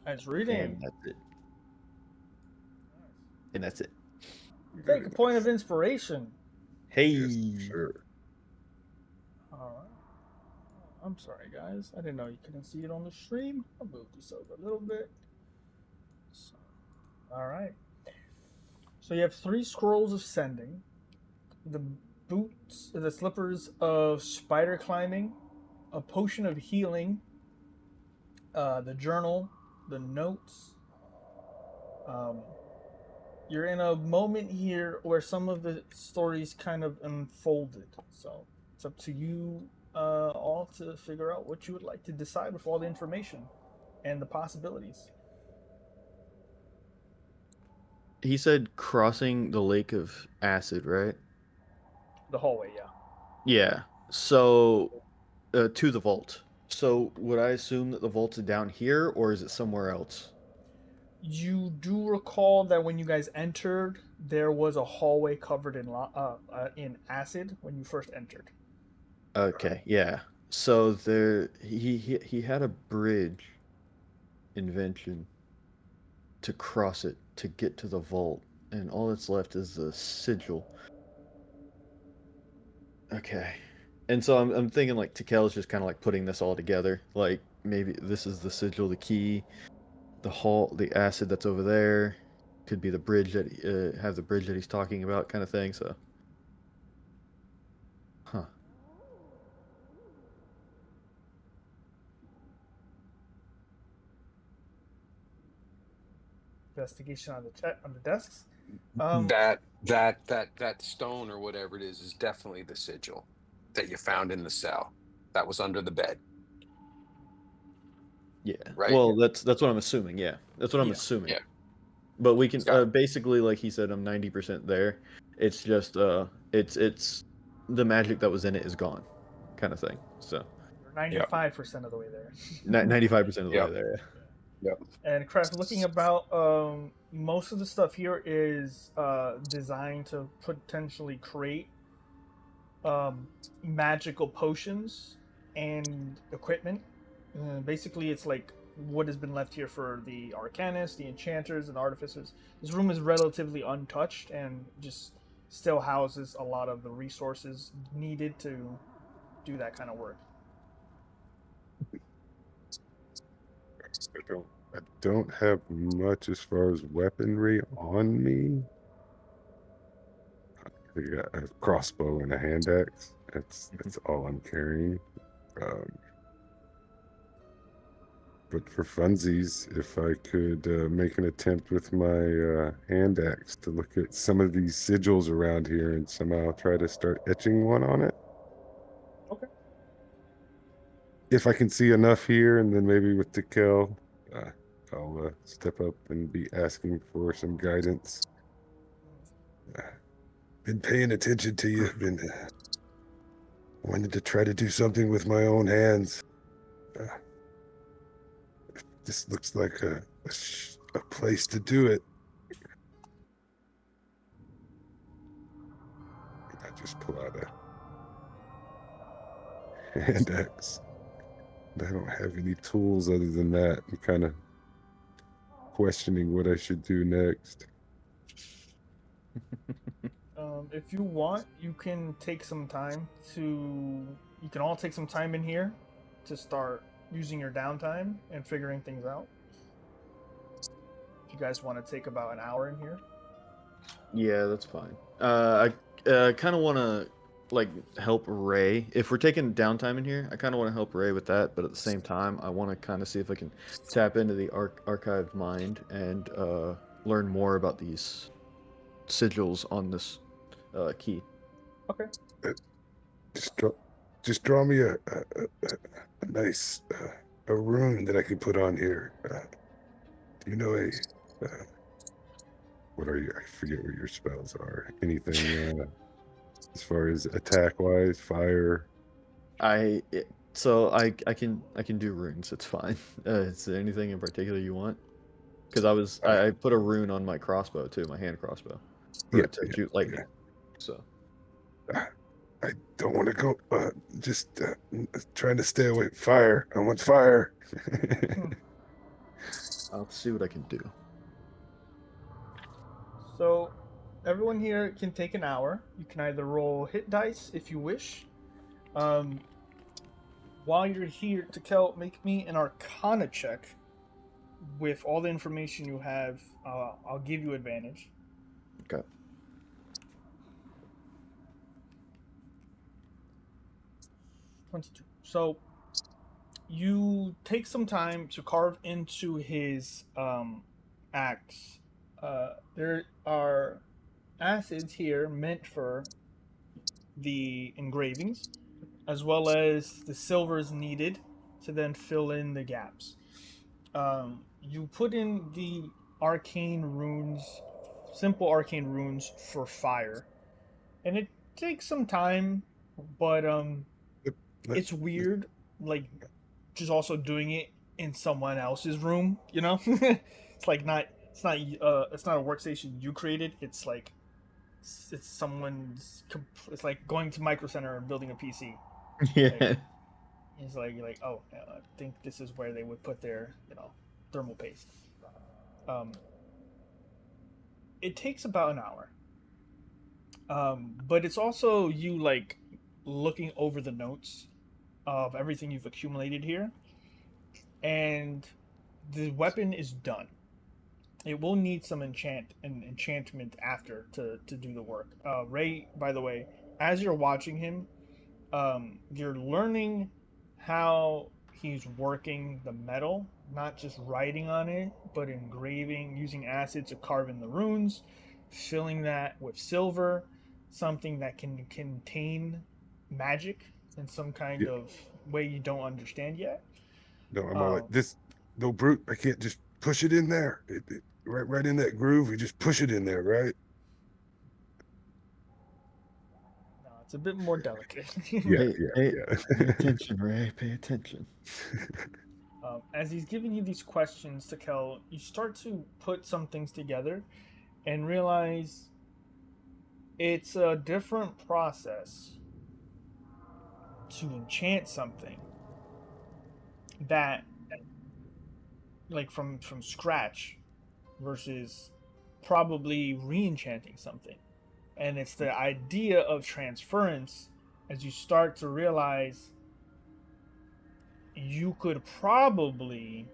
Nice reading. And that's it. And that's it. You Very take a point nice. of inspiration. Hey. Yes, sure. All right. I'm sorry, guys. I didn't know you couldn't see it on the stream. I'll move this over a little bit. So, all right. So you have 3 scrolls of sending, the boots, the slippers of spider climbing, a potion of healing, the journal, the notes. You're in a moment here where some of the stories kind of unfolded. So it's up to you all to figure out what you would like to decide with all the information and the possibilities. He said crossing the lake of acid, right? The hallway, yeah. Yeah. So, to the vault. So, would I assume that the vault's down here, or is it somewhere else? You do recall that when you guys entered, there was a hallway covered in acid when you first entered. Okay, yeah. So there, he had a bridge invention to cross it to get to the vault, and all that's left is the sigil. Okay. And so I'm thinking like Tikel's just kind of like putting this all together. Like maybe this is the sigil, the key, the acid that's over there, could be the bridge that have the bridge that he's talking about, kind of thing. So, huh? Investigation on the chat on the desks. That stone or whatever it is definitely the sigil that you found in the cell that was under the bed. Yeah. Right? Well, that's what I'm assuming. Yeah, that's what I'm Yeah. assuming. Yeah. But we can Got it. basically, like he said, I'm 90% there. It's just it's the magic that was in it is gone, kind of thing. So You're 95% of the way there. 95% of the Yeah. way there. Yep. And Craft, looking about, most of the stuff here is designed to potentially create magical potions and equipment. Basically, it's like what has been left here for the arcanists, the enchanters, and artificers. This room is relatively untouched and just still houses a lot of the resources needed to do that kind of work. I don't have much as far as weaponry on me. I got a crossbow and a hand axe. That's all I'm carrying. Um, but for funsies, if I could make an attempt with my hand axe to look at some of these sigils around here and somehow try to start etching one on it. Okay. If I can see enough here, and then maybe with Tikel, I'll step up and be asking for some guidance. Been paying attention to you. Been wanted to try to do something with my own hands. Uh, this looks like a place to do it. I just pull out a hand axe. I don't have any tools other than that. I'm kind of questioning what I should do next. If you want, you can take some time to. You can all take some time in here to start using your downtime and figuring things out. If you guys want to take about an hour in here. Yeah, that's fine. I kind of want to like help Ray. If we're taking downtime in here, I kind of want to help Ray with that, but at the same time, I want to kind of see if I can tap into the archived mind and learn more about these sigils on this key. Okay. Just draw me a nice a rune that I can put on here. Do you know what are you? I forget what your spells are. Anything as far as attack wise, fire? So I can do runes. It's fine. Is there anything in particular you want? Because I put a rune on my crossbow too, my hand crossbow, to shoot lightning. Yeah. So I don't want to go. Just trying to stay away. Fire. I want fire. I'll see what I can do. So, everyone here can take an hour. You can either roll hit dice if you wish. While you're here, Takel, make me an Arcana check. With all the information you have, I'll give you advantage. Okay. 22. So, you take some time to carve into his axe. There are acids here meant for the engravings, as well as the silvers needed to then fill in the gaps. You put in the arcane runes, simple arcane runes for fire, and it takes some time, but it's weird, like just also doing it in someone else's room. It's like it's not a workstation you created. It's like it's someone's. It's like going to Micro Center and building a PC. Yeah. Like, it's like you're like, oh, I think this is where they would put their thermal paste. It takes about an hour. But it's also you like looking over the notes of everything you've accumulated here, and the weapon is done. It will need some enchantment after to do the work. Ray, by the way, as you're watching him, you're learning how he's working the metal, not just writing on it, but engraving, using acid to carve in the runes, filling that with silver, something that can contain magic in some kind of way you don't understand yet. No, I'm all like this. No, brute. I can't just push it in there. Right in that groove. You just push it in there, right? No, it's a bit more delicate. Pay attention, Ray. Pay attention. As he's giving you these questions, Takel, you start to put some things together and realize it's a different process to enchant something that like from scratch versus probably re-enchanting something. And it's the idea of transference as you start to realize you could probably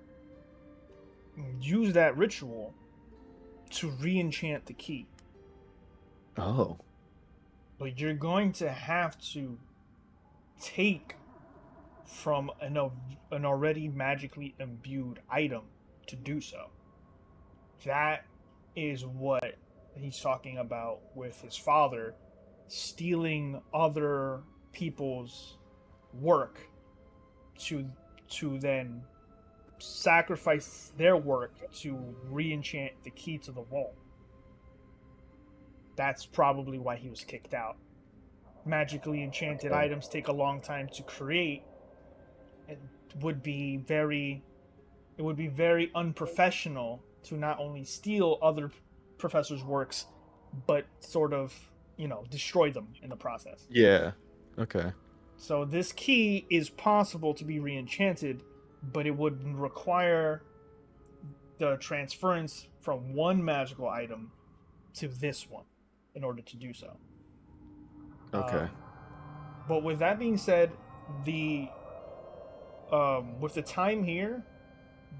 use that ritual to re-enchant the key. Oh. But you're going to have to take from an already magically imbued item to do so. That is what he's talking about with his father stealing other people's work to then sacrifice their work to re-enchant the key to the vault. That's probably why he was kicked out. Magically enchanted items take a long time to create. It would be very unprofessional to not only steal other professors' works, but sort of, destroy them in the process. Yeah. Okay. So this key is possible to be re-enchanted, but it would require the transference from one magical item to this one in order to do so. Okay. But with that being said, the with the time here,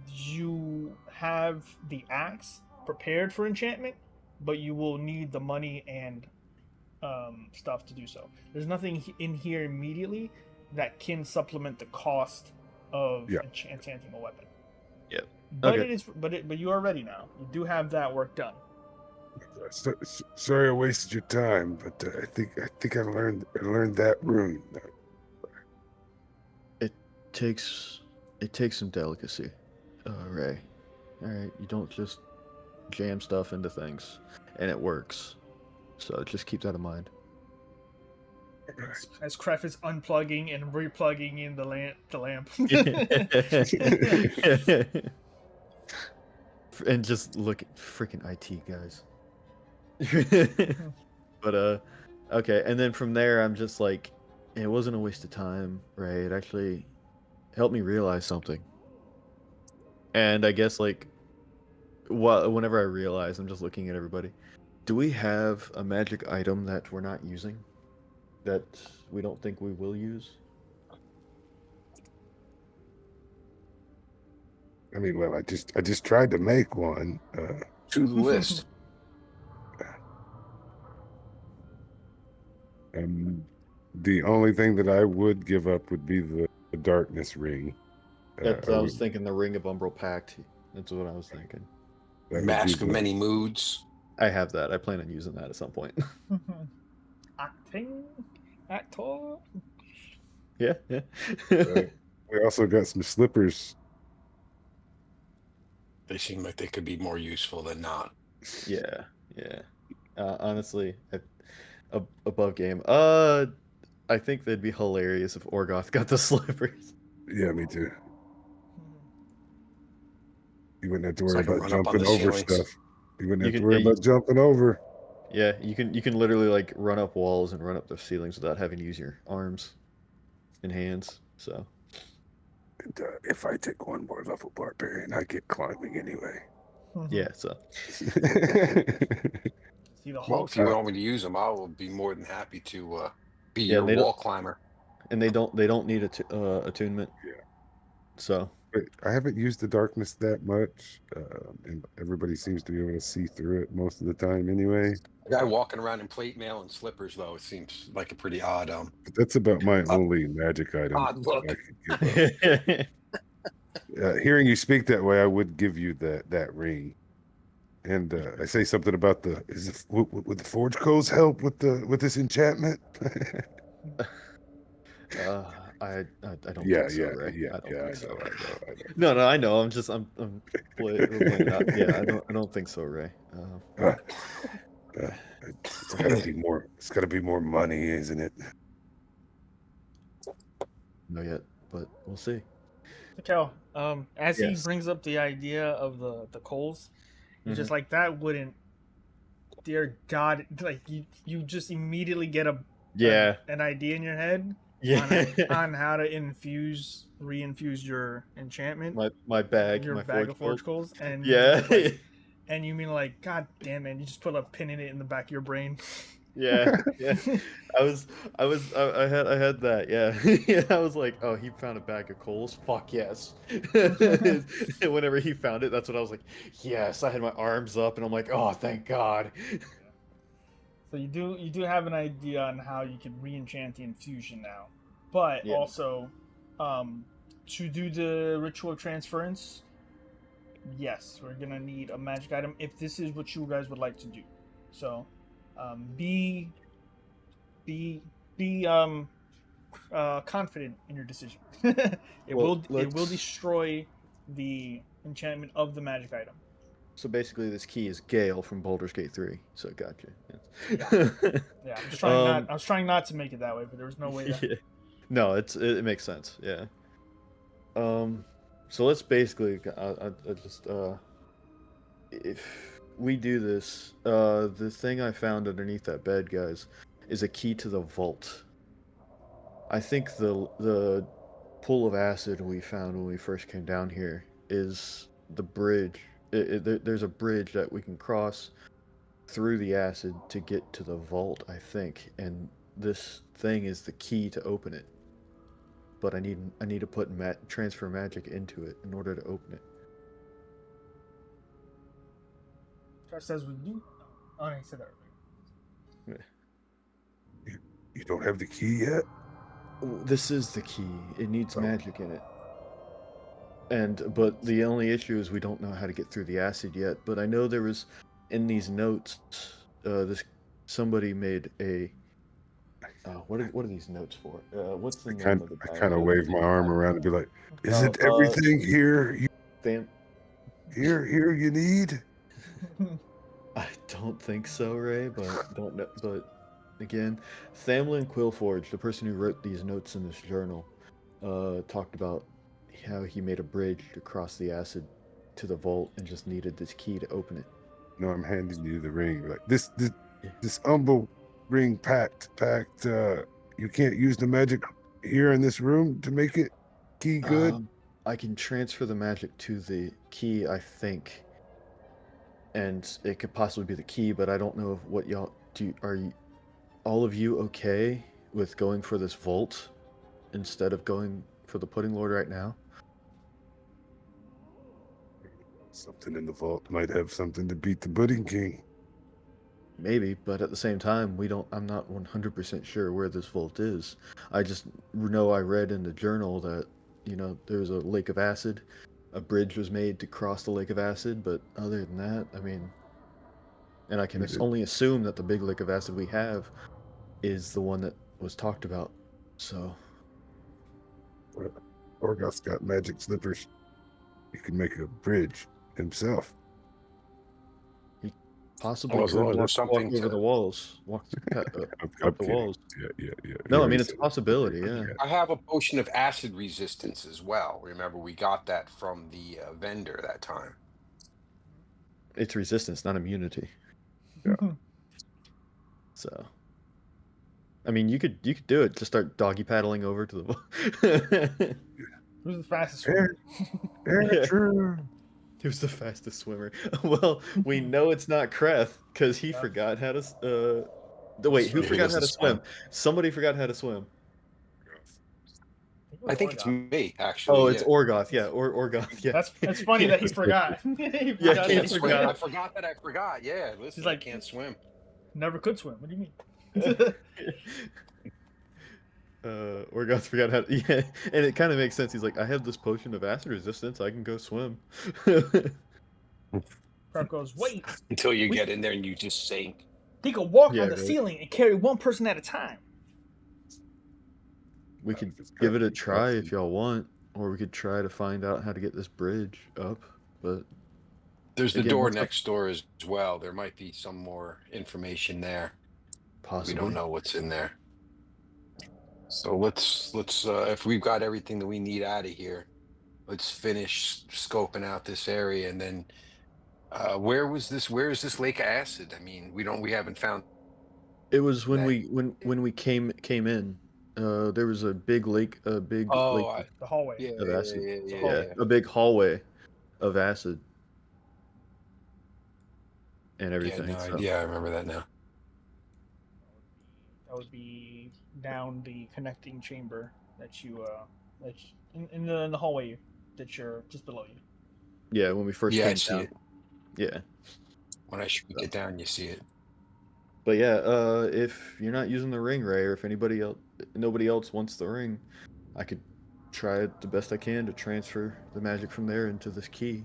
you have the axe prepared for enchantment, but you will need the money and stuff to do so. There's nothing in here immediately that can supplement the cost of enchanting a weapon. Yep. But Okay. but you are ready now. You do have that work done. Sorry I wasted your time, but I think I learned that rune. It takes some delicacy, Ray. All right, you don't just jam stuff into things, and it works. So just keep that in mind. As Kref is unplugging and replugging in the lamp. And just look at freaking IT guys. But okay, and then from there I'm just like, it wasn't a waste of time, right? It actually helped me realize something. And I guess like, whenever I realize, I'm just looking at everybody. Do we have a magic item that we're not using, that we don't think we will use? I mean, well, I just tried to make one. To the list. The only thing that I would give up would be the darkness ring. I was thinking the Ring of Umbral Pact. That's what I was thinking. Mask of Many Moods. I have that. I plan on using that at some point. Actor. Yeah. We also got some slippers. They seem like they could be more useful than not. Yeah. Honestly, above game. I think they'd be hilarious if Orgoth got the slippers. Yeah, me too. You wouldn't have to worry So I can about run up on jumping the over ceilings. stuff. You wouldn't have to worry about jumping over. Yeah, you can literally like run up walls and run up the ceilings without having to use your arms and hands. So. And if I take one more level barbarian, I get climbing anyway. Yeah, so. Well, if you want me to use them, I will be more than happy to be your wall climber. And they don't need attunement. Yeah. So. But I haven't used the darkness that much, and everybody seems to be able to see through it most of the time anyway. A guy walking around in plate mail and slippers, though, it seems like a pretty odd. But that's about my only magic item. Odd look. Hearing you speak that way, I would give you that ring. And I say something about would the forge codes help with this enchantment? I don't think so, Ray. Yeah, I don't think so. I know. No, I know. I'm playing it out. Yeah, I don't think so, Ray. It's gotta be more. It's gotta be more money, isn't it? No yet, but we'll see. Cal, as he brings up the idea of the coals, he's just like, that wouldn't. Dear God, like you just immediately get an idea in your head on how to infuse reinfuse your enchantment, my bag, your my bag forge of forge gold. coals, and you Yeah. just like, and you mean like, God damn it, you just put a pin in it in the back of your brain. Yeah, yeah. I had that. Yeah, yeah. I was like, oh, he found a bag of coals. Fuck yes. Whenever he found it, that's what I was like. Yes, I had my arms up, and I'm like, oh, thank God. So you do have an idea on how you can re-enchant the infusion now, but Yeah. also, to do the ritual transference, yes, we're gonna need a magic item if this is what you guys would like to do. So, be be be confident in your decision. Well, It will let's. destroy the enchantment of the magic item. So basically, this key is Gale from Baldur's Gate 3. So gotcha. Yeah, Yeah. yeah. I'm just trying not. um. I was trying not to make it that way, but there was no way to. Yeah. No, it makes sense. Yeah. So let's basically. I just if we do this, the thing I found underneath that bed, guys, is a key to the vault. I think the pool of acid we found when we first came down here is the bridge. There's a bridge that we can cross through the acid to get to the vault, I think, and this thing is the key to open it. But I need to put transfer magic into it in order to open it. Josh says we do. Oh, no, he said that earlier. You don't have the key yet? This is the key. It needs Oh. magic in it. But the only issue is we don't know how to get through the acid yet. But I know there was in these notes. This somebody made a. What are these notes for? What's the name of the I guy? kind of wave my arm around and be like, "Is it Oh, everything here? Sam. Here you need?" I don't think so, Ray. But don't know. But again, Thamlin Quillforge, the person who wrote these notes in this journal, talked about how he made a bridge to cross the acid to the vault and just needed this key to open it. No, I'm handing you the ring. Like this humble ring packed. You can't use the magic here in this room to make it key good. I can transfer the magic to the key, I think, and it could possibly be the key, but I don't know what y'all do. Are you, all of you, okay with going for this vault instead of going for the pudding lord right now? Something in the vault might have something to beat the pudding king. Maybe, but at the same time, we don't. I'm not 100% sure where this vault is. I just know I read in the journal that there's a lake of acid, a bridge was made to cross the lake of acid. But other than that, I mean, and I can only assume that the big lake of acid we have is the one that was talked about. So, Orgoth's got magic slippers. He can make a bridge himself. he possibly Well, could there's walk something over the to. walls, walk I'm up the kidding. walls. Yeah. No, He I mean already it's a said it. possibility. Yeah. I have a potion of acid resistance as well. Remember, we got that from the vendor that time. It's resistance, not immunity. Yeah. So, I mean, you could do it. Just start doggy paddling over to the. Who's the fastest swimmer? Yeah. True. Who's the fastest swimmer? Well, we know it's not Kreth because he forgot how to. Wait, who He forgot how doesn't to swim? swim. Somebody forgot how to swim. I think it's me, Oh, actually. it's Yeah. Orgoth. Yeah, Orgoth. Yeah. That's funny Yeah. that he forgot. He Yeah, I forgot he to can't swim. forgot. I forgot that I forgot. Yeah, listen, He's like, I can't swim. never could swim. What do you mean? Orgoth forgot how to, yeah, and it kind of makes sense. He's like, I have this potion of acid resistance. I can go swim. Crab goes, wait. Until you We- get in there and you just sink. He could walk Yeah, on the right. ceiling and carry one person at a time. We could give it a try if y'all want, or we could try to find out how to get this bridge up. But There's the again, door what's up? next door as well. There might be some more information there. Possibly. We don't know what's in there. So let's if we've got everything that we need out of here, let's finish scoping out this area, and then where is this lake of acid? I mean, we haven't found It was when that. we came in. There was a big lake, Oh, I, The hallway. yeah, of yeah, acid. yeah, It's a yeah, hallway. yeah. A big hallway of acid and Yeah, everything. no, So yeah, I remember that now. That would be down the connecting chamber that you in the hallway that you're just below you. yeah, when we first Yeah, I came see down. it. Yeah. When I shrink it down, you see it. But yeah, if you're not using the ring, Ray, or if nobody else wants the ring, I could try it the best I can to transfer the magic from there into this key.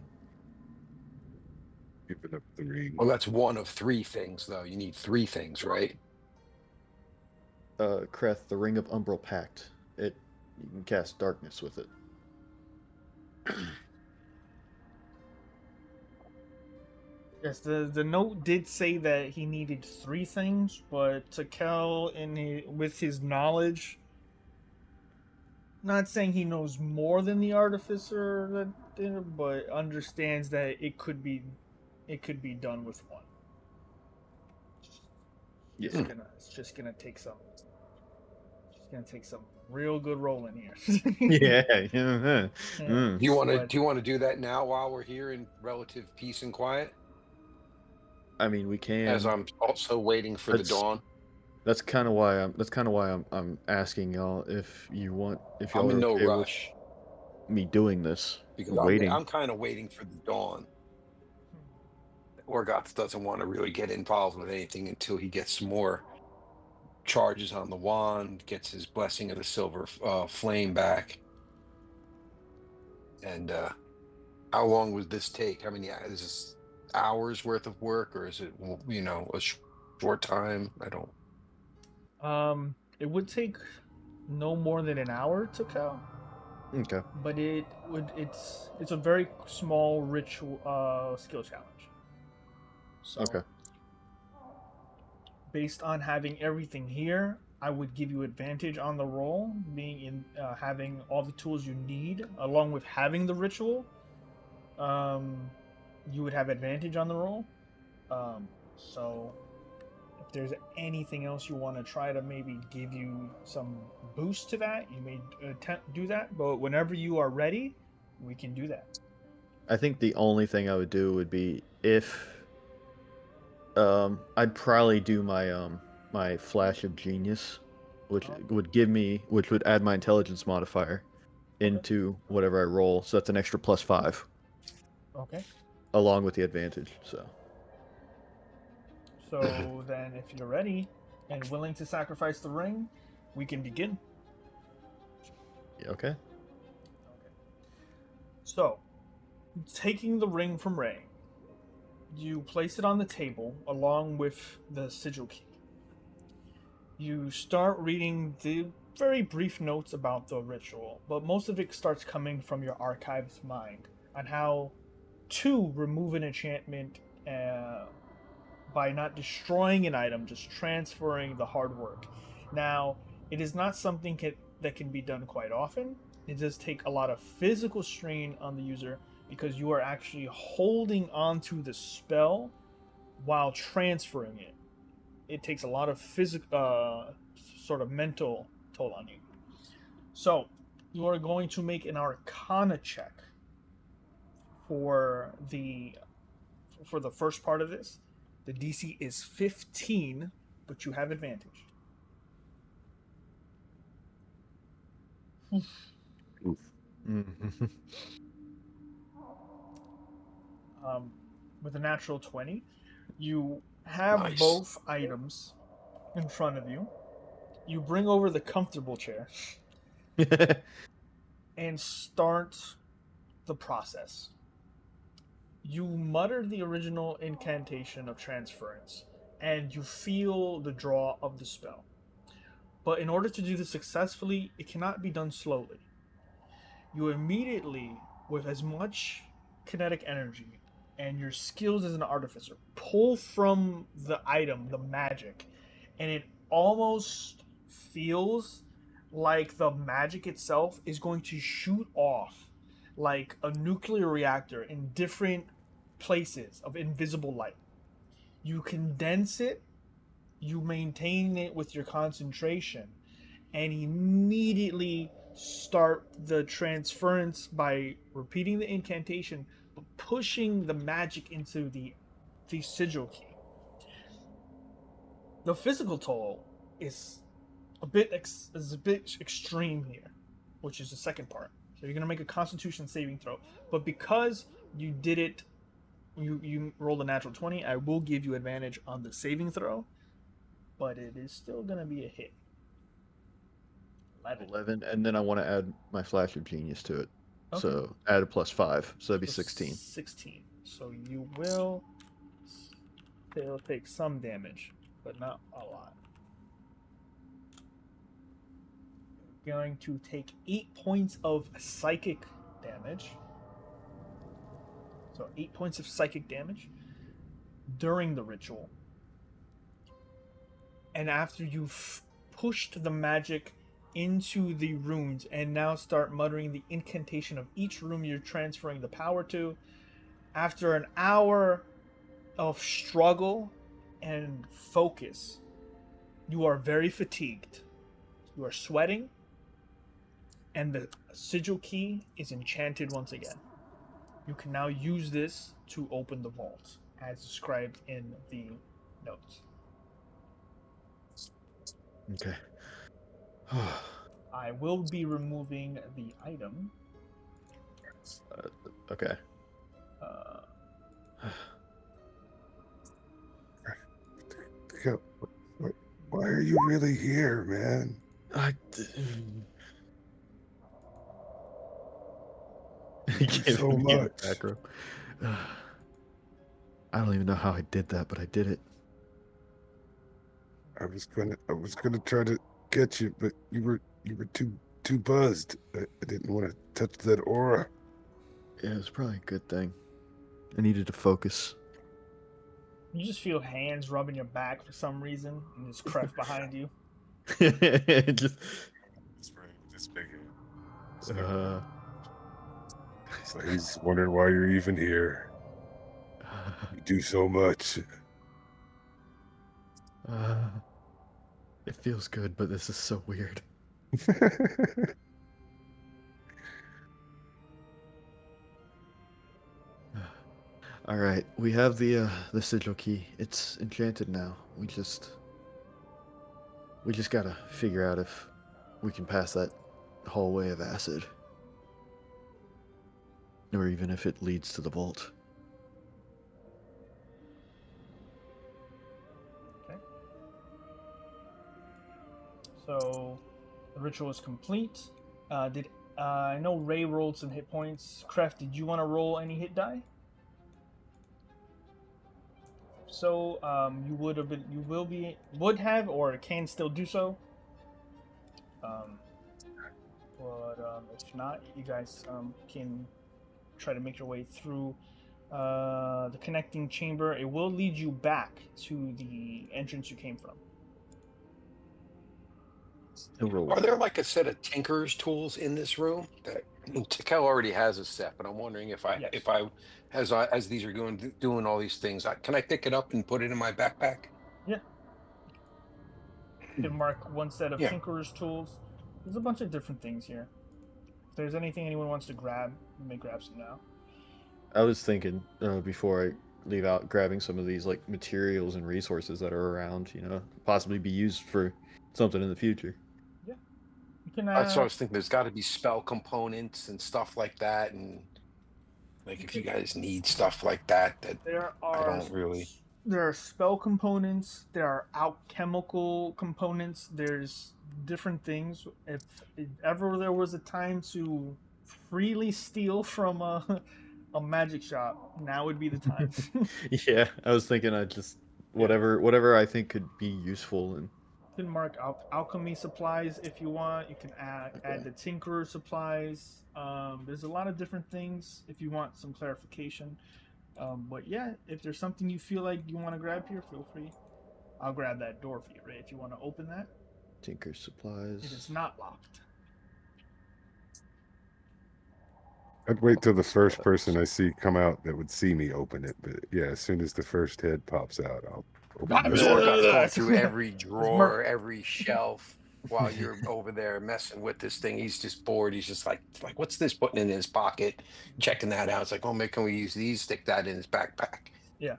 Giving up the ring. Well, that's one of three things, though. You need three things, right? Kreth, the ring of Umbral Pact. You can cast darkness with it. Yes, the note did say that he needed three things, but Takel, with his knowledge, not saying he knows more than the artificer that did it, but understands that it could be done with one. Yeah. It's just gonna take some. It's gonna take some real good rolling here. Yeah. Yeah, Mm. but Do you want to do that now while we're here in relative peace and quiet? I mean, we As can. I'm also waiting for the That's dawn. that's kind of why I'm asking y'all if I'm y'all in are no okay with rush me doing this, because waiting. I'm kind of waiting for the dawn. Orgoth doesn't want to really get involved with anything until he gets some more charges on the wand, gets his blessing of the silver flame back. And how long would this take? I mean, yeah, is this hours worth of work, or is it a short time? I don't. it would take no more than an hour to count, Okay. but it's a very small ritual skill challenge. So Okay. based on having everything here, I would give you advantage on the roll, being in having all the tools you need, along with having the ritual. You would have advantage on the roll. So if there's anything else you want to try to maybe give you some boost to that, you may attempt do that. But whenever you are ready, we can do that. I think the only thing I would do would be if I'd probably do my flash of genius, which would add my intelligence modifier Okay. into whatever I roll. So that's an extra +5 Okay. along with the advantage. So So then, if you're ready and willing to sacrifice the ring, we can begin. yeah, okay. Okay. So, taking the ring from Ray, you place it on the table along with the sigil key. You start reading the very brief notes about the ritual, but most of it starts coming from your archived's mind on how to remove an enchantment by not destroying an item, just transferring the hard work. Now, it is not something that can be done quite often. It does take a lot of physical strain on the user because you are actually holding onto the spell while transferring it. It takes a lot of physical, sort of mental toll on you. So, you are going to make an Arcana check for the first part of this. The DC is 15, but you have advantage. Oof. Mhm. With a natural 20, you have Nice. both items in front of you. You bring over the comfortable chair and start the process. You mutter the original incantation of transference, and you feel the draw of the spell. But in order to do this successfully, it cannot be done slowly. You immediately, with as much kinetic energy and your skills as an artificer, pull from the item the magic, and it almost feels like the magic itself is going to shoot off like a nuclear reactor in different places of invisible light. You condense it, you maintain it with your concentration, and immediately start the transference by repeating the incantation, but pushing the magic into the sigil key. The physical toll is a bit extreme here, which is the second part. So you're gonna make a Constitution saving throw, but because you did it, you rolled a natural 20. I will give you advantage on the saving throw, but it is still gonna be a hit. 11, and then I want to add my Flash of Genius to it. Okay. So add a +5, so that'd be So 16. 16. So you will still take some damage, but not a lot. You're going to take 8 points of psychic damage. So 8 points of psychic damage during the ritual. And after you've pushed the magic into the rooms and now start muttering the incantation of each room you're transferring the power to, after an hour of struggle and focus, you are very fatigued. You are sweating, and the sigil key is enchanted once again. You can now use this to open the vault, as described in the notes. Okay. I will be removing the item. Okay. Why are you really here, man? He gave so me the much. back row. I don't even know how I did that, but I did it. I was gonna try to get you, but you were too buzzed. I didn't want to touch that aura. Yeah, it was probably a good thing. I needed to focus. You just feel hands rubbing your back for some reason, and there's Kref behind you. Just. This big. Uh, So he's wondering why you're even here. You do so much. It feels good, but this is so weird. All right, we have the sigil key. It's enchanted now. We just gotta figure out if we can pass that hallway of acid, or even if it leads to the vault. Okay. So the ritual is complete. I know Ray rolled some hit points. Kref, did you want to roll any hit die? So you would have, or can still do so. But if not, you guys can try to make your way through the connecting chamber. It will lead you back to the entrance you came from. Are there like a set of tinker's tools in this room? That Tikel already has a set, but I'm wondering if I as these are doing all these things, can I pick it up and put it in my backpack? Yeah. You can mark one set of Yeah. tinkerer's tools. There's a bunch of different things here. If there's anything anyone wants to grab, you may grab some now. I was thinking before I leave out, grabbing some of these like materials and resources that are around, possibly be used for something in the future. Yeah. You can. That's what I was thinking. There's got to be spell components and stuff like that, and like if you guys need stuff like that, I don't really. There are spell components. There are alchemical components. There's different things. If ever there was a time to freely steal from a magic shop, now would be the time. Yeah, I was thinking I just whatever I think could be useful. And you can mark alchemy supplies if you want. You can add the tinkerer supplies. There's a lot of different things if you want some clarification. But yeah, if there's something you feel like you want to grab here, feel free. I'll grab that door for you, Ray, if you want to open that. Tinker supplies. It is not locked. I'd wait till the first person I see come out that would see me open it. But yeah, as soon as the first head pops out, I'll open it. Zork's going through every drawer, every shelf. while you're over there messing with this thing. He's just bored. He's just like what's this? Putting in his pocket, checking that out. It's like, oh man, can we use these? Stick that in his backpack. Yeah.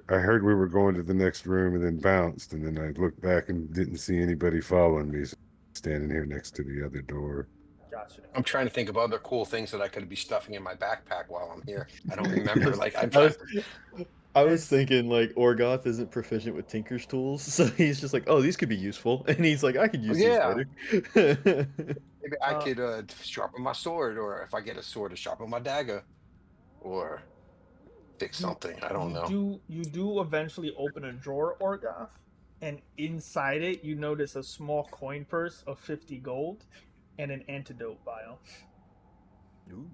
I heard we were going to the next room and then bounced, and then I looked back and didn't see anybody following me. So standing here next to the other door. Gotcha. I'm trying to think of other cool things that I could be stuffing in my backpack while I'm here. I don't remember. Like I'm I trying. was thinking like Orgoth isn't proficient with Tinker's tools, so he's just like, oh, these could be useful, and he's like, I could use these Yeah, later. maybe I could sharpen my sword, or if I get a sword, to sharpen my dagger, or fix something. I don't know. You do eventually open a drawer, Orgoth, and inside it you notice a small coin purse of 50 gold and an antidote vial. Ooh.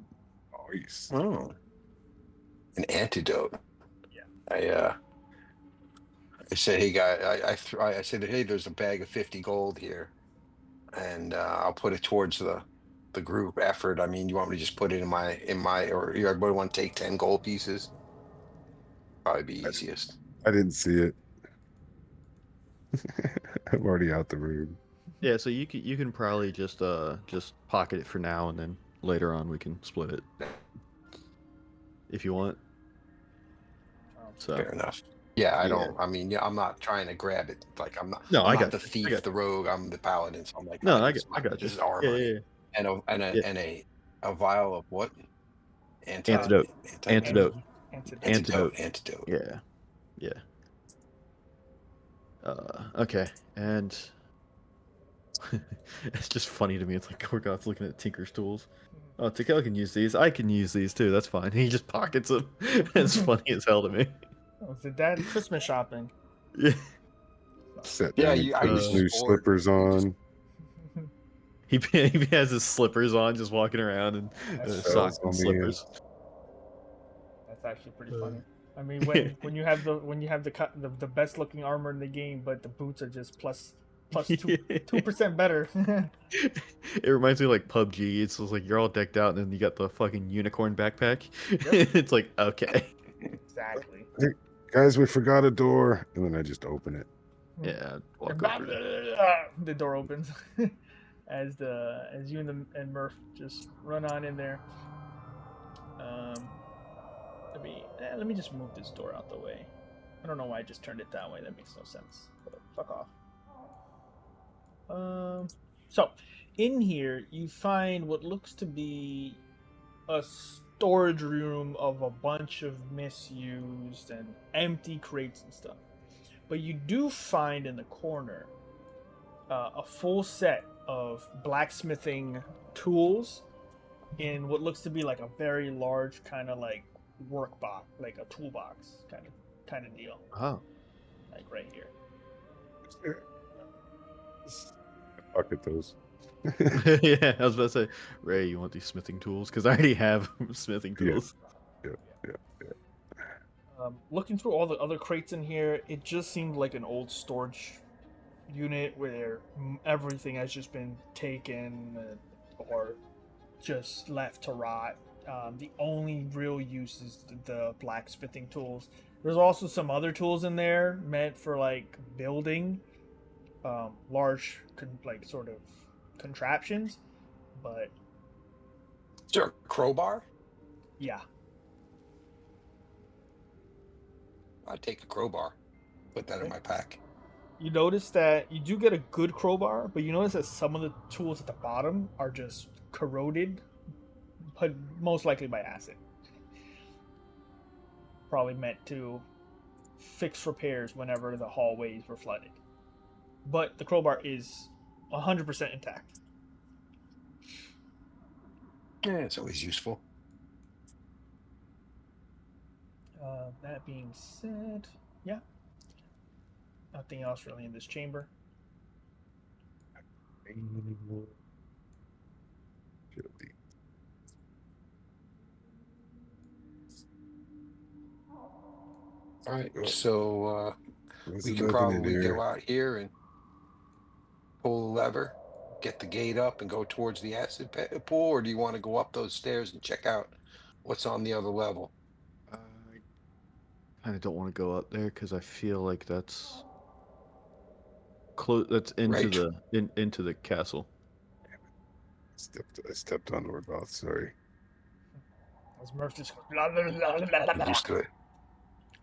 Nice. Oh, an antidote. Yeah. I said, hey guy, I said, hey, there's a bag of 50 gold here, and I'll put it towards the group effort. I mean, you want me to just put it in my, or you everybody want to take 10 gold pieces? Probably be easiest. I didn't see it. I'm already out the room. Yeah, so you can probably just pocket it for now, and then later on we can split it if you want. So Fair enough. Yeah, I don't. I mean, yeah, I'm not trying to grab it. Like I'm not. No, I'm I not got the you. thief, the rogue. I'm the paladin. So I'm like, No, this I got you. This is our money. Yeah. And Yeah. a vial of what? Antidote. Antidote. Antidote. Yeah. Okay, and it's just funny to me. It's like Gorgoth's looking at Tinker's tools. Oh, Tikel can use these. I can use these too. That's fine. He just pockets them. It's funny as hell to me. Oh, is it that Christmas shopping? Yeah. Sat Yeah, down and I put was his just new bored. slippers on. He has his slippers on, just walking around in socks and slippers. That's actually pretty funny. I mean, when you have the best looking armor in the game, but the boots are just plus 2% better. It reminds me of like PUBG. It's just like you're all decked out, and then you got the fucking unicorn backpack. Yep. It's like, okay. Exactly. Hey, guys, we forgot a door, and then I just open it. Yeah. Walk And over it. the door opens as you and Murph just run on in there. Let me just move this door out the way. I don't know why I just turned it that way. That makes no sense. But fuck off. So in here you find what looks to be a storage room of a bunch of misused and empty crates and stuff. But you do find in the corner a full set of blacksmithing tools in what looks to be like a very large kind of like work box, like a toolbox kind of deal. Oh. Like right here. Pocket those. Yeah, I was about to say, Ray, you want these smithing tools? Because I already have smithing tools. Yeah. Looking through all the other crates in here, it just seemed like an old storage unit where everything has just been taken or just left to rot. The only real use is the blacksmithing tools. There's also some other tools in there meant for like building large sort of contraptions, but Is there a crowbar? yeah. I'd take a crowbar. Put that in my pack. You notice that you do get a good crowbar, but you notice that some of the tools at the bottom are just corroded, but most likely by acid. Probably meant to fix repairs whenever the hallways were flooded. But the crowbar is 100% intact. Yeah, it's always useful. That being said, yeah. Nothing else really in this chamber. All right, so we can nothing in probably here. go out here and pull the lever, get the gate up, and go towards the acid pool, or do you want to go up those stairs and check out what's on the other level? I kind of don't want to go up there because I feel like that's close? That's into Right. into the castle. I stepped on Orgoth, sorry. As Murph just goes, blah, blah, blah, blah, blah, Get blah, used to it.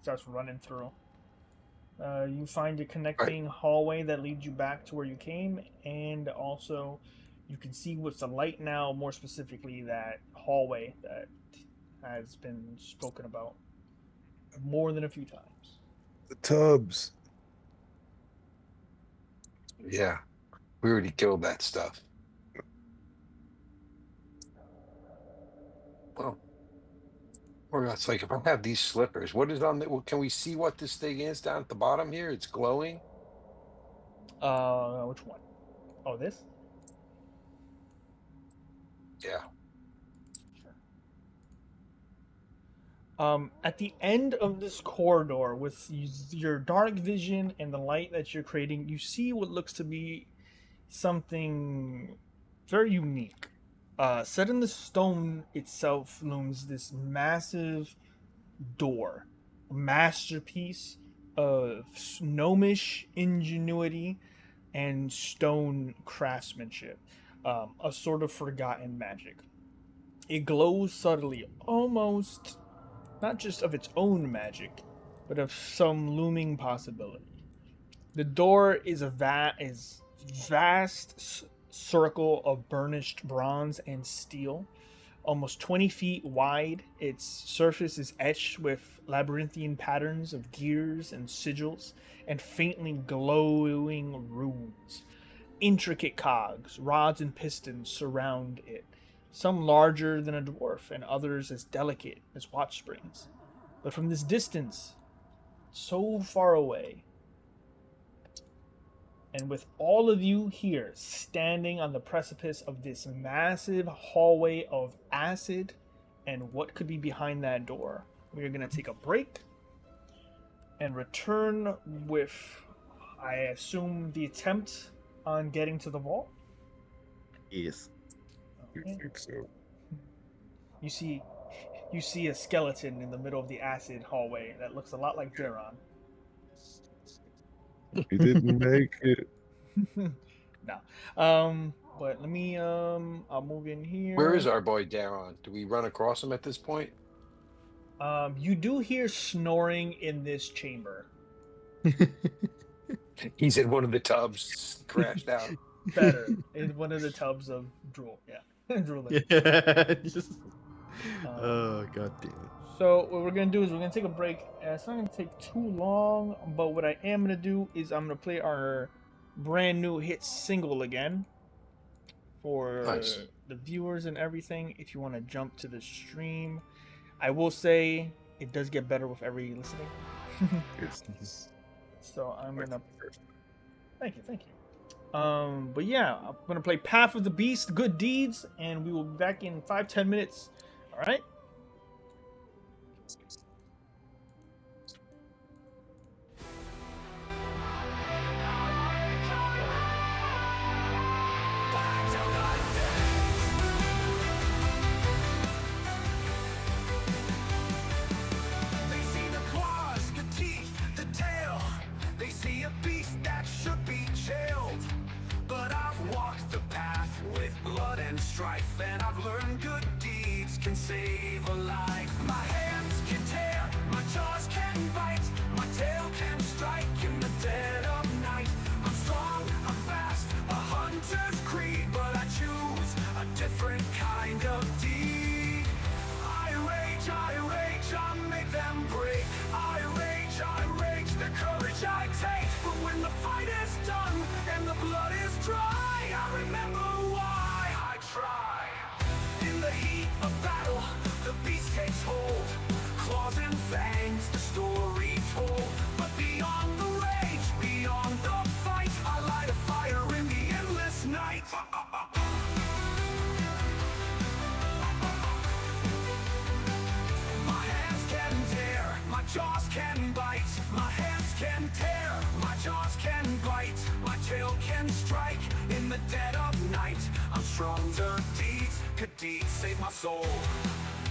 starts running through. You find a Right. connecting hallway that leads you back to where you came, and also you can see with the light now, more specifically, that hallway that has been spoken about more than a few times. The tubs. Yeah. We already killed that stuff. Well, or it's like if I have these slippers, what is on the? Well, can we see what this thing is down at the bottom here? It's glowing. Which one? Oh, this? Yeah. At the end of this corridor, with your dark vision and the light that you're creating, you see what looks to be something very unique. Set in the stone itself looms this massive door, a masterpiece of gnomish ingenuity and stone craftsmanship, a sort of forgotten magic. It glows subtly, almost not just of its own magic, but of some looming possibility. The door is a vast circle of burnished bronze and steel, almost 20 feet wide. Its surface is etched with labyrinthine patterns of gears and sigils and faintly glowing runes. Intricate cogs, rods, and pistons surround it, some larger than a dwarf and others as delicate as watch springs. But from this distance, so far away, and with all of you here standing on the precipice of this massive hallway of acid and what could be behind that door, we are going to take a break and return with, I assume, the attempt on getting to the vault. Yes. I think so. You see a skeleton in the middle of the acid hallway that looks a lot like Duron. He didn't make it. No. But let me I'll move in here. Where is our boy Daron? Do we run across him at this point? You do hear snoring in this chamber. He's in one of the tubs, crashed out. Better. In one of the tubs of drool. Yeah. Drooling. Yeah. Oh, god damn it. So what we're gonna do is we're gonna take a break, and it's not gonna take too long. But what I am gonna do is I'm gonna play our brand new hit single again for Nice. the viewers and everything. If you want to jump to the stream, I will say it does get better with every listening. It's So I'm like gonna the first time. thank you. But yeah, I'm gonna play Path of the Beast, Good Deeds, and we will be back in 5-10 minutes. All right. They see the claws, the teeth, the tail. They see a beast that should be jailed. But I've walked the path with blood and strife, and I've learned good deeds can save a life. My hands can tear, my jaws can bite, my tail can strike in the dead of night. I'm strong, I'm fast, a hunter's creed, but I choose a different kind of deed. I rage, I make them break. I rage, the courage I take. But when the fight is done and the blood is dry, I remember why I try. In the heat of battle, the beast takes hold. Claws and fangs, the story told. But beyond the rage, beyond the fight, I light a fire in the endless night. My hands can tear, my jaws can bite. My hands can tear, my jaws can bite. My tail can strike in the dead of night. I'm stronger deeds, good deeds save my soul.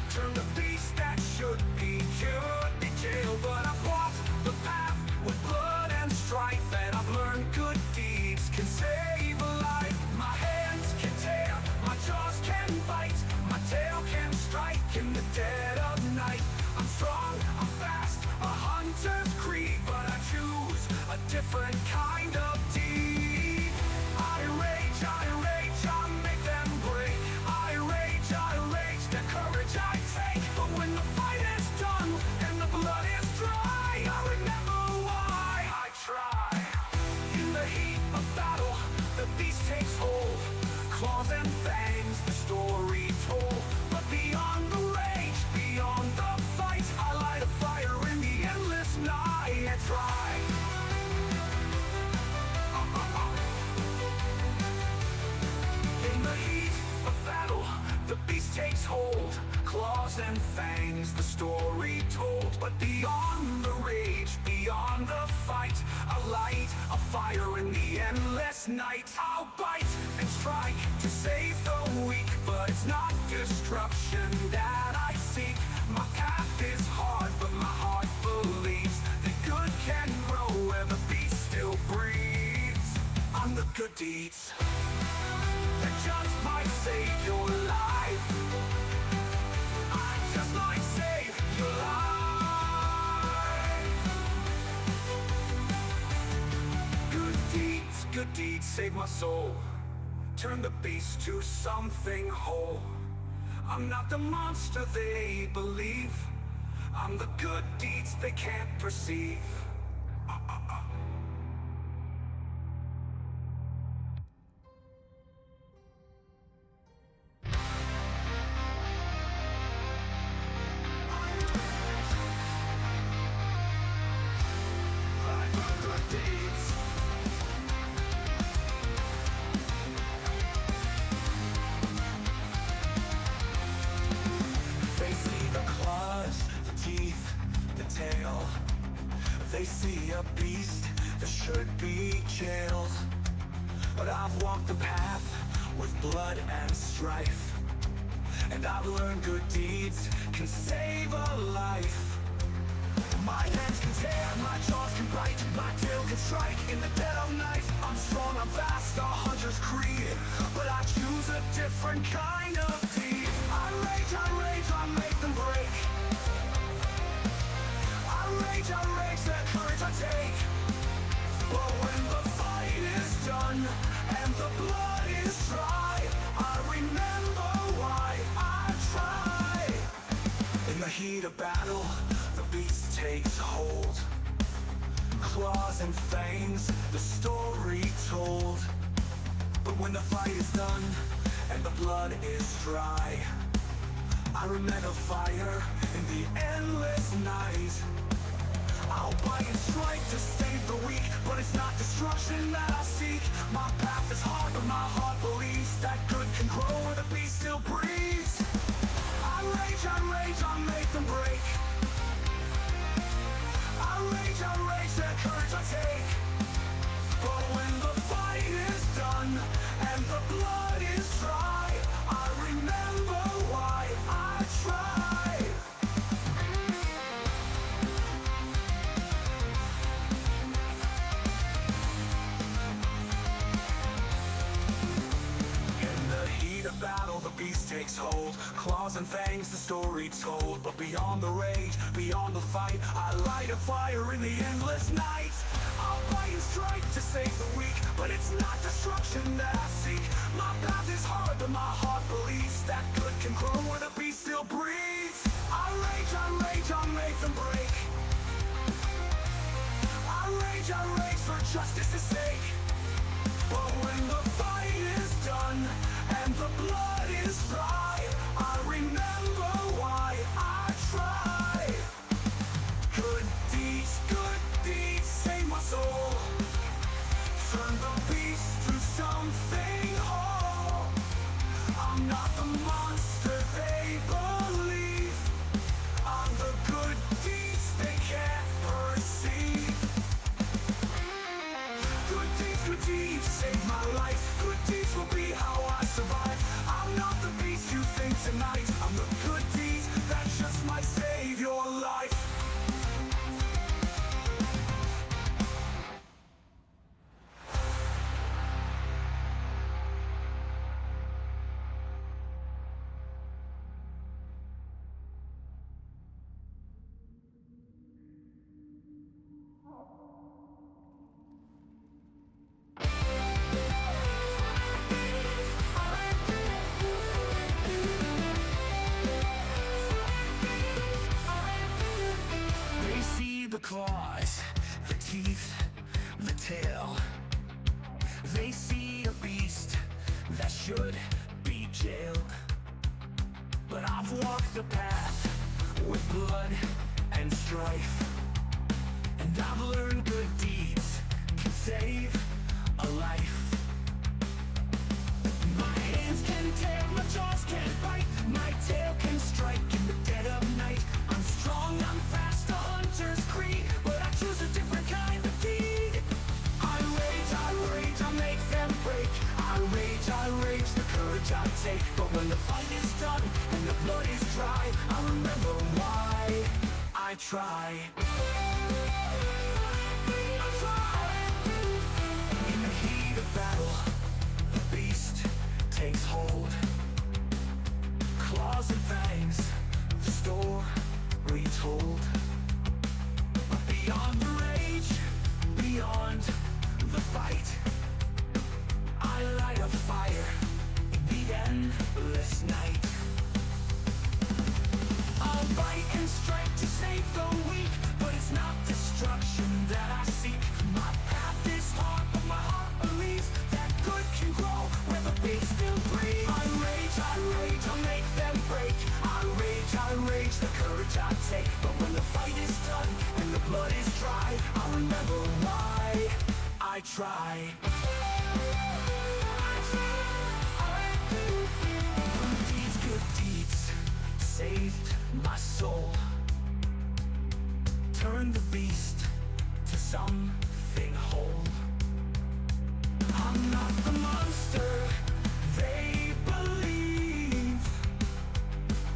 Turn the beast that should be cured, be jailed. But I've walked the path with blood and strife, and I've learned good deeds dead of night. I'm strong, I'm fast, a hunter's creed, but I choose a different kind of deed. I rage, I make them break. I rage, the courage I take. But when the fight is done and the blood is dry, I remember why I try. In the heat of battle, the beast takes hold. Claws and fangs, the story told. But beyond the rage, beyond the fight, I light a fire in the endless night and try. In the heat of battle, the beast takes hold. Claws and fangs, the story told. But beyond the rage, beyond the fight, I light a fire in the endless night. I'll bite and strike to save the weak, but it's not destruction that I seek. My path is hard, but my heart believes that good can grow where the beast still breathes. I'm the good deeds that just might save your life. I just might save your life. Good deeds save my soul. Turn the beast to something whole. I'm not the monster they believe. I'm the good deeds they can't perceive. They see a beast that should be jailed. But I've walked the path with blood and strife, and I've learned good deeds can save a life. My hands can tear, my jaws can bite, my tail can strike in the dead of night. I'm strong, I'm fast, a hunter's creed, but I choose a different kind of deed. I rage, I make them break. I rage, that courage I take. But when the fight is done and the blood is dry, I remember why I try. In the heat of battle, the beast takes hold. Claws and fangs, the story told. But when the fight is done and the blood is dry, I remember fire in the endless night. I'll bite and strike to save the weak, but it's not destruction that I seek. My path is hard, but my heart believes that good can grow where the beast still breathes. I rage, I make them break. I rage, that courage I take. But when the fight is done and the blood is dry, I remember why I try. Battle, the beast takes hold. Claws and fangs, the story told. But beyond the rage, beyond the fight, I light a fire in the endless night. I'll bite and strike to save the weak, but it's not destruction that I seek. My path is hard, but my heart believes that good can grow where the beast still breathes. I rage, I make them break. I rage for justice's sake. But when the fight is done and the blood is dry, I remember why I try. Good deeds save my soul. Turn the beast to something whole. I'm not the monster they believe. I'm the good deeds they can't perceive. the claws, the teeth, the tail. They see a beast that should be jailed. But I've walked the path with blood and strife, and I've learned good deeds can save a life. My hands can tear, my jaws can bite, my tail can strike in the dead of night. I'm strong, I'm fast, a hunter's creed, but I choose a different kind of deed. I rage, I make them break. I rage, the courage I take. But when the fight is done and the blood is dry, I remember why I try. In the heat of battle, the beast takes hold. Claws and fangs, the story told. But beyond the rage, beyond the fight, I light a fire in the endless night. I'll bite and strike to save the weak, but it's not destruction that I seek. My path is hard, but my heart believes that good can grow where the beast still breathes. I rage, I'll make them break. I rage, the courage I take. But when the fight is done and the blood is dry, I remember why I try. Good deeds saved my soul. Turn the beast to something whole. I'm not the monster they believe.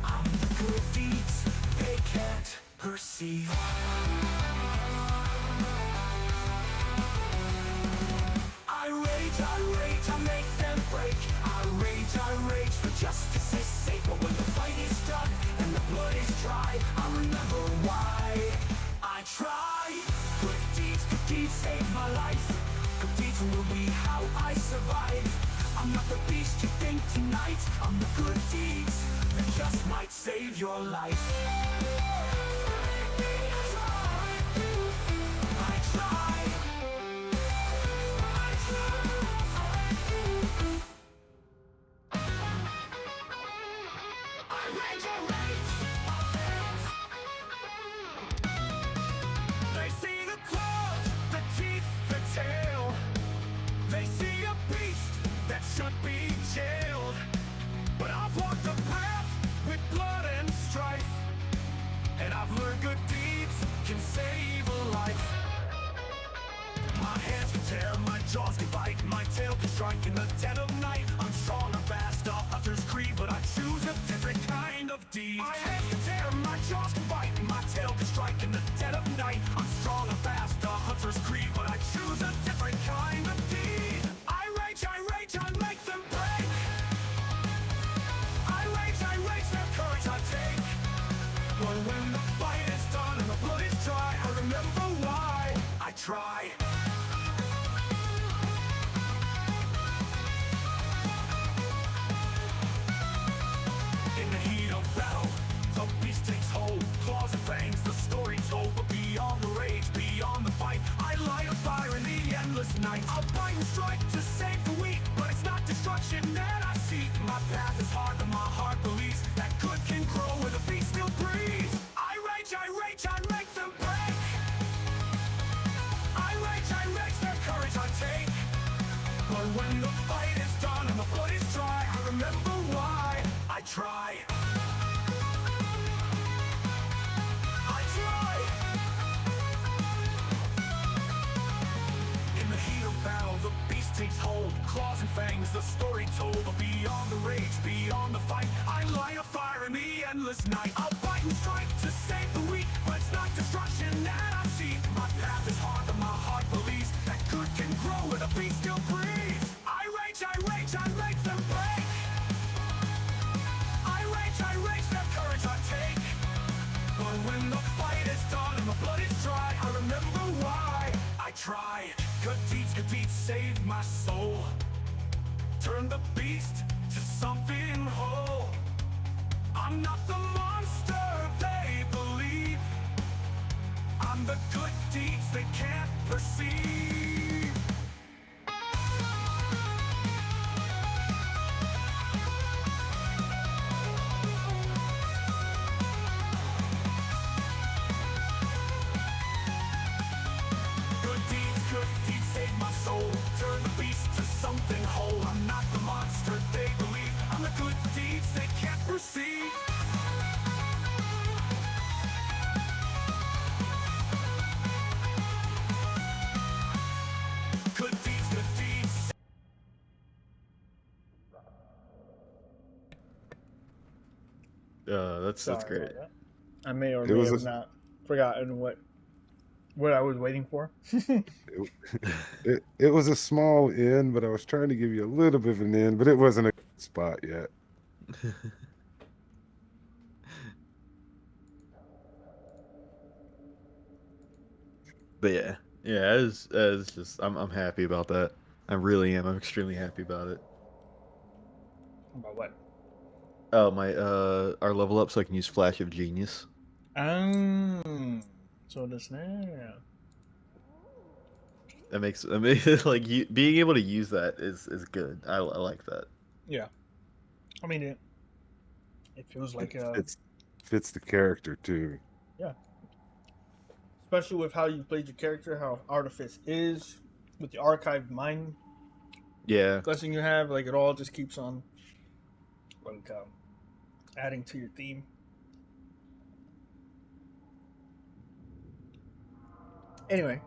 I'm the good deeds they can't perceive. I rage, I make them break. I rage for justice's sake. But when the fight is done and the blood is dry, I remember why I try. Good deeds save my life. Good deeds will be how I survive. I'm not the beast you think tonight. I'm the good deeds that just might save your life. I try. They see the claws, the teeth, the tail. They see a beast that should be jailed. But I've walked the path with blood and strife, and I've learned good deeds can save a life. My hands can tear, my jaws can bite, my tail can strike in the dead of night. I'm strong, I'm fast, a hunter's creed, but I choose a different kind of deed. My hands can tear, my jaws can bite, my tail can strike in the dead of night. I'm strong, I'm fast, a hunter's creed, but I choose a different kind of deed. I rage, I make them break. I rage, their courage I take. But when the fight is done and the blood is dry, I remember why I try. In the heat of battle, the beast takes hold. Claws and fangs, the story told. But beyond the rage, beyond the fight, I light a fire in the endless night. I'll bite and strike to save the weak, but it's not destruction that I seek. My path is hard, but my heart believes that good can grow where the beast still breathes. I rage, I make them break. I rage, their courage I take. But when the fight is done and the blood is dry, I remember why I try. I try. In the heat of battle, the beast takes hold. Claws and fangs, the story told. But beyond the rage, beyond the fight, I light a fire in the endless night. I'll bite and strike to save the weak, but it's not destruction that I see. My path is hard, but my heart believes that good can grow where the beast still breathes. I rage, I make them break. I rage, their courage I take. But when the fight is done and the blood is dry, I remember why I try. Good deeds save my soul. Turn the beast to something whole. I'm not the monster they believe. I'm the good That's Sorry great. about that. I may or It may was have a not forgotten what I was waiting for. it, it was a small inn, but I was trying to give you a little bit of an inn, but it wasn't a good spot yet. But yeah, as just I'm happy about that. I really am. I'm extremely happy about it. About what? Oh my our level up so I can use Flash of Genius. So this now. That makes I mean like being able to use that is good. I like that. Yeah. I mean it feels like It fits the character too. yeah. Especially with how you played your character, how Artifice is, with the archived mind Yeah. blessing you have, like it all just keeps on like adding to your theme. Anyway,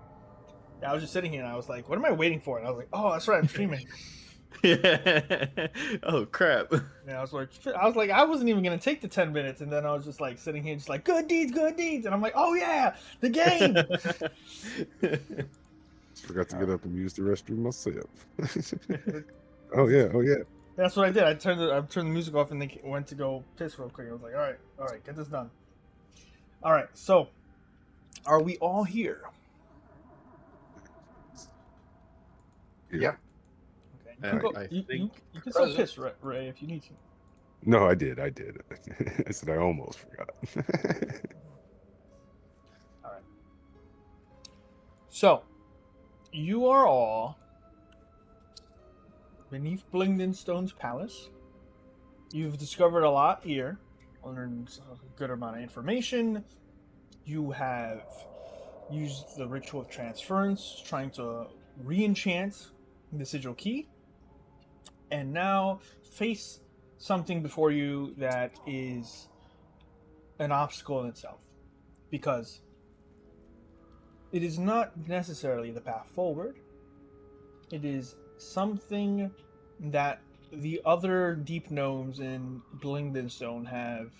yeah, I was just sitting here and I was like, what am I waiting for? And I was like, oh, that's right, I'm streaming. Yeah. Oh crap. And I was like, I wasn't even gonna take the 10 minutes, and then I was just like sitting here, just like good deeds, and I'm like, oh yeah, the game. Just forgot to get up and use the restroom myself. Oh yeah. That's what I did. I turned the music off and then went to go piss real quick. I was like, all right, get this done. All right, so are we all here? Yep. Okay, I you think can still piss, Ray, if you need to. No, I did. I said I almost forgot. All right. So, you are all beneath Blingdenstone's palace. You've discovered a lot here, learned a good amount of information. You have used the ritual of transference, trying to re-enchant the sigil key, and now face something before you that is an obstacle in itself, because it is not necessarily the path forward. It is something that the other deep gnomes in Blingdenstone have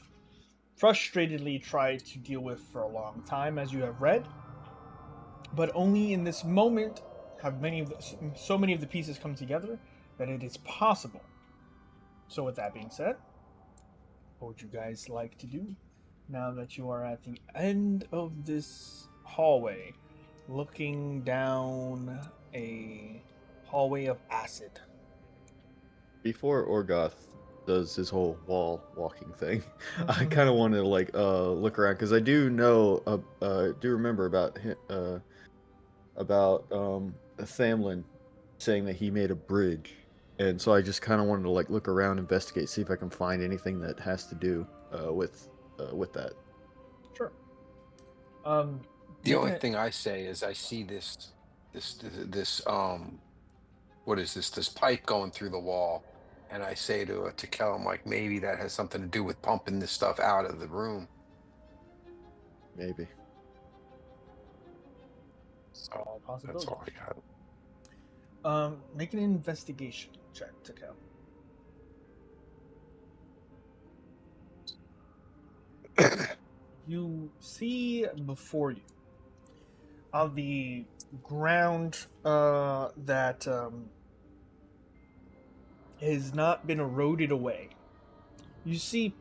frustratedly tried to deal with for a long time, as you have read. But only in this moment have so many of the pieces come together that it is possible. So with that being said, what would you guys like to do now that you are at the end of this hallway, looking down a hallway of acid? before Orgoth does his whole wall walking thing, I kind of want to like look around because I do know do remember about Thamlin saying that he made a bridge, and so I just kind of wanted to like look around, investigate, see if I can find anything that has to do with that. Sure. The only thing I say is I see this what is this pipe going through the wall, and I say to Kel, I'm like, maybe that has something to do with pumping this stuff out of the room. Maybe. All That's possibilities. all I got. Make an investigation check to count. You see before you on the ground that has not been eroded away. You see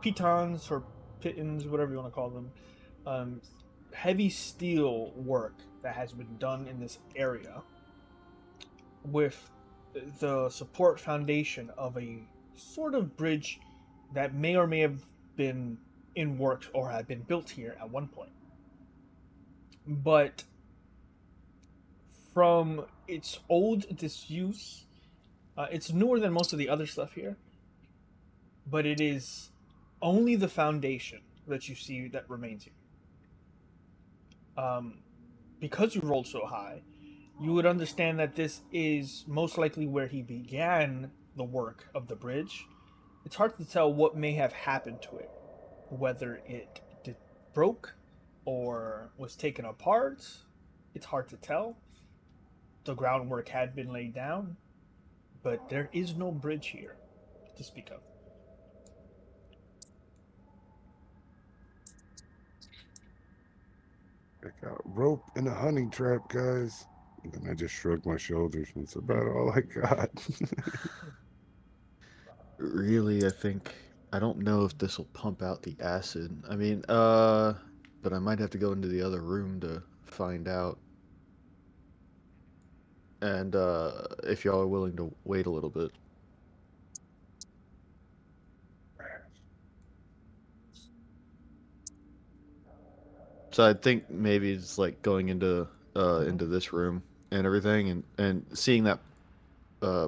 pitons or pittons, whatever you want to call them, heavy steel work that has been done in this area with the support foundation of a sort of bridge that may or may have been in works or had been built here at one point. But from its old disuse, it's newer than most of the other stuff here, but it is only the foundation that you see that remains here. Because you rolled so high, you would understand that this is most likely where he began the work of the bridge. It's hard to tell what may have happened to it, whether it broke or was taken apart. It's hard to tell. The groundwork had been laid down, but there is no bridge here to speak of. I got a rope and a hunting trap, guys. And then I just shrugged my shoulders. That's about all I got. Really, I don't know if this will pump out the acid. I mean, but I might have to go into the other room to find out. And if y'all are willing to wait a little bit. So I think maybe it's like going into this room and everything, and seeing that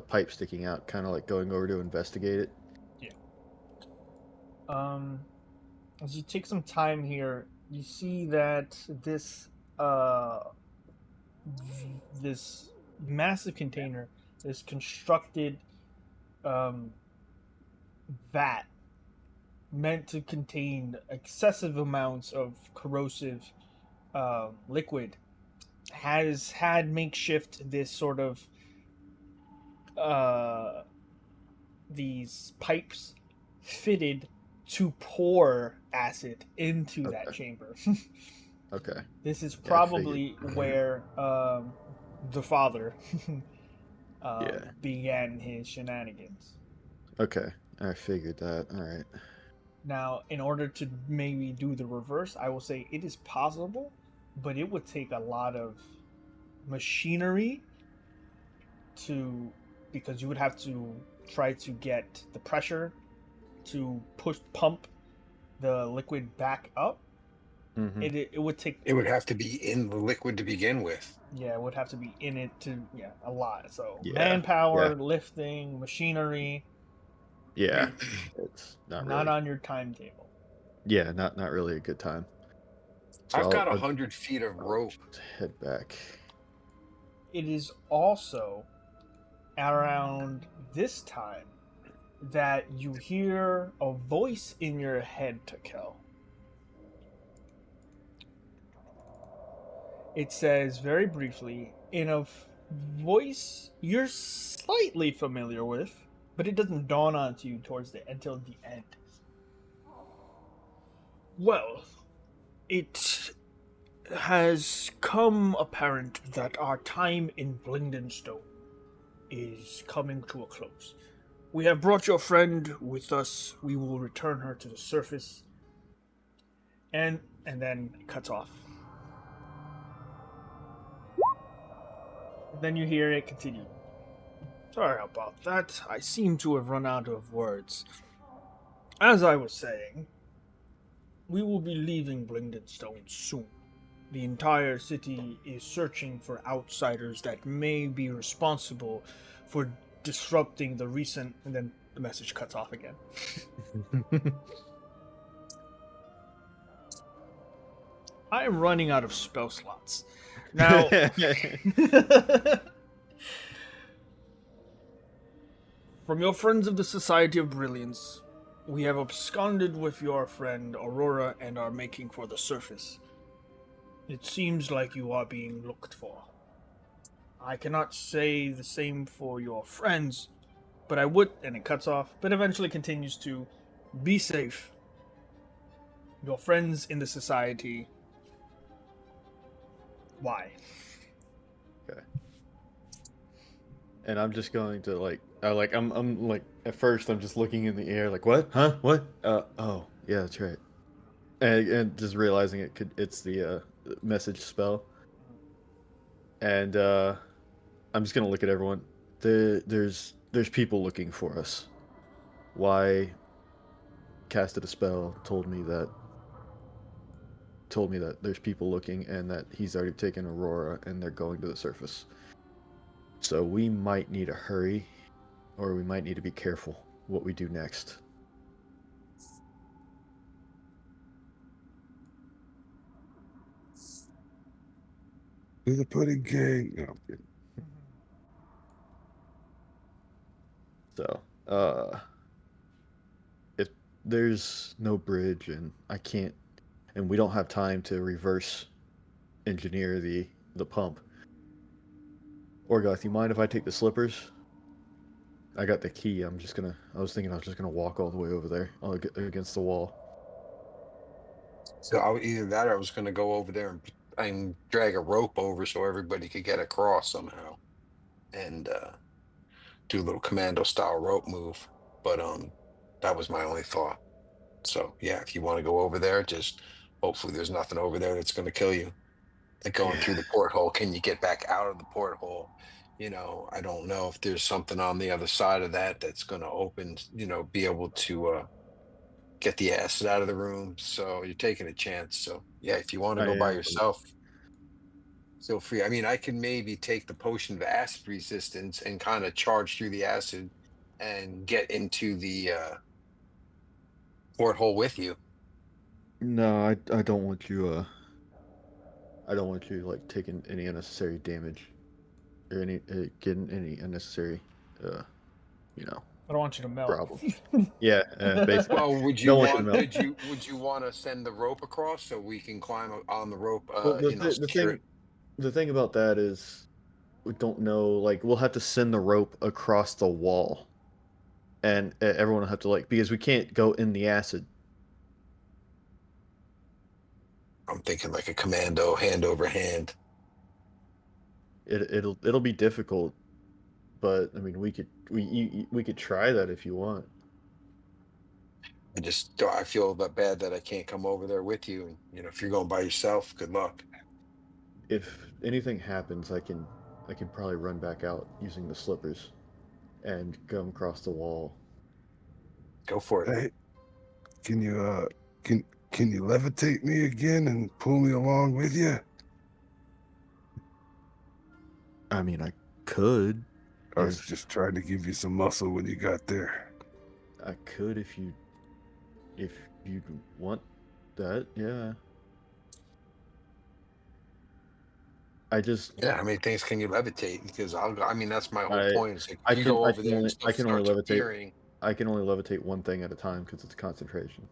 pipe sticking out, kind of like going over to investigate it. As you take some time here, you see that uh this massive container, this constructed um, vat meant to contain excessive amounts of corrosive liquid, has had makeshift this sort of uh, these pipes fitted to pour acid into that Okay. chamber. Okay. This is Yeah, I figured. probably where the father Yeah. began his shenanigans. Okay. I figured that. All right. Now, in order to maybe do the reverse, I will say it is possible, but it would take a lot of machinery to, because you would have to try to get the pressure to pump the liquid back up. Mm-hmm. It would take, It would have to be in the liquid to begin with. yeah, it would have to be in it to, yeah, a lot. So Yeah. manpower, Yeah. lifting, machinery, Yeah. It's not not really. on your timetable. Yeah, not really a good time. So I've got I'll 100 feet of rope. head back. It is also around this time that you hear a voice in your head, Takel. It says very briefly in a voice you're slightly familiar with, but it doesn't dawn onto you until the end. Well, it has come apparent that our time in Blingdenstone is coming to a close. We have brought your friend with us. We will return her to the surface. And then it cuts off. Then you hear it continue. Sorry about that. I seem to have run out of words. As I was saying, we will be leaving Blingdenstone soon. The entire city is searching for outsiders that may be responsible for disrupting the recent. And then the message cuts off again. I am running out of spell slots. Now, from your friends of the Society of Brilliance, we have absconded with your friend Aurora and are making for the surface. It seems like you are being looked for. I cannot say the same for your friends, but I would, and it cuts off, but eventually continues to be safe. Your friends in the Society. Why? Okay. And I'm just going to I'm like at first I'm just looking in the air like what? Huh? What? Oh, yeah, that's right. And just realizing it's the message spell. And I'm just going to look at everyone. There's people looking for us. Why casted a spell told me that there's people looking and that he's already taken Aurora and they're going to the surface. So we might need to hurry, or we might need to be careful what we do next. To the pudding king. No, I'm kidding. So, if there's no bridge and we don't have time to reverse engineer the pump. Orgoth, you mind if I take the slippers? I got the key. I was thinking I was just gonna walk all the way over there against the wall. So either that or I was going to go over there and and drag a rope over so everybody could get across somehow, and do a little commando style rope move. But that was my only thought. So yeah, if you want to go over there, just hopefully there's nothing over there that's going to kill you. Like going Yeah. through the porthole, can you get back out of the porthole? I don't know if there's something on the other side of that that's going to open, be able to get the acid out of the room. So you're taking a chance. So yeah, if you want to I go by am. yourself, feel free. I mean, I can maybe take the potion of acid resistance and kind of charge through the acid and get into the porthole with you. No, I don't want you. I don't want you like taking any unnecessary damage or any getting any unnecessary, uh, you know, I don't want you to melt. problems. Yeah, basically. Well, Don't want you to melt. would you want to send the rope across so we can climb on the rope, Well, secure it? the thing about that is we don't know. Like, we'll have to send the rope across the wall, and everyone will have to because we can't go in the acid. I'm thinking like a commando hand over hand. It'll be difficult, but I mean, we could try that if you want. I feel bad that I can't come over there with you. And if you're going by yourself, good luck. If anything happens, I can probably run back out using the slippers and come across the wall. Go for it. Hey, can you can you levitate me again and pull me along with you? I mean, I could. I was If just trying to give you some muscle when you got there. I could if you want that, yeah. I just Yeah, how many things can you levitate? Because I mean, that's my whole I point. Is like you go over there and I stuff can only starts levitate appearing. I can only levitate one thing at a time because it's concentration.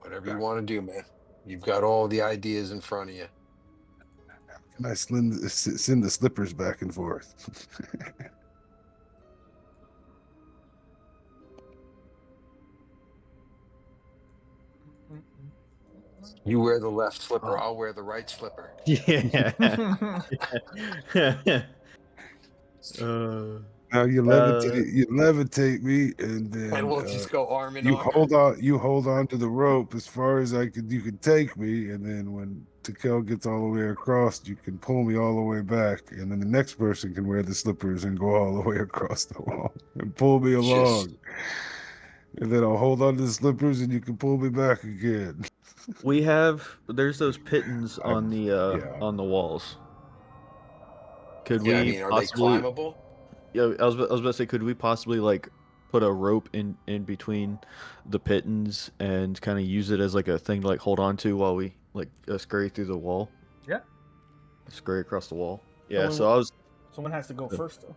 Whatever you want to do, man. You've got all the ideas in front of you. Can I send the slippers back and forth? You wear the left slipper. Oh. I'll wear the right slipper. Yeah. Now you levitate me, and And then we'll just go arm in you arm. hold on to the rope as far as you could take me, and then when Takel gets all the way across, you can pull me all the way back, and then the next person can wear the slippers and go all the way across the wall and pull me along. And then I'll hold on to the slippers, and you can pull me back again. There's those pittons on the walls. Could Yeah, I we mean, are they possibly climbable? Yeah, I was about to say, could we possibly put a rope in between the pittons and kind of use it as like a thing to hold on to while we scurry through the wall? Yeah. Scurry across the wall. Yeah, Someone has to go first, though.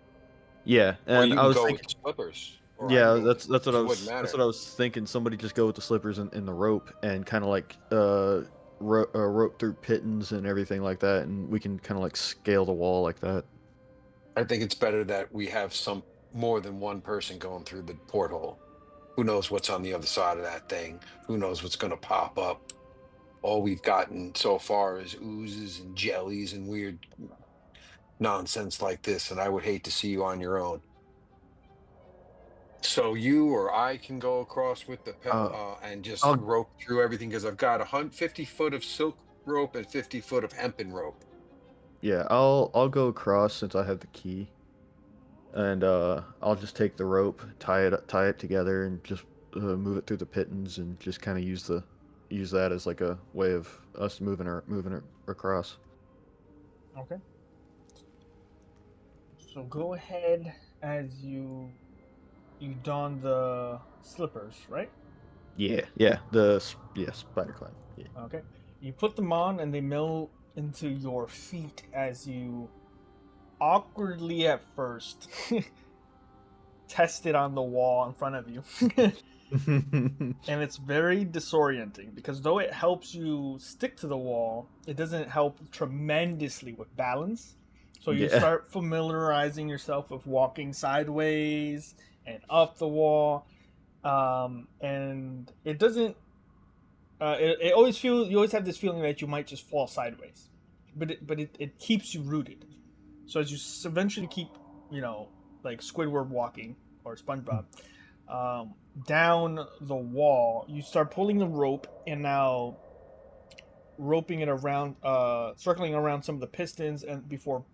Yeah, Or and you I can was go thinking, with the slippers. Or I yeah, can go that's what it I wouldn't matter. that's what I was thinking. Somebody just go with the slippers and the rope and kind of rope through pittons and everything like that, and we can kind of scale the wall like that. I think it's better that we have more than one person going through the porthole. Who knows what's on the other side of that thing? Who knows what's going to pop up? All we've gotten so far is oozes and jellies and weird nonsense like this, and I would hate to see you on your own. So you or I can go across with the and just I'll- rope through everything, because I've got 50 foot of silk rope and 50 foot of hempen rope. Yeah, I'll go across since I have the key, and I'll just take the rope, tie it together, and just move it through the pittons, and just kind of use that as like a way of us moving it across. Okay. So go ahead as you don the slippers, right? Yeah, spider climb. Yeah. Okay. You put them on and they melt into your feet as you awkwardly at first test it on the wall in front of you. And it's very disorienting because though it helps you stick to the wall, it doesn't help tremendously with balance. So you start familiarizing yourself with walking sideways and up the wall. And it doesn't it always feel you always have this feeling that you might just fall sideways, but it keeps you rooted. So as you eventually keep, like Squidward walking or SpongeBob, down the wall, you start pulling the rope, and now roping it around, circling around some of the pistons, and before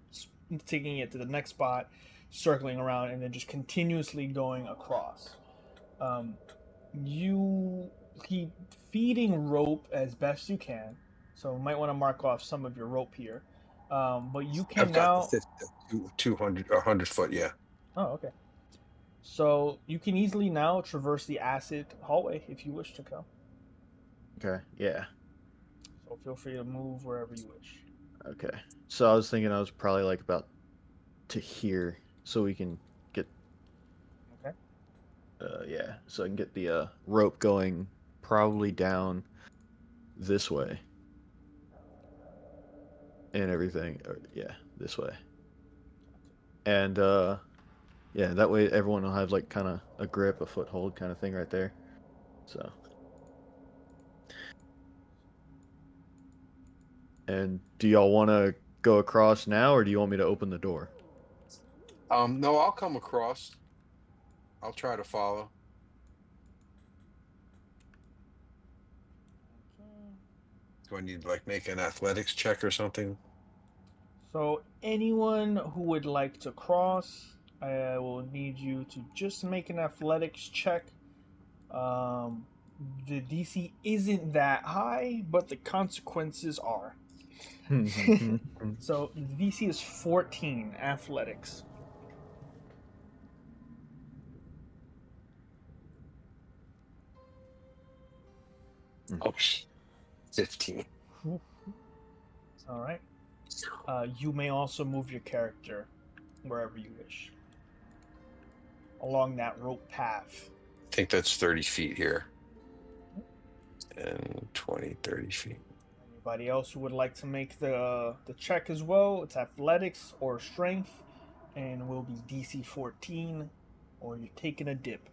taking it to the next spot, circling around, and then just continuously going across. You keep feeding rope as best you can, so you might want to mark off some of your rope here. But you can I've got now. the 200 or 100 foot. Yeah. Oh, okay. So you can easily now traverse the acid hallway if you wish to go. Okay. Yeah. So feel free to move wherever you wish. Okay. So I was thinking I was probably like about to here, so we can get. Okay. Yeah. So I can get the rope going, probably down this way. And everything. Yeah, this way. And yeah, that way everyone will have like kind of a grip, a foothold kind of thing right there. So. And do y'all want to go across now, or do you want me to open the door? No, I'll come across. I'll try to follow. Do I need to like make an athletics check or something? So anyone who would like to cross, I will need you to just make an athletics check. The DC isn't that high, but the consequences are. So the DC is 14 athletics. Oh, 15. All right. You may also move your character wherever you wish along that rope path. I think that's 30 feet here. And 20, 30 feet. Anybody else who would like to make the check as well? It's athletics or strength, and will be DC 14, or you're taking a dip.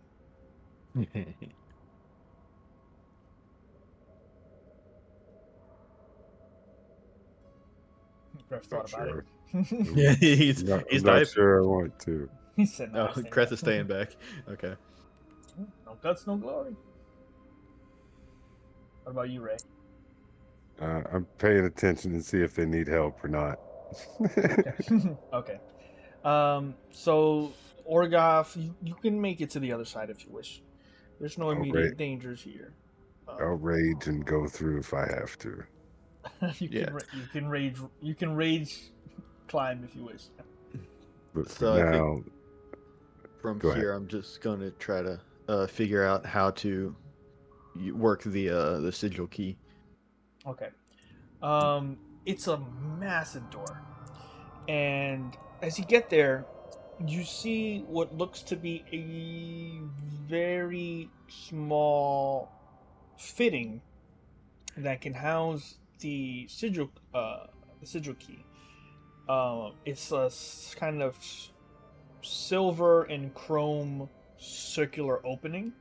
Griff thought about Sure. it. Yeah, he's I'm not diving. sure I want to. He said, "No, Oh, Kreth is staying back. Okay. No guts, no glory." What about you, Ray? I'm paying attention to see if they need help or not. Okay. So Orgoff, you can make it to the other side if you wish. There's no immediate dangers here. I'll rage and go through if I have to. You can rage climb if you wish. But for So I think now, from go here, ahead. I'm just going to try to figure out how to work the sigil key. Okay. It's a massive door, and as you get there, you see what looks to be a very small fitting that can house the sigil key. It's a kind of silver and chrome circular opening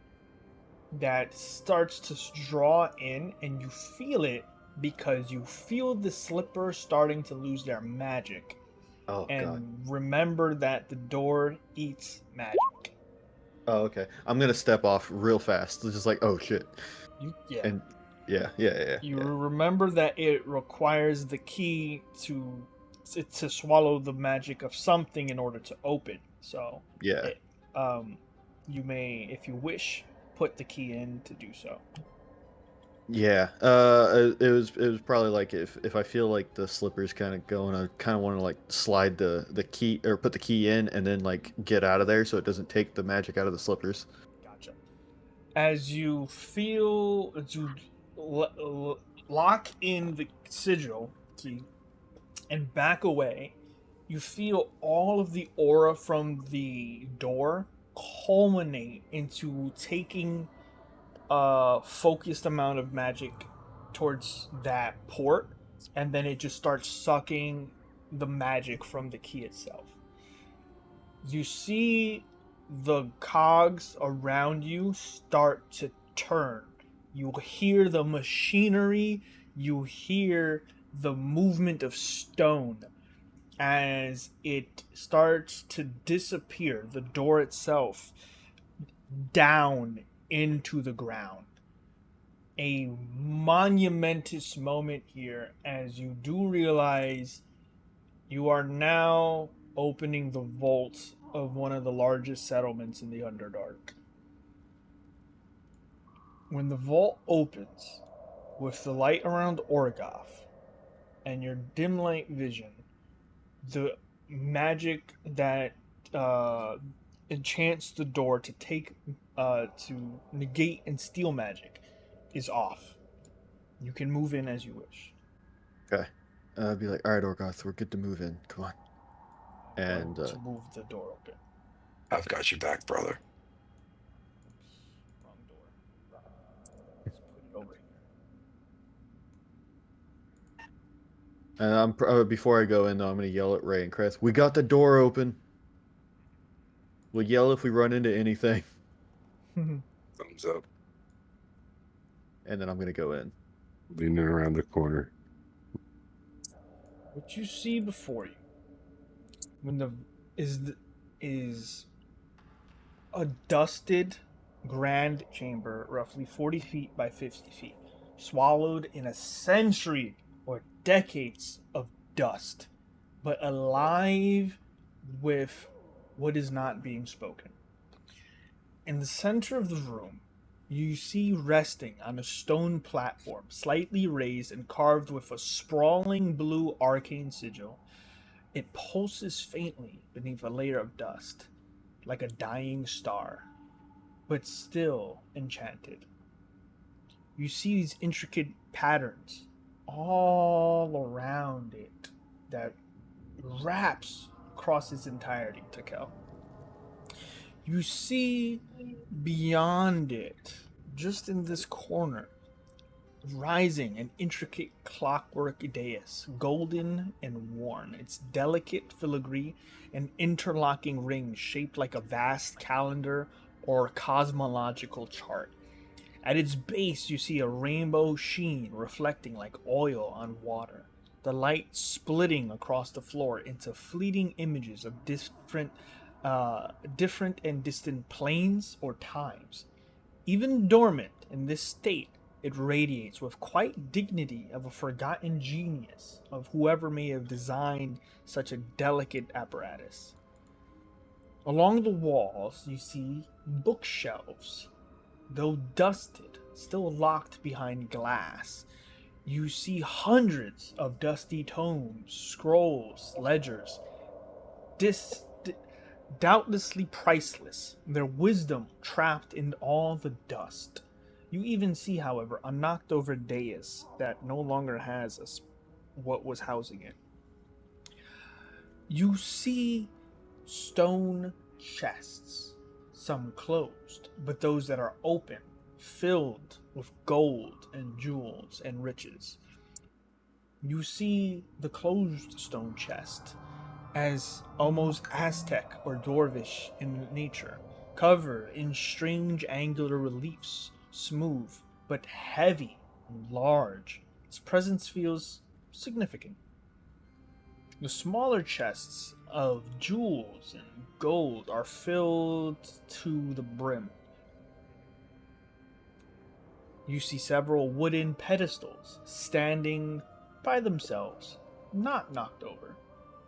that starts to draw in, and you feel it because you feel the slippers starting to lose their magic. Oh, and God. remember that the door eats magic. Oh, okay. I'm going to step off real fast. It's just like, oh, shit. And You remember that it requires the key to swallow the magic of something in order to open. So yeah. You may, if you wish, put the key in to do so. Yeah. It was probably like if I feel like the slipper's kind of going, I kind of want to like slide the key or put the key in and then like get out of there so it doesn't take the magic out of the slippers. Gotcha. As you lock in the sigil key and back away, you feel all of the aura from the door culminate into taking a focused amount of magic towards that port, and then it just starts sucking the magic from the key itself. You see the cogs around you start to turn You hear the machinery, you hear the movement of stone as it starts to disappear, the door itself, down into the ground. A monumentous moment here as you do realize you are now opening the vault of one of the largest settlements in the Underdark. When the vault opens, with the light around Orgoth and your dim light vision, the magic that enchants the door to negate and steal magic is off. You can move in as you wish. Okay. I'd be like, all right, Orgoth, we're good to move in. Come on. And To move the door open. I've got your back, brother. Wrong door. Let's put it over here. and before I go in, though, I'm gonna yell at Ray and Chris. We got the door open. We'll yell if we run into anything, Thumbs up. and then I'm gonna go in. Leaning around the corner. What you see before you is a dusted grand chamber, roughly 40 feet by 50 feet, swallowed in a century or decades of dust, but alive with what is not being spoken. In the center of the room, you see resting on a stone platform, slightly raised and carved with a sprawling blue arcane sigil. It pulses faintly beneath a layer of dust, like a dying star, but still enchanted. You see these intricate patterns all around it that wraps across its entirety, Takel. You see beyond it, just in this corner, rising an intricate clockwork dais, golden and worn, its delicate filigree and interlocking rings shaped like a vast calendar or cosmological chart. At its base, you see a rainbow sheen reflecting like oil on water, the light splitting across the floor into fleeting images of different and distant planes or times. Even dormant in this state, it radiates with quite dignity of a forgotten genius of whoever may have designed such a delicate apparatus. Along the walls, you see bookshelves, though dusted, still locked behind glass. You see hundreds of dusty tomes, scrolls, ledgers, doubtlessly priceless, their wisdom trapped in all the dust. You even see, however, a knocked over dais that no longer has what was housing it. You see stone chests, some closed, but those that are open, filled with gold and jewels and riches. You see the closed stone chest as almost Aztec or Dwarvish in nature, covered in strange angular reliefs, smooth but heavy and large. Its presence feels significant. The smaller chests of jewels and gold are filled to the brim. You see several wooden pedestals standing by themselves, not knocked over.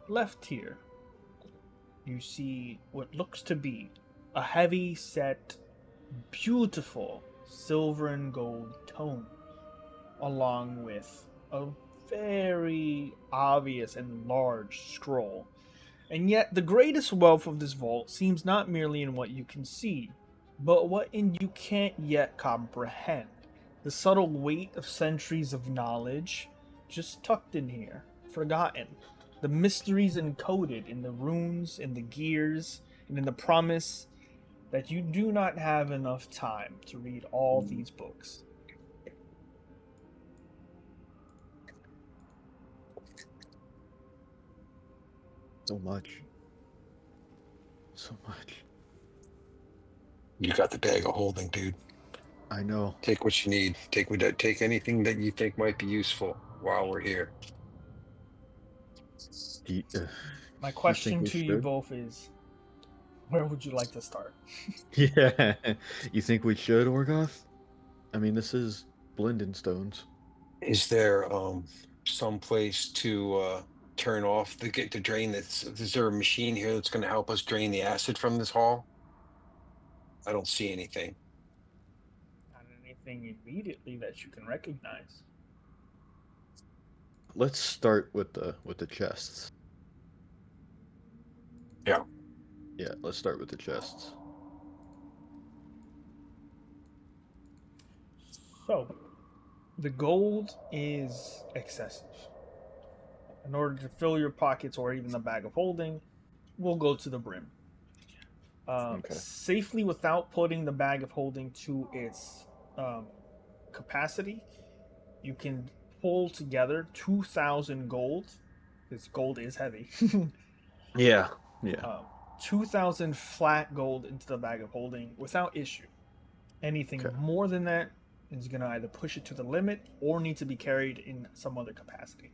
Left here, you see what looks to be a heavy set, beautiful silver and gold tome, along with a very obvious and large scroll. And yet, the greatest wealth of this vault seems not merely in what you can see, but what in you can't yet comprehend. The subtle weight of centuries of knowledge just tucked in here, forgotten. The mysteries encoded in the runes, in the gears, and in the promise that you do not have enough time to read all these books. So much. So much. You got the bag of holding, dude. I know. Take what you need. Take anything that you think might be useful while we're here. Do you, My you think question we to you should? both is, where would you like to start? Yeah. You think we should, Orgoth? I mean, this is Blingdenstones. Is there some place to turn off the drain? Is there a machine here that's going to help us drain the acid from this hall? I don't see anything. Not anything immediately that you can recognize. Let's start with the chests. Yeah. Yeah, let's start with the chests. So, the gold is excessive. In order to fill your pockets or even the bag of holding, we'll go to the brim. Okay. Safely without putting the bag of holding to its um, capacity, you can pull together 2,000 gold. This gold is heavy. Yeah. Yeah. 2,000 flat gold into the bag of holding without issue. Anything Okay. more than that is going to either push it to the limit or need to be carried in some other capacity.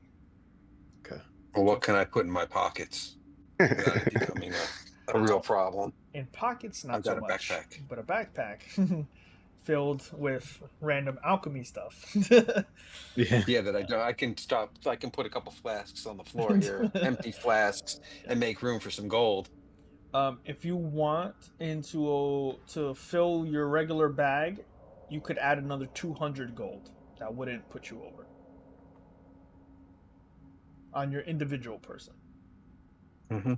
Okay. Well, what can I put in my pockets without it becoming a real problem? In pockets, not I've got so a much, backpack. but a backpack filled with random alchemy stuff. Yeah. Yeah, that I can stop. I can put a couple flasks on the floor here, empty flasks, and make room for some gold. If you want to fill your regular bag, you could add another 200 gold. That wouldn't put you over on your individual person. Mm-hmm.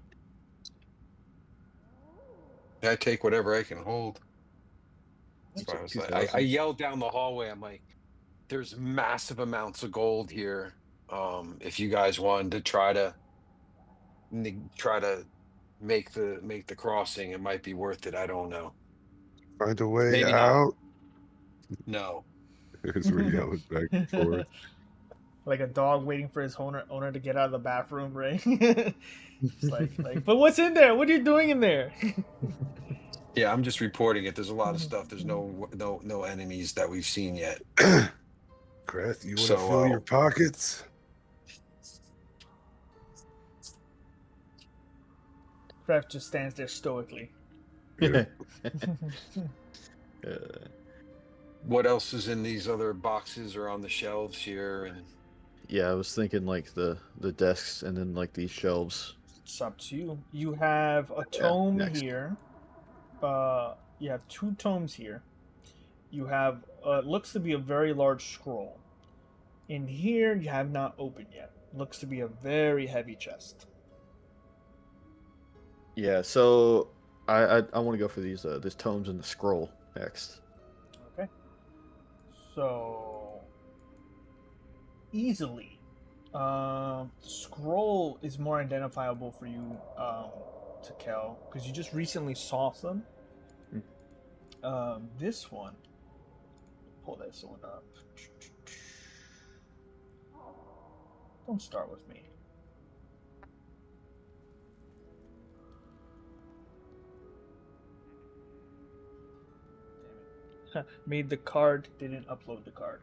I take whatever I can hold. So I was like, I 2,000. yelled down the hallway. I'm like, "There's massive amounts of gold here. If you guys wanted to try to make the crossing, it might be worth it. I don't know. Find a way Maybe not. out. No. As we're yelling back and forth. Like a dog waiting for his owner to get out of the bathroom, right? It's like, but what's in there? What are you doing in there? Yeah, I'm just reporting it. There's a lot of stuff. There's no enemies that we've seen yet. Creth, you want to So, fill your pockets? Kraft just stands there stoically. Yeah. what else is in these other boxes or on the shelves here? And Yeah, I was thinking like the desks and then like these shelves. It's up to you. You have a Yeah, tome next. here. You have 2 tomes here. You have looks to be a very large scroll. In here, you have not opened yet. Looks to be a very heavy chest. Yeah, so I want to go for these tomes and the scroll next. Okay. So easily, scroll is more identifiable for you, to Kel, because you just recently saw some. This one, pull this one up. Don't start with me. Damn it. Made the card, didn't upload the card.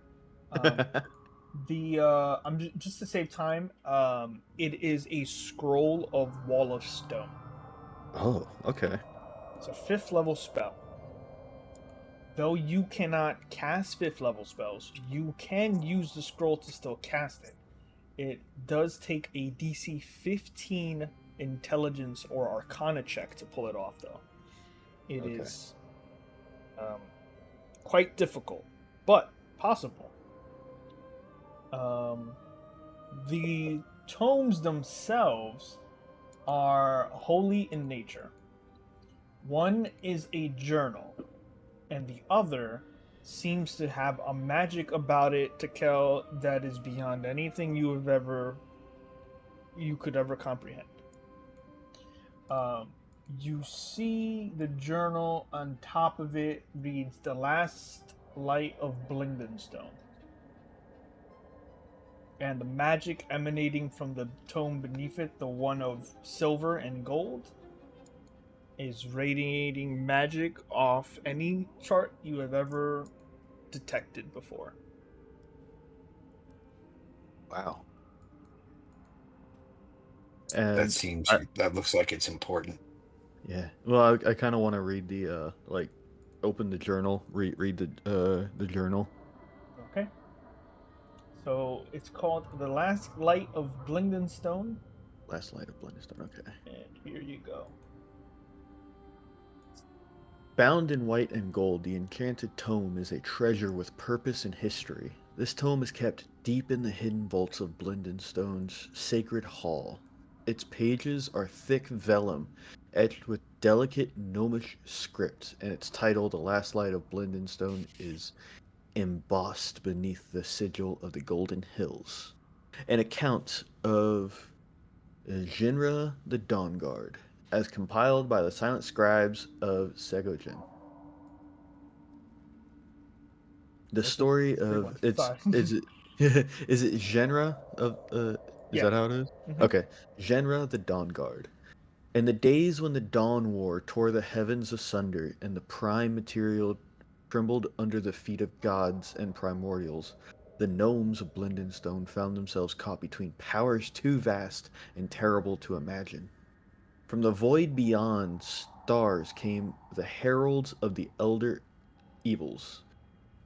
Just to save time, it is a scroll of Wall of Stone. Oh, okay. It's a 5th level spell. Though you cannot cast 5th level spells, you can use the scroll to still cast it. It does take a DC 15 intelligence or arcana check to pull it off, though. It Okay. is quite difficult, but possible. The tomes themselves are holy in nature. One is a journal, and the other seems to have a magic about it, to Kel, that is beyond anything you could ever comprehend. You see the journal on top of it reads "The Last Light of Blingdenstone." And the magic emanating from the tome beneath it, the one of silver and gold, is radiating magic off any chart you have ever detected before. Wow. That And seems that looks like it's important. yeah, well, I kind of want to read the like, open the journal, read the journal. Okay. So it's called The Last Light of Blingdenstone. Last light of Blingdenstone. Okay. And here you go. Bound in white and gold, the enchanted tome is a treasure with purpose and history. This tome is kept deep in the hidden vaults of Blingdenstone's sacred hall. Its pages are thick vellum, etched with delicate gnomish script, and its title, The Last Light of Blingdenstone, is embossed beneath the sigil of the Golden Hills. An account of Jinra the Dawn Guard, as compiled by the silent scribes of Segojin. The This is story pretty of much it's thought. is it is it genre of is Yeah. that how it is? Mhm. Okay. Genre the Dawn Guard. In the days when the Dawn War tore the heavens asunder and the prime material trembled under the feet of gods and primordials, the gnomes of Blingdenstone found themselves caught between powers too vast and terrible to imagine. From the void beyond stars came the heralds of the elder evils,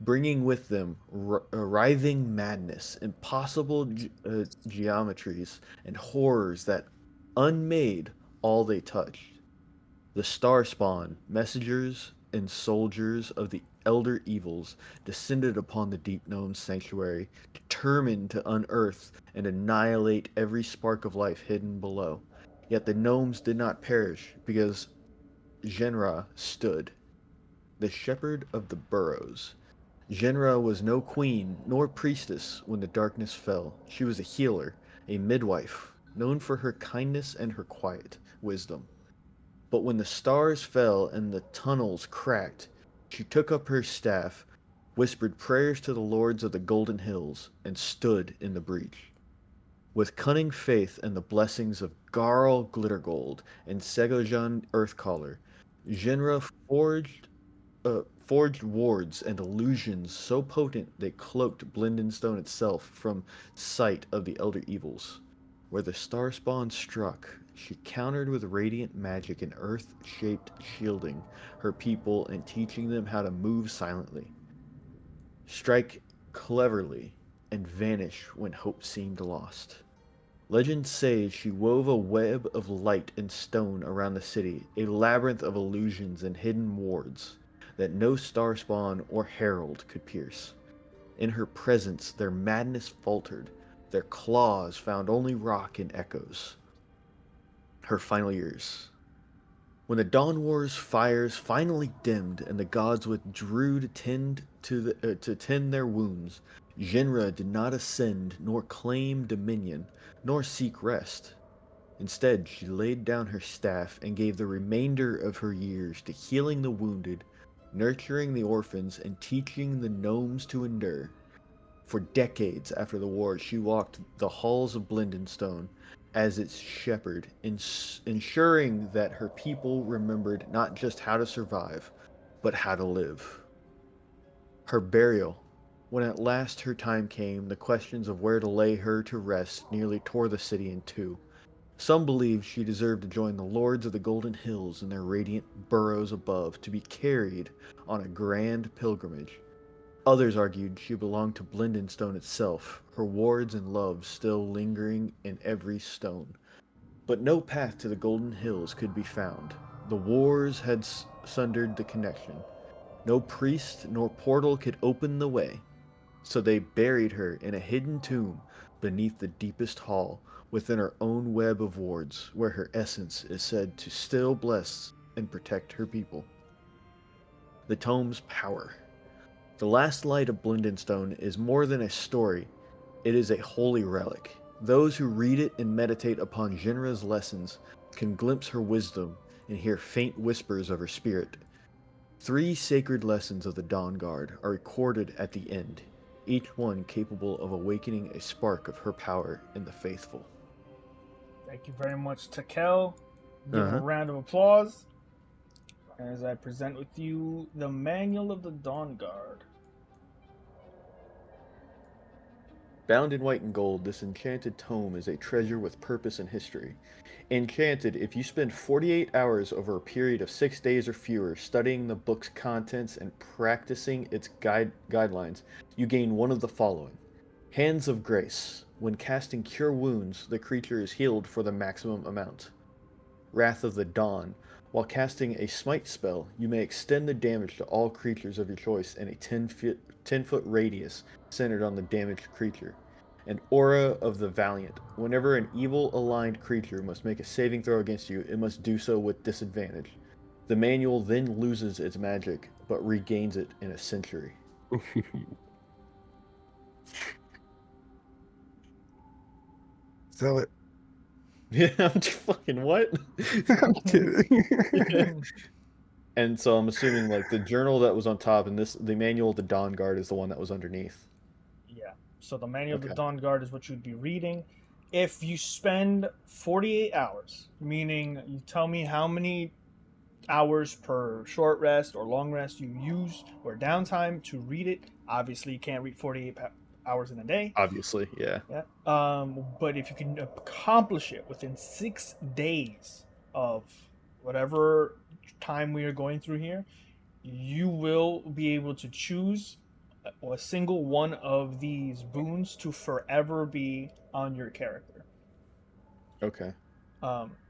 bringing with them writhing madness, impossible geometries, and horrors that unmade all they touched. The star spawn, messengers and soldiers of the elder evils, descended upon the deep known sanctuary, determined to unearth and annihilate every spark of life hidden below. Yet the gnomes did not perish, because Genra stood, the shepherd of the burrows. Genra was no queen nor priestess when the darkness fell. She was a healer, a midwife, known for her kindness and her quiet wisdom. But when the stars fell and the tunnels cracked, she took up her staff, whispered prayers to the lords of the Golden Hills, and stood in the breach. With cunning faith and the blessings of Garl Glittergold and Segojan Earthcaller, Genra forged wards and illusions so potent they cloaked Blingdenstone itself from sight of the elder evils. Where the star spawn struck, she countered with radiant magic and earth-shaped shielding her people and teaching them how to move silently, strike cleverly, and vanish when hope seemed lost. Legends say she wove a web of light and stone around the city, a labyrinth of illusions and hidden wards that no starspawn or herald could pierce. In her presence, their madness faltered, their claws found only rock and echoes. Her final years. When the Dawn War's fires finally dimmed and the gods withdrew to tend their wounds, Genra did not ascend nor claim dominion, nor seek rest. Instead, she laid down her staff and gave the remainder of her years to healing the wounded, nurturing the orphans, and teaching the gnomes to endure. For decades after the war, she walked the halls of Blingdenstone as its shepherd, ensuring that her people remembered not just how to survive, but how to live. Her burial. When at last her time came, the questions of where to lay her to rest nearly tore the city in two. Some believed she deserved to join the lords of the Golden Hills in their radiant burrows above, to be carried on a grand pilgrimage. Others argued she belonged to Blingdenstone itself, her wards and loves still lingering in every stone. But no path to the Golden Hills could be found. The wars had sundered the connection. No priest nor portal could open the way. So they buried her in a hidden tomb beneath the deepest hall, within her own web of wards, where her essence is said to still bless and protect her people. The tome's power. The Last Light of Blingdenstone is more than a story, it is a holy relic. Those who read it and meditate upon Jinra's lessons can glimpse her wisdom and hear faint whispers of her spirit. 3 sacred lessons of the Dawn Guard are recorded at the end, each one capable of awakening a spark of her power in the faithful. Thank you very much, Takel. Give him a Uh-huh. round of applause as I present with you the Manual of the Dawn Guard. Bound in white and gold, this enchanted tome is a treasure with purpose and history. Enchanted, if you spend 48 hours over a period of 6 days or fewer studying the book's contents and practicing its guidelines, you gain one of the following. Hands of Grace. When casting Cure Wounds, the creature is healed for the maximum amount. Wrath of the Dawn. While casting a smite spell, you may extend the damage to all creatures of your choice in a 10-foot radius centered on the damaged creature. And Aura of the Valiant. Whenever an evil aligned creature must make a saving throw against you, it must do so with disadvantage. The manual then loses its magic, but regains it in a century. Sell it. Yeah, I'm just fucking what? I'm kidding. And so I'm assuming like the journal that was on top and the manual of the Dawn Guard is the one that was underneath. Yeah. So the manual of the Okay. Dawn Guard is what you'd be reading. If you spend 48 hours, meaning you tell me how many hours per short rest or long rest you use or downtime to read it. Obviously, you can't read 48 hours in a day. Obviously, yeah. Yeah. But if you can accomplish it within 6 days of whatever time we are going through here, you will be able to choose a single one of these boons to forever be on your character. Okay.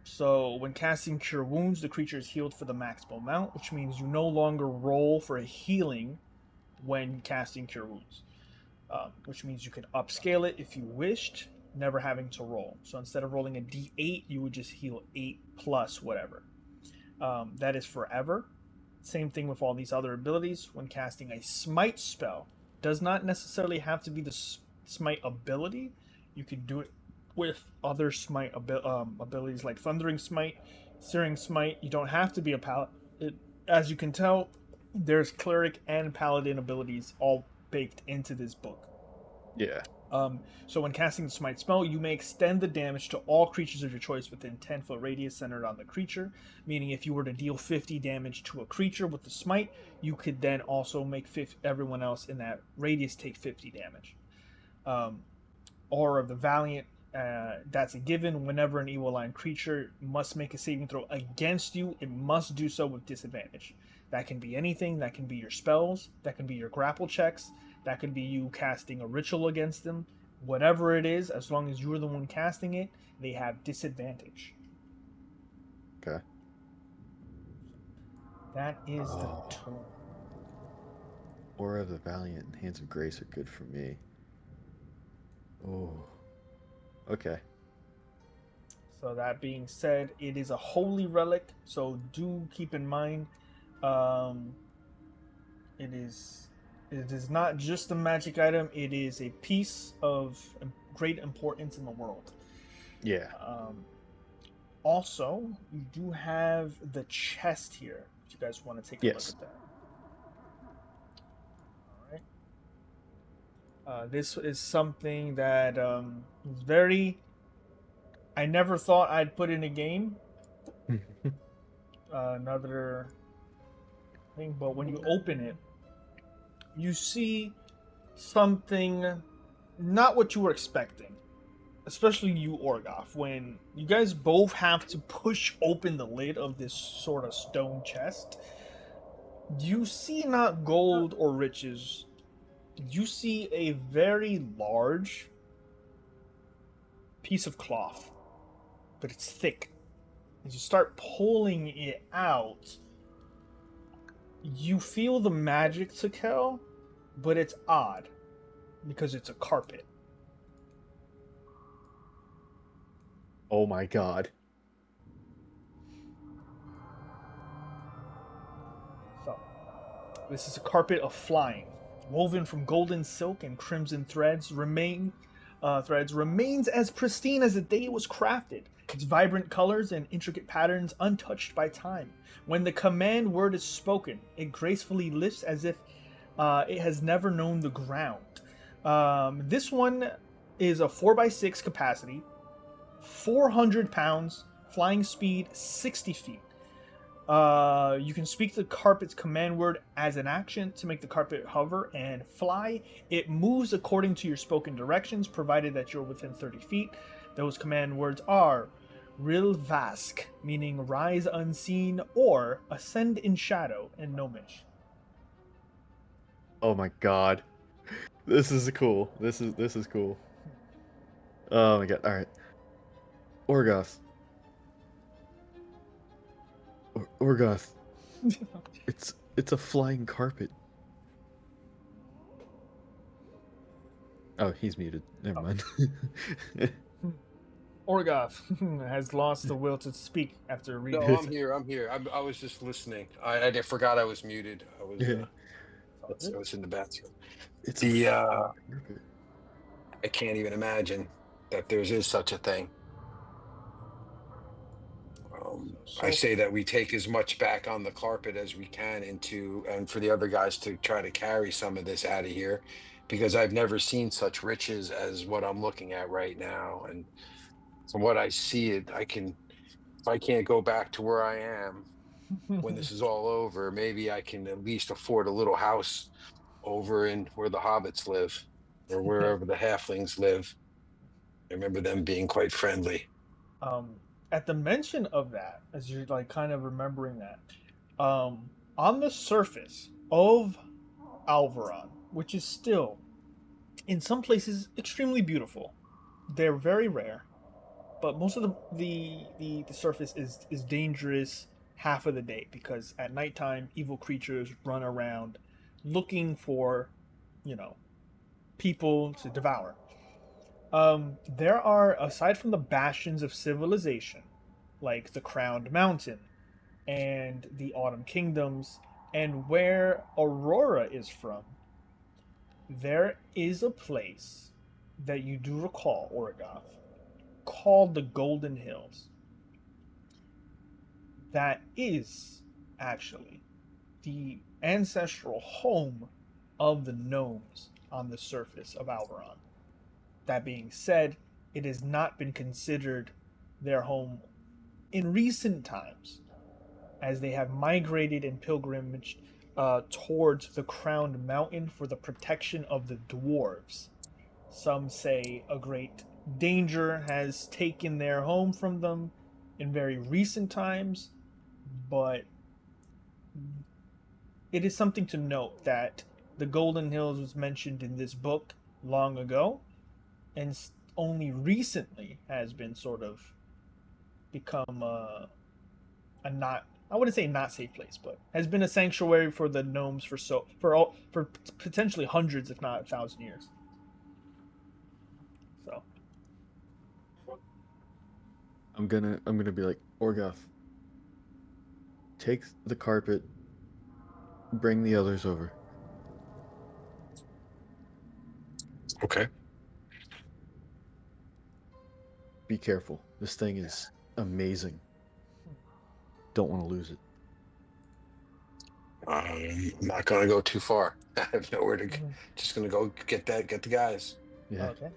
So when casting Cure Wounds, the creature is healed for the maximum amount, which means you no longer roll for a healing when casting Cure Wounds, which means you can upscale it if you wished, never having to roll. So instead of rolling a d8, you would just heal 8 plus whatever. That is forever. Same thing with all these other abilities. When casting a smite spell, does not necessarily have to be the smite ability. You can do it with other smite abilities like Thundering Smite, Searing Smite. You don't have to be a paladin. As you can tell, there's cleric and paladin abilities all baked into this book. Yeah. So when casting the smite spell, you may extend the damage to all creatures of your choice within 10-foot radius centered on the creature, meaning if you were to deal 50 damage to a creature with the smite, you could then also make everyone else in that radius take 50 damage. Aura of the Valiant, that's a given. Whenever an evil-aligned creature must make a saving throw against you, it must do so with disadvantage. That can be anything. That can be your spells. That can be your grapple checks. That could be you casting a ritual against them. Whatever it is, as long as you're the one casting it, they have disadvantage. Okay. That is the tome. Aura of the Valiant and Hands of Grace are good for me. Oh. Okay. So that being said, it is a holy relic, so do keep in mind it is not just a magic item, it is a piece of great importance in the world. Yeah. Also, you do have the chest here, if you guys want to take a look at that. Alright. This is something that is very... I never thought I'd put in a game. Another thing, but when you open it, you see something not what you were expecting, especially you, Orgoff, when you guys both have to push open the lid of this sort of stone chest. You see not gold or riches, you see a very large piece of cloth, but it's thick. As you start pulling it out, you feel the magic to kill, but it's odd because it's a carpet. Oh my god. So, this is a carpet of flying, woven from golden silk and crimson threads. Remains as pristine as the day it was crafted. Its vibrant colors and intricate patterns untouched by time. When the command word is spoken, it gracefully lifts as if it has never known the ground. This one is a 4x6 capacity, 400 pounds, flying speed 60 feet. You can speak the carpet's command word as an action to make the carpet hover and fly. It moves according to your spoken directions, provided that you're within 30 feet. Those command words are Rilvask, meaning rise unseen, or ascend in shadow in Gnomish. Oh my god. This is cool. This is cool. Oh my god. All right. Orgoth. Orgoth. It's a flying carpet. Oh, he's muted. Never mind. Orgoth has lost the will to speak after reading. No, I'm here. I'm here. I was just listening. I forgot I was muted. I was I was in the bathroom. It's The a carpet. I can't even imagine that there is such a thing. I say that we take as much back on the carpet as we can and for the other guys to try to carry some of this out of here, because I've never seen such riches as what I'm looking at right now. And from what I see if I can't go back to where I am when this is all over, maybe I can at least afford a little house over in where the hobbits live or wherever the halflings live. I remember them being quite friendly. At the mention of that, as you're like kind of remembering that, on the surface of Alvaron, which is still in some places extremely beautiful, they're very rare, but most of the surface is dangerous half of the day, because at nighttime evil creatures run around looking for, you know, people to devour. There are, aside from the bastions of civilization, like the Crowned Mountain and the Autumn Kingdoms, and where Aurora is from, there is a place that you do recall, Orgoth, called the Golden Hills. That is actually the ancestral home of the gnomes on the surface of Alvaron. That being said, it has not been considered their home in recent times, as they have migrated and pilgrimaged towards the Crowned Mountain for the protection of the dwarves. Some say a great danger has taken their home from them in very recent times, but it is something to note that the Golden Hills was mentioned in this book long ago, and only recently has been sort of become a not, I wouldn't say not safe place, but has been a sanctuary for the gnomes for potentially hundreds, if not 1,000 years. So I'm gonna be like, Orgoth, take the carpet, bring the others over. Okay. Be careful. This thing is amazing. Don't want to lose it. I'm not going to go too far. I have nowhere to go. Just going to go get the guys. Yeah. okay.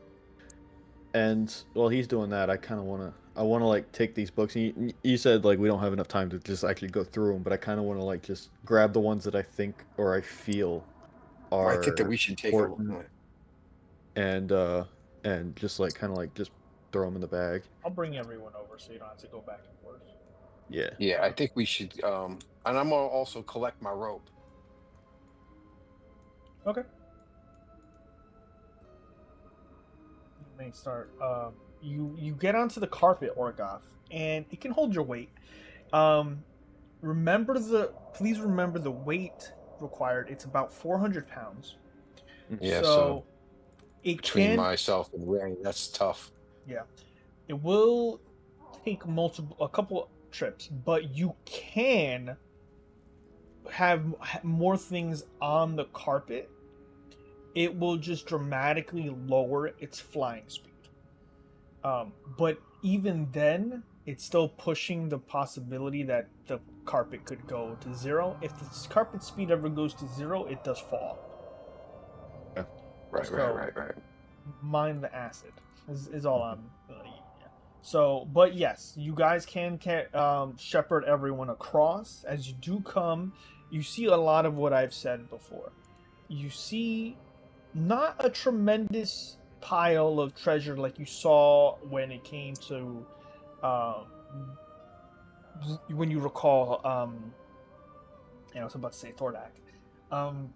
And while he's doing that, I want to like take these books. And you said like we don't have enough time to just actually go through them, but I kind of want to like just grab the ones that I think or I feel are I think that we should take important, and just like kind of like just throw them in the bag. I'll bring everyone over so you don't have to go back and forth. Yeah. Yeah, I think we should. And I'm going to also collect my rope. Okay. You may start. You get onto the carpet, Orgoth, and it can hold your weight. Please remember the weight required. It's about 400 pounds. Yeah, So it between can. myself and Ray, that's tough. Yeah, it will take a couple trips, but you can have more things on the carpet. It will just dramatically lower its flying speed. But even then, it's still pushing the possibility that the carpet could go to 0. If the carpet speed ever goes to 0, it does fall. Right. Mind the acid is all I'm. Yeah. So, but yes, you guys can shepherd everyone across. As you do come, you see a lot of what I've said before. You see not a tremendous pile of treasure like you saw when it came to, um, when you recall, I was about to say Thordak, um,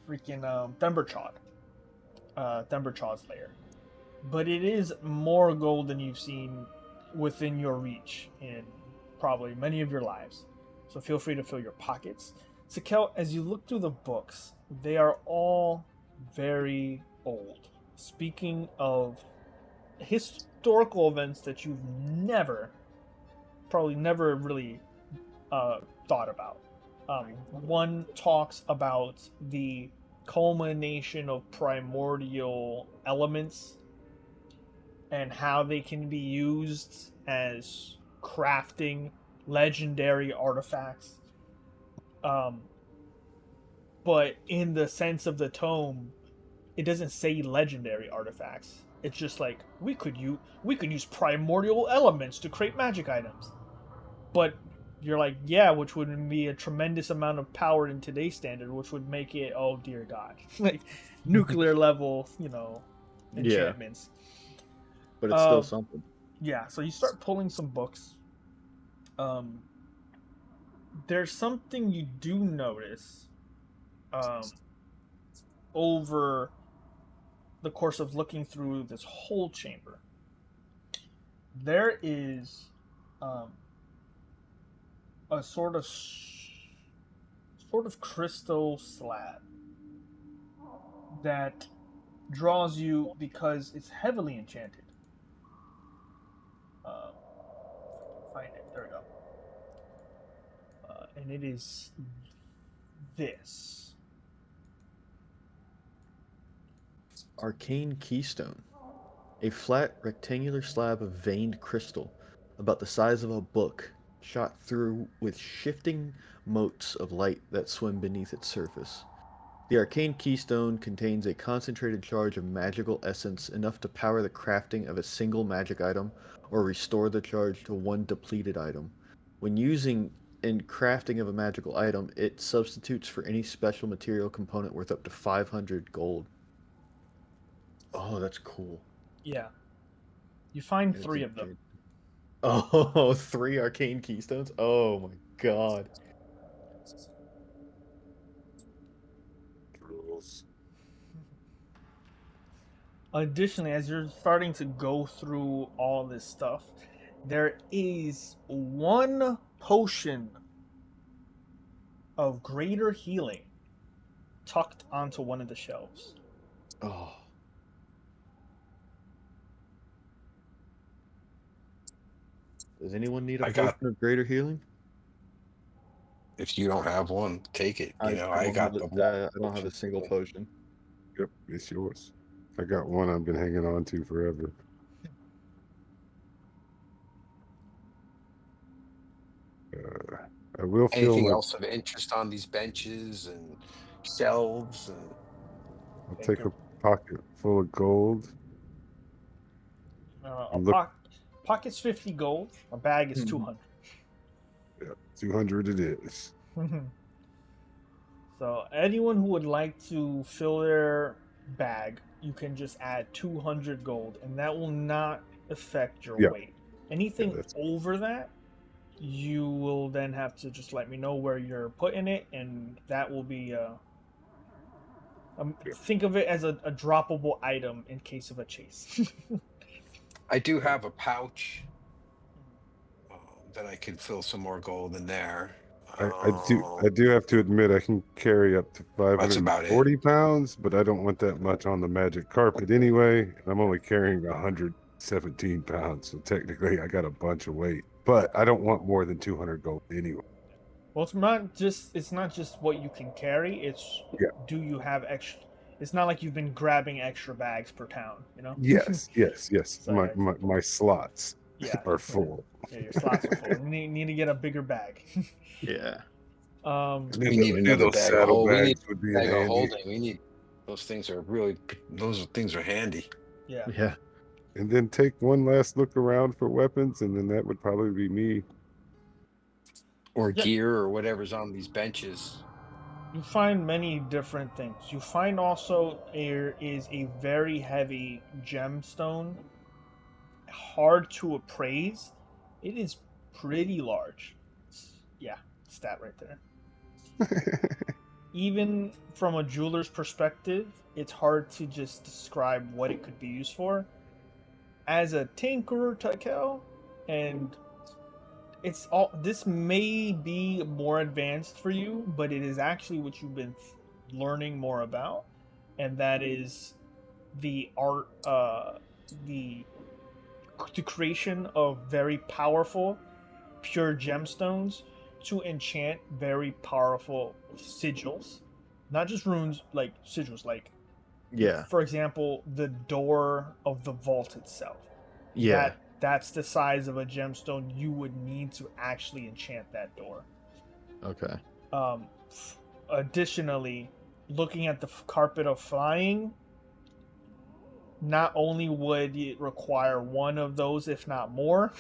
freaking Themberchaw's lair. But it is more gold than you've seen within your reach in probably many of your lives. So feel free to fill your pockets. Sakel, as you look through the books, they are all very old. Speaking of historical events that you've probably never really thought about. One talks about the culmination of primordial elements and how they can be used as crafting legendary artifacts. Um, but in the sense of the tome, it doesn't say legendary artifacts. It's just like we could use primordial elements to create magic items. But you're like, yeah, which would be a tremendous amount of power in today's standard, which would make it, oh dear God, like nuclear level, enchantments. But it's still something. Yeah, so you start pulling some books. There's something you do notice over the course of looking through this whole chamber. There is a sort of crystal slab that draws you because it's heavily enchanted. Find it. There we go. And it is this. Arcane Keystone. A flat, rectangular slab of veined crystal, about the size of a book, shot through with shifting motes of light that swim beneath its surface. The arcane keystone contains a concentrated charge of magical essence enough to power the crafting of a single magic item or restore the charge to one depleted item. When using in crafting of a magical item, it substitutes for any special material component worth up to 500 gold. Oh, that's cool. Yeah. You find 3 of them. Oh, 3 arcane keystones? Oh my god. Rules. Additionally, as you're starting to go through all this stuff, there is one potion of greater healing tucked onto one of the shelves. Oh. Does anyone need a potion of greater healing? If you don't have one, take it. I got the I don't have a single potion. Yep, it's yours. I got one I've been hanging on to forever. I will feel anything like else of interest on these benches and shelves and I'll take a pocket full of gold. Pocket's 50 gold. A bag is 200. Yeah, 200 it is. So anyone who would like to fill their bag, you can just add 200 gold, and that will not affect your weight. Anything over that, you will then have to just let me know where you're putting it, and that will be think of it as a droppable item in case of a chase. I do have a pouch that I could fill some more gold in there. I do have to admit I can carry up to 540 pounds, but I don't want that much on the magic carpet anyway. I'm only carrying 117 pounds, so technically I got a bunch of weight. But I don't want more than 200 gold anyway. Well, it's not just what you can carry. It's do you have extra? It's not like you've been grabbing extra bags per town, Yes. So my slots are full. Yeah, your slots are full. You need to get a bigger bag. Yeah. We need another bag of holding. We need a bag of holding. We need those things are handy. Yeah. Yeah. and then take one last look around for weapons, and then that would probably be me. Or Yeah. gear or whatever's on these benches. You find many different things. You find also there is a very heavy gemstone, hard to appraise. It is pretty large. Yeah, stat right there. Even from a jeweler's perspective, it's hard to just describe what it could be used for. As a tinkerer, Takel, and it's all this may be more advanced for you, but it is actually what you've been learning more about, and that is the art, the the creation of very powerful, pure gemstones to enchant very powerful sigils, not just runes, like sigils, like Yeah. for example, the door of the vault itself. Yeah. That's the size of a gemstone you would need to actually enchant that door. Okay. Additionally, looking at the carpet of flying, not only would it require one of those, if not more,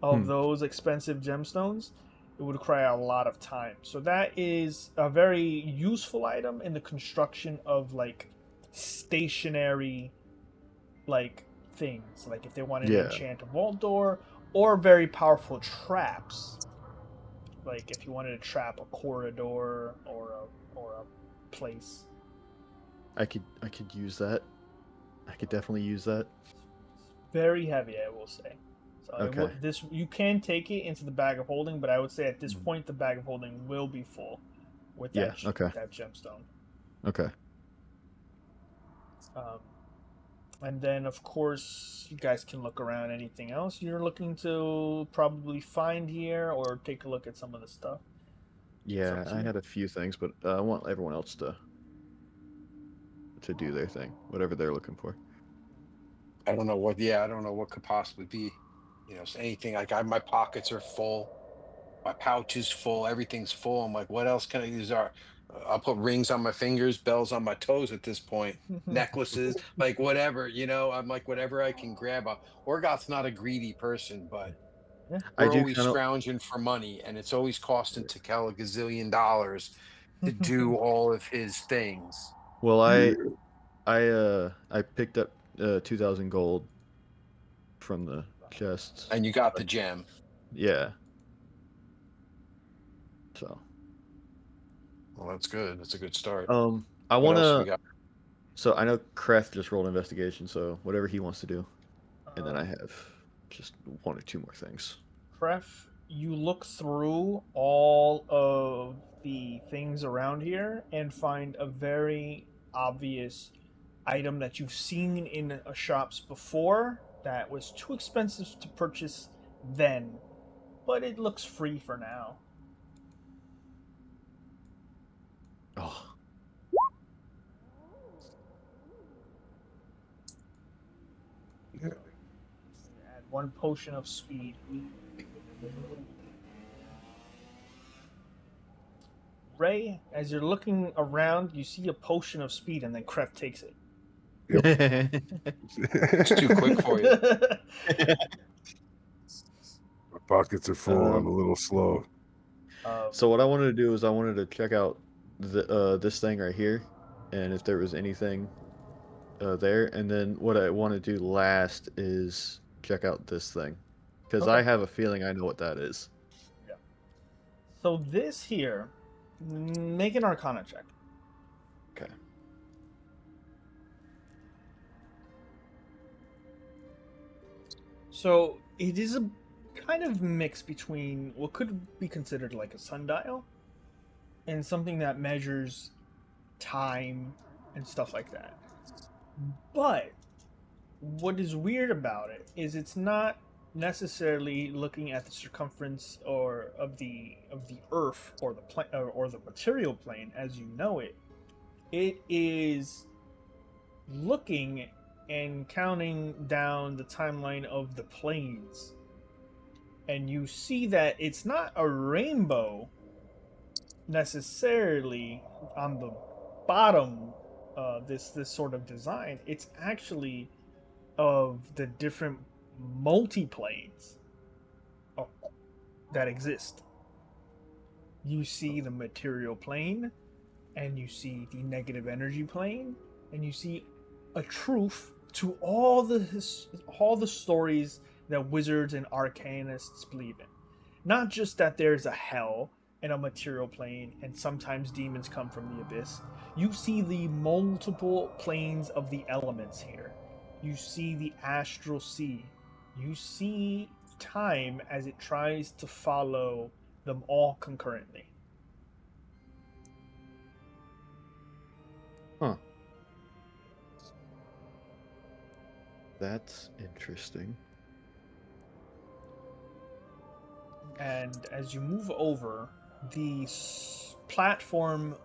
of those expensive gemstones, it would require a lot of time. So that is a very useful item in the construction of like stationary like things. Like if they wanted to Yeah. enchant a vault door or very powerful traps. Like if you wanted to trap a corridor or a place. I could use that. I could definitely use that. Very heavy, I will say. So Okay. this you can take it into the bag of holding, but I would say at this point the bag of holding will be full with that okay. that gemstone. Okay. And then of course you guys can look around. Anything else you're looking to probably find here, or take a look at some of the stuff? Yeah, I had a few things, but I want everyone else to do their thing, whatever they're looking for. I don't know what. Yeah, I don't know what could possibly be. You know, so anything. Like my pockets are full, my pouch is full, everything's full. I'm like, what else can I use? I'll put rings on my fingers, bells on my toes at this point, necklaces, like whatever. You know, I'm like whatever I can grab. Orgoth's not a greedy person, but I we're do always kind of. scrounging for money, and it's always costing Tekel a gazillion dollars to do all of his things. Well, I picked up 2,000 gold from the chests. And you got the gem. Yeah. So. Well, that's good. That's a good start. I What want else we to. got? So I know Kreth just rolled investigation, so whatever he wants to do, and then I have just one or two more things. Kref, you look through all of the things around here and find a very obvious item that you've seen in shops before that was too expensive to purchase then, but it looks free for now. Oh. Yeah. Add one potion of speed. Ray, as you're looking around, you see a potion of speed, and then Kref takes it. It's too quick for you. My pockets are full. I'm a little slow. So what I wanted to do is I wanted to check out this thing right here, and if there was anything there, and then what I want to do last is check out this thing, because I have a feeling I know what that is. Yeah. So this here, make an Arcana check. Okay. So it is a kind of mix between what could be considered like a sundial and something that measures time and stuff like that. But what is weird about it is it's not necessarily looking at the circumference or of the earth or the or the material plane as you know it. It is looking and counting down the timeline of the planes, and you see that it's not a rainbow necessarily on the bottom. This sort of design, it's actually of the different multiplanes that exist. You see the material plane, and you see the negative energy plane, and you see a truth to all the stories that wizards and arcanists believe in. Not just that there's a hell and a material plane, and sometimes demons come from the abyss. You see the multiple planes of the elements here. You see the astral sea. You see time as it tries to follow them all concurrently. Huh. That's interesting. And as you move over, the platform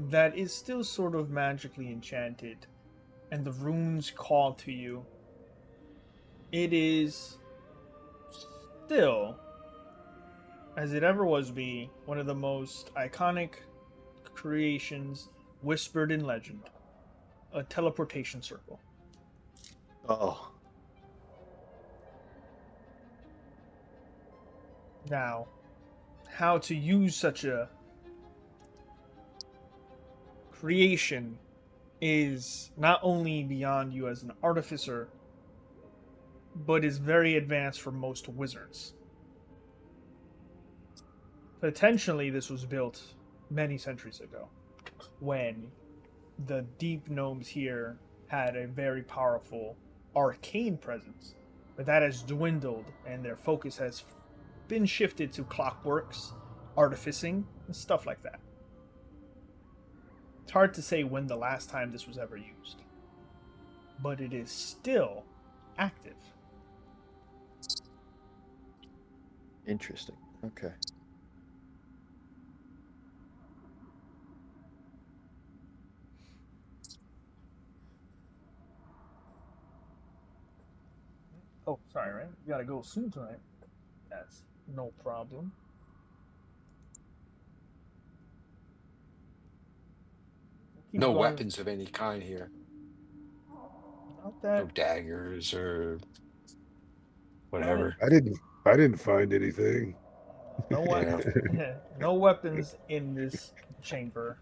that is still sort of magically enchanted, and the runes call to you, it is still, as it ever was be, one of the most iconic creations whispered in legend, a teleportation circle. Oh. Now, how to use such a creation is not only beyond you as an artificer, but is very advanced for most wizards. Potentially, this was built many centuries ago, when the deep gnomes here had a very powerful arcane presence, but that has dwindled, and their focus has been shifted to clockworks, artificing, and stuff like that. It's hard to say when the last time this was ever used, but it is still active. Interesting. Okay. Oh, sorry, right? You gotta go soon tonight. That's no problem. Keep No going. weapons of any kind here. Not that. No daggers or whatever. I didn't find anything. No Yeah. no weapons in this chamber.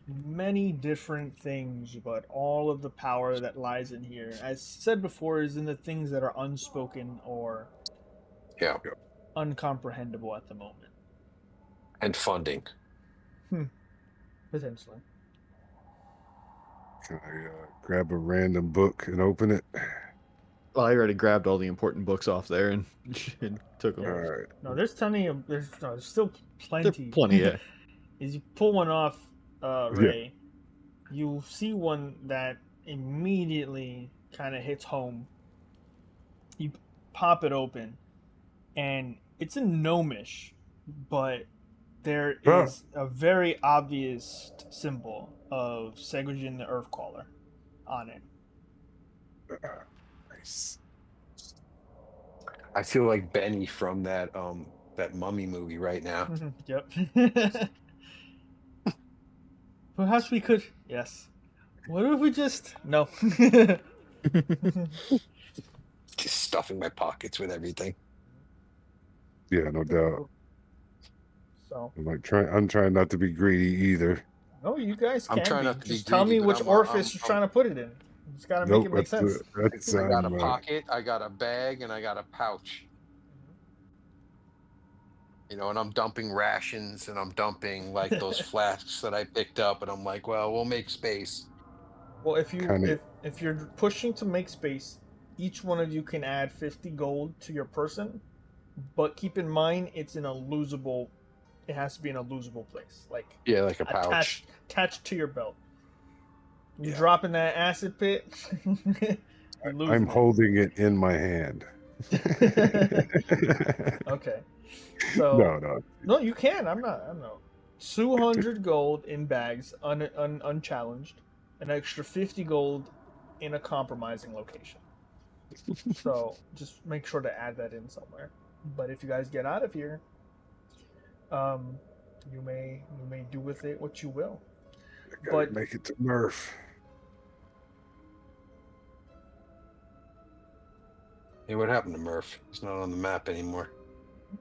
Many different things, but all of the power that lies in here, as said before, is in the things that are unspoken or Yeah. uncomprehendable at the moment. And funding. Potentially. Can I grab a random book and open it? Well, I already grabbed all the important books off there and, and took them. All right. No, there's plenty of there's still There plenty. plenty, yeah. As you pull one off, Yeah. Ray, you see one that immediately kind of hits home. You pop it open, and it's a gnomish, but there Huh. is a very obvious symbol of Segregin the Earthcaller on it. Nice. I feel like Benny from that Mummy movie right now. Yep. Perhaps we could. Yes. What if we just no? Just stuffing my pockets with everything. Yeah, no doubt. So I'm trying not to be greedy either. no, you guys I'm can trying be. not to be Just tell me greedy, but which I'm orifice you're trying to put it in. You just gotta make Nope, it make sense. that's I got a pocket, I got a bag, and I got a pouch. You know, and I'm dumping rations, and I'm dumping like those flasks that I picked up, and I'm like, well, we'll make space. Well, if you Kinda- if you're pushing to make space, each one of you can add 50 gold to your person, but keep in mind it's in a losable. It has to be in a losable place, like Yeah, like a pouch. attached to your belt. You Yeah. drop in that acid pit. You're losing I'm it. holding it in my hand. Okay. So No. no, you can. I'm not. 200 gold in bags, unchallenged. An extra 50 gold in a compromising location. So just make sure to add that in somewhere. But if you guys get out of here, you may do with it what you will. Gotta But make it to Murph. Hey, what happened to Murph? He's not on the map anymore.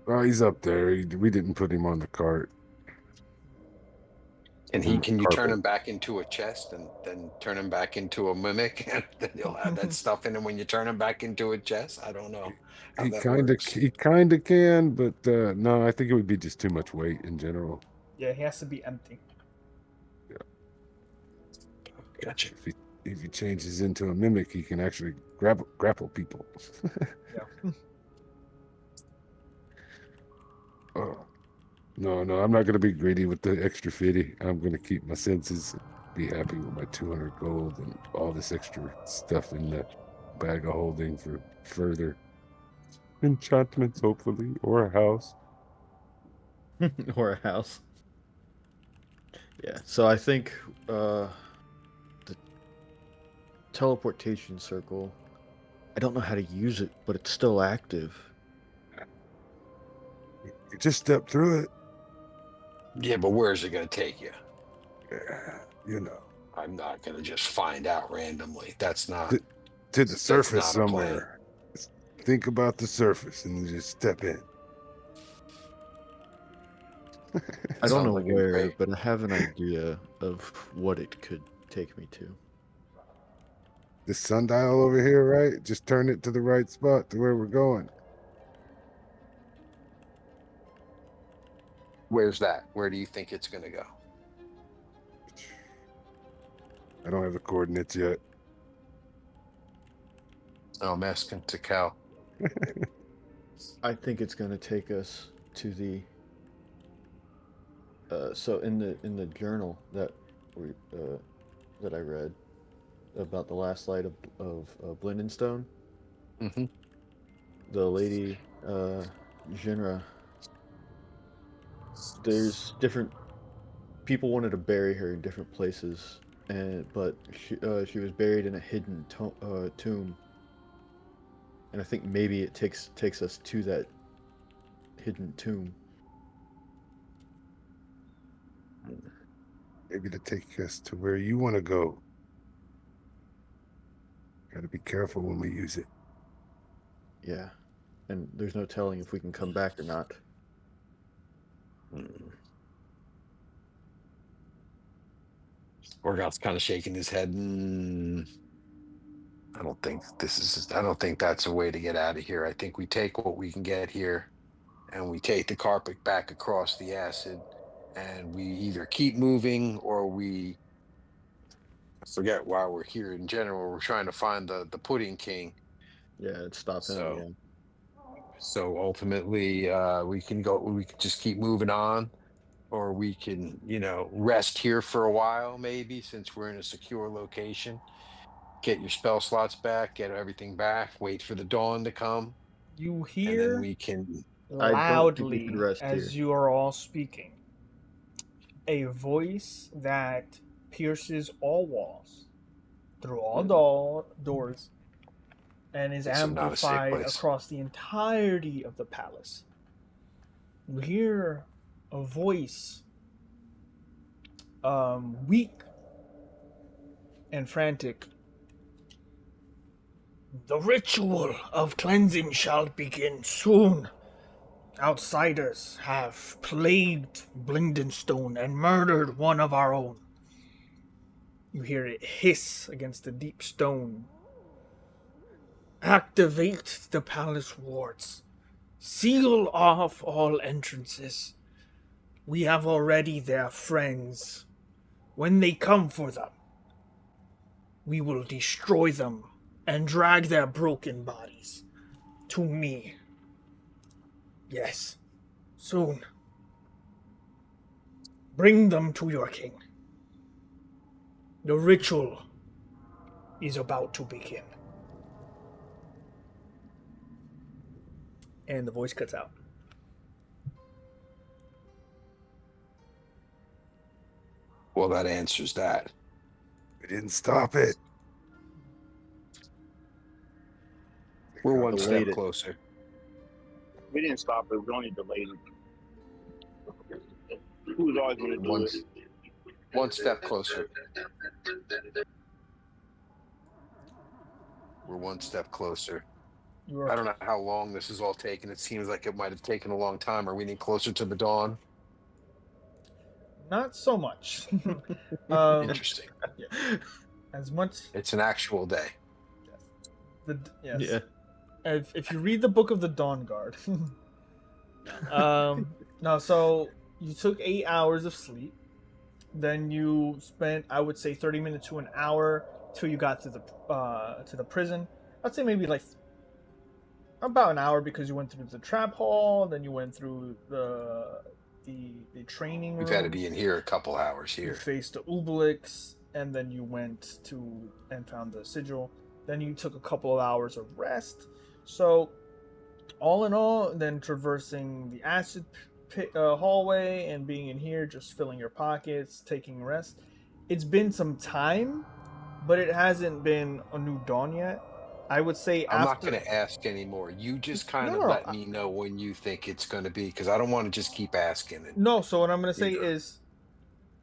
Oh, he's up there. We didn't put him on the cart. And On the can you turn carpet. him back into a chest and then turn him back into a mimic? And then he'll have that stuff in him when you turn him back into a chest? I don't know how He that kind of works. he kind of can, but no, I think it would be just too much weight in general. Yeah, he has to be empty. Gotcha. If he changes into a mimic, he can actually grapple people. Yeah. Oh, no, I'm not gonna be greedy with the extra 50. I'm gonna keep my senses. Be happy with my 200 gold and all this extra stuff in the bag of holding for further enchantments, hopefully, or a house. Or a house. Yeah. So I think the teleportation circle. I don't know how to use it, but it's still active. You just step through it. Yeah, but where's it going to take you? Yeah, you know, I'm not going to just find out randomly. That's not to the that's surface not a plan. somewhere. Just think about the surface and you just step in. I don't Sounds know like a where, great. but I have an idea of what it could take me to. The sundial over here, right? Just turn it to the right spot to where we're going. Where's that? Where do you think it's going to go? I don't have the coordinates yet. Oh, I'm asking to Cal. I think it's going to take us to the. So in the journal that we that I read about the last light of Blingdenstone, Mm-hmm. the lady Jinra. There's different people wanted to bury her in different places, but she was buried in a hidden tomb, and I think maybe it takes us to that hidden tomb. Maybe to take us to where you want to go. Got to be careful when we use it. Yeah, and there's no telling if we can come back or not. Orgoth's kind of shaking his head. I don't think I don't think that's a way to get out of here. I think we take what we can get here and we take the carpet back across the acid and we either keep moving or we forget why we're here in general. We're trying to find the pudding king. Yeah, stop him. So Yeah. so ultimately we can just keep moving on, or we can, rest here for a while, maybe, since we're in a secure location. Get your spell slots back, get everything back, wait for the dawn to come, You and then hear we can. I don't think we should loudly rest here. as you are all speaking a voice that pierces all walls, through all doors, and is So not a safe amplified place. across the entirety of the palace. You hear a voice, weak and frantic. The ritual of cleansing shall begin soon. Outsiders have plagued Blingdenstone and murdered one of our own. You hear it hiss against the deep stone. Activate the palace wards. Seal off all entrances. We have already their friends. When they come for them, we will destroy them and drag their broken bodies to me. Yes, soon. Bring them to your king. The ritual is about to begin. And the voice cuts out. Well, that answers that. We didn't stop it. We're one Delayed step it. closer. We didn't stop it. We only delayed it. Who's always going to do it? One step closer. We're one step closer. You are I don't know how long this is all taking. It seems like it might have taken a long time. Are we any closer to the dawn? not so much. um, Interesting. as much. It's an actual day. Yes. Yeah. If you read the Book of the Dawn Guard, no. So you took 8 hours of sleep. Then you spent, I would say, 30 minutes to an hour till you got to the prison. I'd say maybe like about an hour because you went through the trap hall, then you went through the training We've had to room. be in here a couple hours You here. faced the Ubelix, and then you went to and found the sigil. Then you took a couple of hours of rest. So, all in all, then traversing the acid pit, hallway and being in here, just filling your pockets, taking rest. It's been some time, but it hasn't been a new dawn yet. I would say I'm not after. going to ask anymore. You just kind No, of no, let no. me know when you think it's going to be, because I don't want to just keep asking. And No, so what I'm going to say is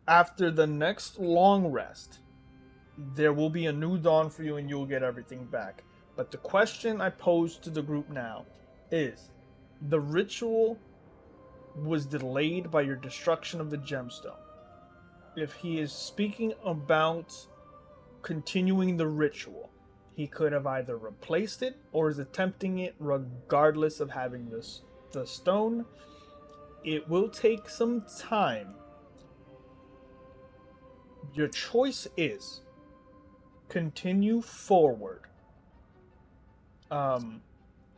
after the next long rest, there will be a new dawn for you and you'll get everything back. But the question I pose to the group now is the ritual was delayed by your destruction of the gemstone. If he is speaking about continuing the ritual, he could have either replaced it or is attempting it regardless of having the stone. It will take some time. Your choice is continue forward,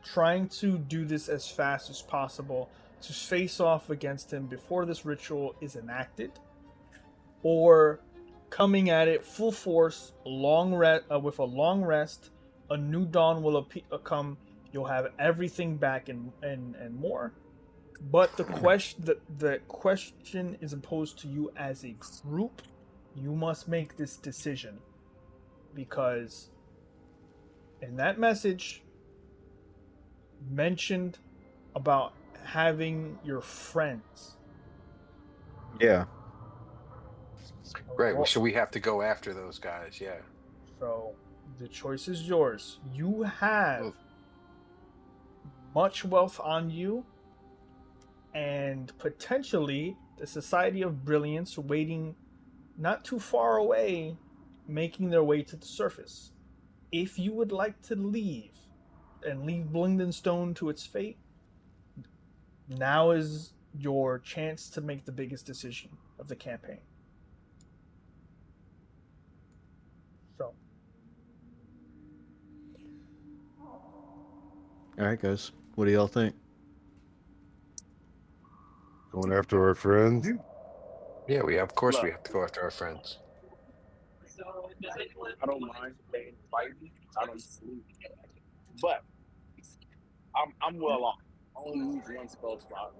trying to do this as fast as possible to face off against him before this ritual is enacted, or coming at it full force, with a long rest. A new dawn will come. You'll have everything back and more. But the question is imposed to you as a group. You must make this decision because in that message mentioned about having your friends. Yeah. right, so we have to go after those guys. Yeah. So the choice is yours. You have Well, much wealth on you and potentially the Society of Brilliance waiting not too far away, making their way to the surface. If you would like to leave and leave Blingdenstone to its fate, now is your chance to make the biggest decision of the campaign. So, All right, guys. What do y'all think? Going after our friends. yeah, of course Look. we have to go after our friends. I don't mind staying fighting. I don't sleep. But I'm well off. I only use one spell slot.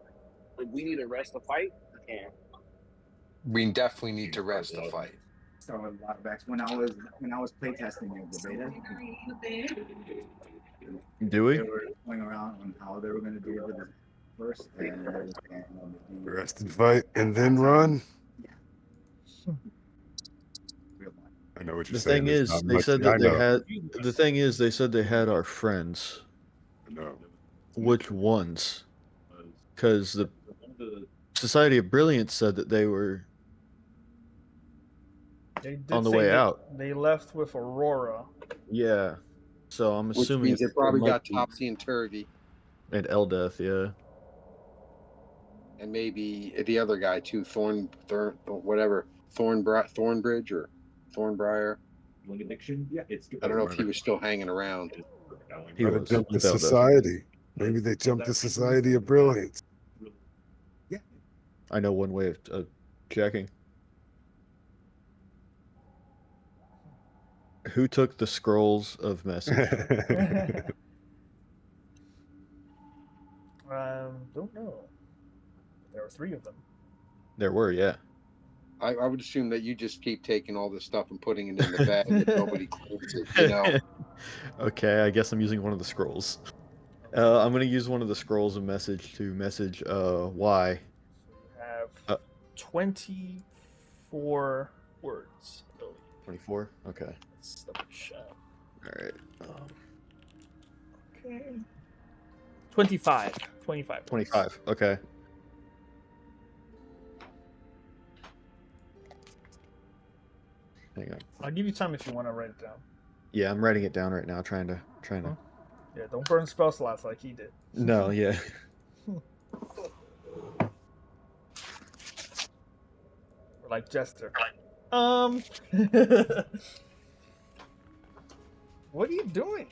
If we need a rest to fight, we can. We definitely need to rest the fight. Start with a lot of backs. When I was playtesting the beta, Do we? they were going around on how they were going to do it with the first and they were saying, Rest and fight and then run. real life. I know what you're The saying. thing There's is, not they much- said I that they know. had. The thing is, they said they had our friends. No. Which ones? Because the Society of Brilliance said that they were they did on the say way out. They left with Aurora. Yeah. So I'm Which assuming means they it probably might got be- Topsy and Turvy, and Eldeth, yeah. and maybe the other guy too, Thornbridge or Thornbriar. I don't know if he was still hanging around. He Might have was jumped the with Eldeth. society. Maybe they jumped the Society of Brilliance. I know one way of checking. Who took the scrolls of message? Don't know. There were 3 of them. There were, yeah. I would assume that you just keep taking all this stuff and putting it in the bag and nobody claims it, you know. Okay, I guess I'm using one of the scrolls. I'm gonna use one of the scrolls of message to message Y. So you have 24 words, I believe. 24. Okay. Let's double check. All right. 25. 25 points. 25. Okay. Hang on. I'll give you time if you want to write it down. Yeah, I'm writing it down right now, trying to. Yeah, don't burn spell slots like he did. No, yeah. Or like Jester. What are you doing?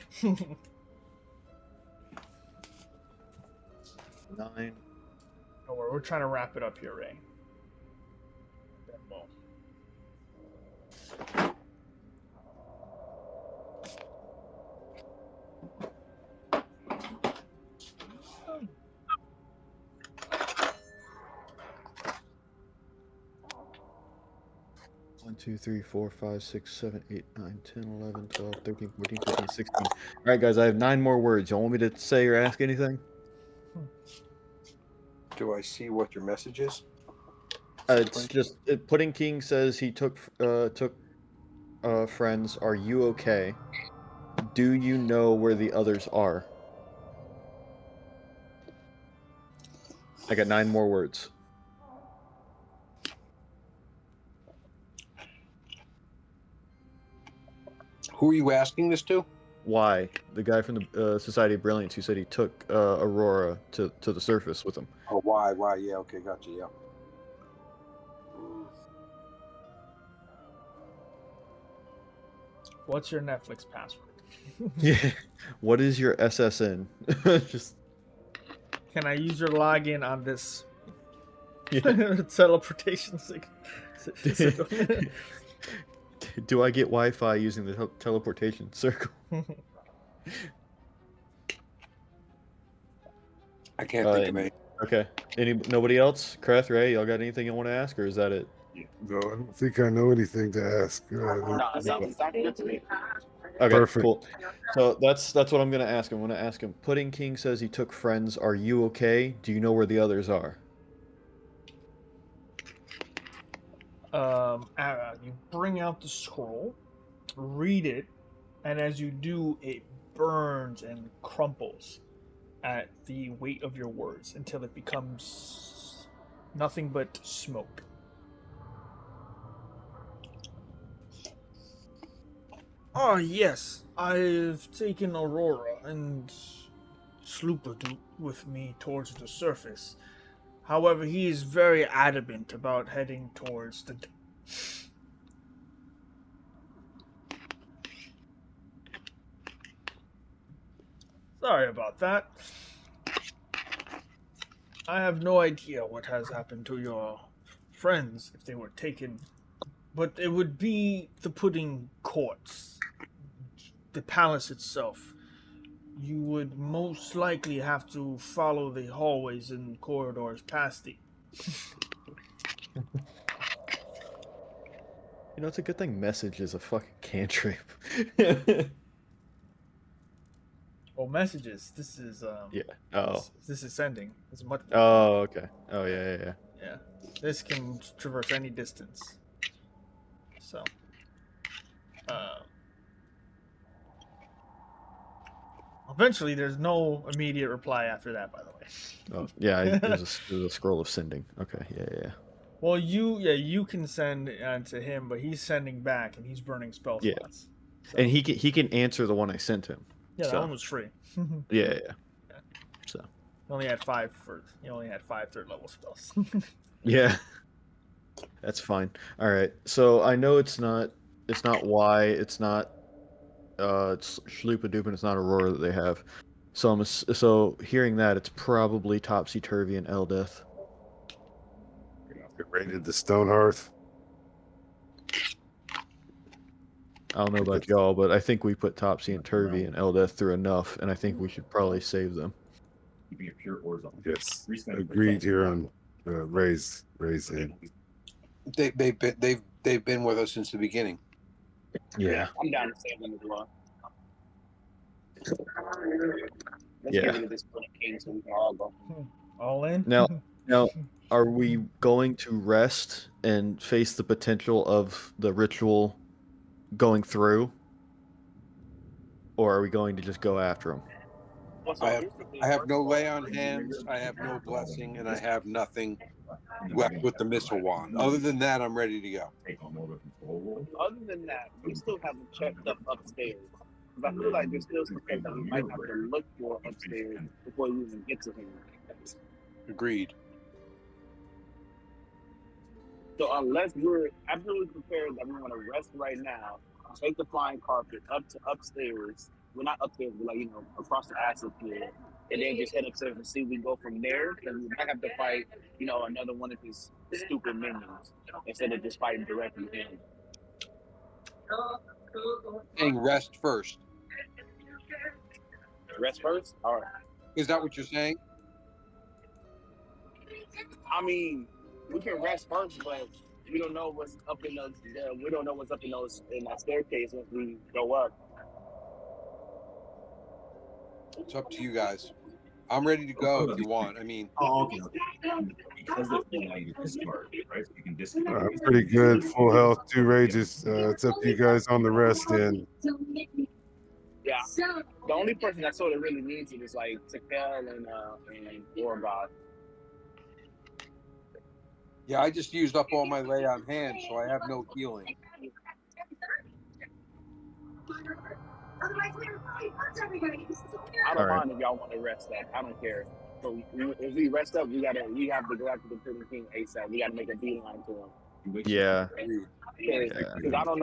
9. Oh, we're trying to wrap it up here, Ray. Well, 1, 2, 3, 4, 5, 6, 7, 8, 9, 10, 11, 12, 13, 14, 15, 16. All right, guys, I have 9 more words. Y'all want me to say or ask anything? Do I see what your message is? It's just Pudding King says he took friends. Are you okay? Do you know where the others are? I got 9 more words. Who are you asking this to? Why? The guy from the Society of Brilliance who said he took Aurora to the surface with him. Oh, why? Yeah, okay, gotcha, yeah. what's your Netflix password? Yeah. What is your SSN? Just. Can I use your login on this Yeah. teleportation Do I get Wi-Fi using the teleportation circle? I can't think of any. Okay. Nobody else? Kreth, Ray, y'all got anything you want to ask, or is that it? No, I don't think I know anything to ask. No, it sounds good to me. Okay, Perfect. cool. So that's what I'm gonna ask him. I'm gonna ask him. Pudding King says he took friends. Are you okay? Do you know where the others are? You bring out the scroll, read it, and as you do, it burns and crumples at the weight of your words until it becomes nothing but smoke. Oh, yes, I've taken Aurora and Sloopadoop with me towards the surface. However, he is very adamant about heading towards the... Sorry about that. I have no idea what has happened to your friends if they were taken, but it would be the pudding courts, the palace itself. You would most likely have to follow the hallways and corridors past it. You know, it's a good thing message is a fucking cantrip. Oh, messages. This is Yeah. Oh. This is sending. It's much. Oh, okay. Oh, yeah. Yeah. This can traverse any distance. So. Eventually, there's no immediate reply after that. By the way. Oh, yeah. There's a scroll of sending. Okay. Yeah. Well, you can send to him, but he's sending back and he's burning spell Yeah. slots. So. And he can answer the one I sent him. Yeah, that so. one was free. Yeah. So. You only had 5 third level spells. Yeah. That's fine. All right. So I know it's not Y, it's not it's Schloopadoop, and it's not Aurora that they have. So hearing that, it's probably Topsy Turvy and Eldeth. Get raided the Stone Hearth. I don't know about y'all, but I think we put Topsy and Turvy and Eldeth through enough, and I think we should probably save them. Yes, agreed here on Ray's end. They've been with us since the beginning. Yeah. I'm down to save them as well. Let's Yeah. get rid of this king so we can all go. All in? Now, are we going to rest and face the potential of the ritual going through, or are we going to just go after him? Well, so I have here's the thing. I have First no of all, lay on hands. I have no blessing, and I have nothing with the missile wand. Other than that, I'm ready to go. other than that, we still haven't checked up upstairs. Because I feel like there's still some stuff that we might have to look for upstairs before we even get to him. Agreed. So unless we're absolutely prepared that we want to rest right now, take the flying carpet up to upstairs. We're not upstairs, we're like, across the acid field. And then just head upstairs and see if we go from there. Because we might have to fight, another one of his stupid minions instead of just fighting directly him. Saying rest first. Rest first? All right. Is that what you're saying? I mean, we can rest first, but we don't know what's up in those. We don't know what's up in that staircase once we go up. It's up to you guys. I'm ready to go if you want. I mean, Oh, okay. Because there's only this part, right? You can disconnect. I'm pretty good. Full health, 2 rages. It's up to you guys on the rest end. Yeah. The only person that sort of really needs it is like Tekel and Orgod. yeah, I just used up all my lay on hands, so I have no healing. I don't All right. mind if y'all want to rest up. I don't care. So if we rest up, we have to go after the Prison King ASAP. We gotta make a beeline to him. Yeah. Because I don't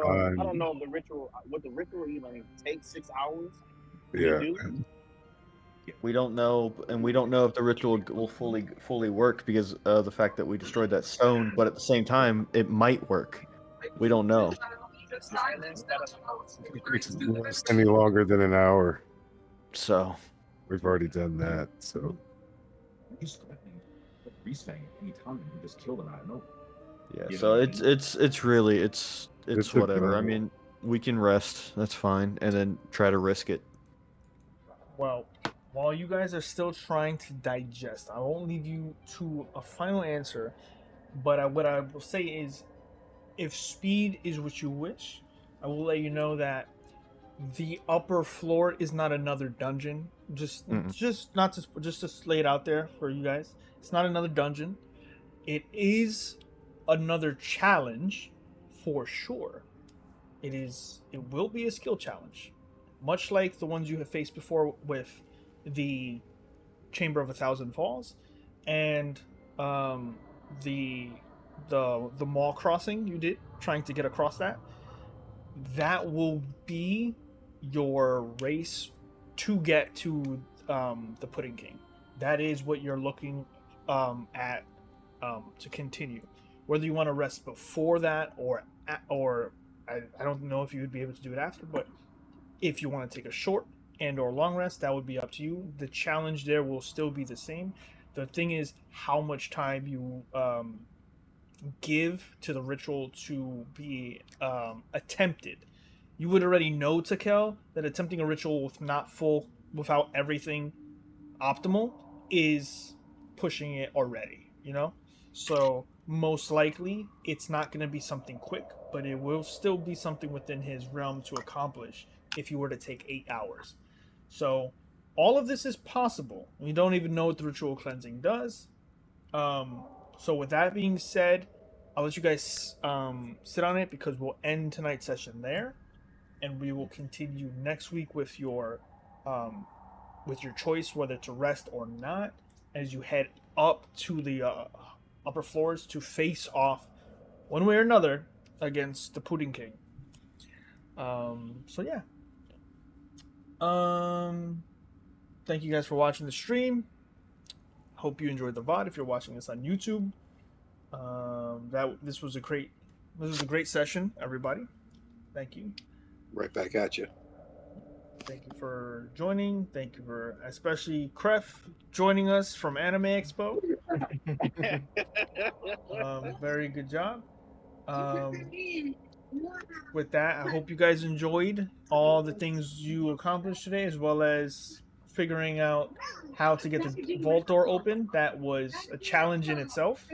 know if the ritual even takes 6 hours. Yeah. We don't know, and we don't know if the ritual will fully work because of the fact that we destroyed that stone. But at the same time, it might work. We don't know. Last any longer than an hour. So We've already done that. So yeah. So it's really it's It's a whatever. I go. mean, we can rest. That's fine, and then try to risk it. Well, while you guys are still trying to digest, I won't leave you to a final answer. But what I will say is, if speed is what you wish, I will let you know that the upper floor is not another dungeon. Just to lay it out there for you guys. It's not another dungeon. It is another challenge for sure. It will be a skill challenge, much like the ones you have faced before with the Chamber of 1,000 Falls and the mall crossing you did, trying to get across that. That will be your race to get to the Pudding King. That is what you're looking at to continue. Whether you want to rest before that or I don't know if you would be able to do it after, but if you want to take a short and or long rest, that would be up to you. The challenge there will still be the same. The thing is how much time you give to the ritual to be attempted. You would already know, Tekel, that attempting a ritual without everything optimal is pushing it already, So most likely it's not going to be something quick, but it will still be something within his realm to accomplish if you were to take 8 hours. So all of this is possible. We don't even know what the ritual cleansing does. So with that being said, I'll let you guys sit on it because we'll end tonight's session there, and we will continue next week with your choice whether to rest or not as you head up to the upper floors to face off one way or another against the Pudding King. So yeah. Thank you guys for watching the stream. Hope you enjoyed the VOD if you're watching this on YouTube. This was a great session, everybody. Thank you. Right back at you. Thank you for joining. Thank you for especially Kref joining us from Anime Expo. Very good job. With that, I hope you guys enjoyed all the things you accomplished today, as well as figuring out how to get the vault door open. That was a challenge in itself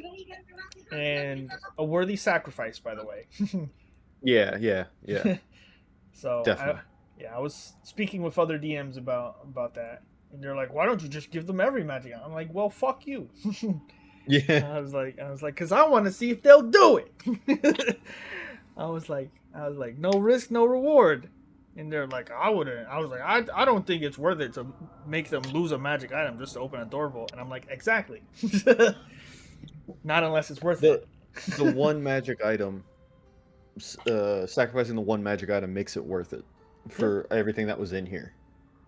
and a worthy sacrifice, by the way. Yeah. So Definitely. I was speaking with other DMs about that. And they're like, why don't you just give them every magic item? I'm like, well, fuck you. Yeah. I was like, because I want to see if they'll do it. I was like, no risk, no reward. And they're like, I wouldn't. I was like, I don't think it's worth it to make them lose a magic item just to open a door vault. And I'm like, exactly. Not unless it's worth it. The one magic item, sacrificing the one magic item makes it worth it for everything that was in here.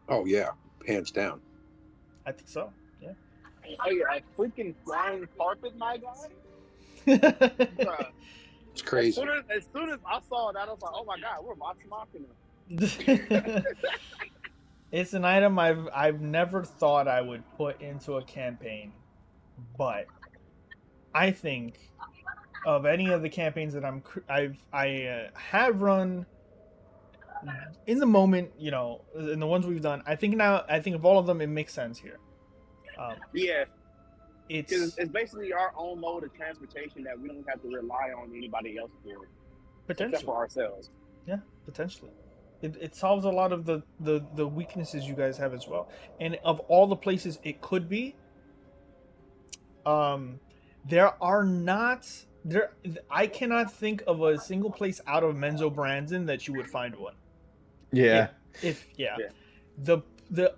Oh yeah, hands down. I think so. Yeah. Hey, a freaking flying carpet, my guy. Bruh. It's crazy. As soon as I saw that, I was like, oh my god, we're Vox Machina. It's an item I've never thought I would put into a campaign, but I think of any of the campaigns that I have run in the moment, you know, in the ones we've done. I think of all of them, it makes sense here. Yeah, It's it's basically our own mode of transportation that we don't have to rely on anybody else for, except potentially, for ourselves. yeah, potentially. It solves a lot of the weaknesses you guys have as well. And of all the places it could be, there are not there. I cannot think of a single place out of Menzo Brandon that you would find one. Yeah. If Yeah. the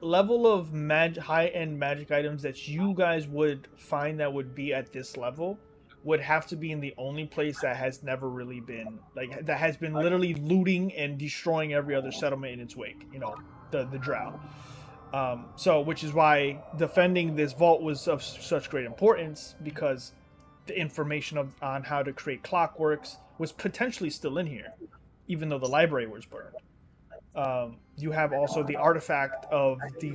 level of high end magic items that you guys would find that would be at this level would have to be in the only place that has never really been, like, that has been literally looting and destroying every other settlement in its wake, you know, the Drow. So which is why defending this vault was of such great importance, because the information on how to create clockworks was potentially still in here, even though the library was burned. You have also the artifact of the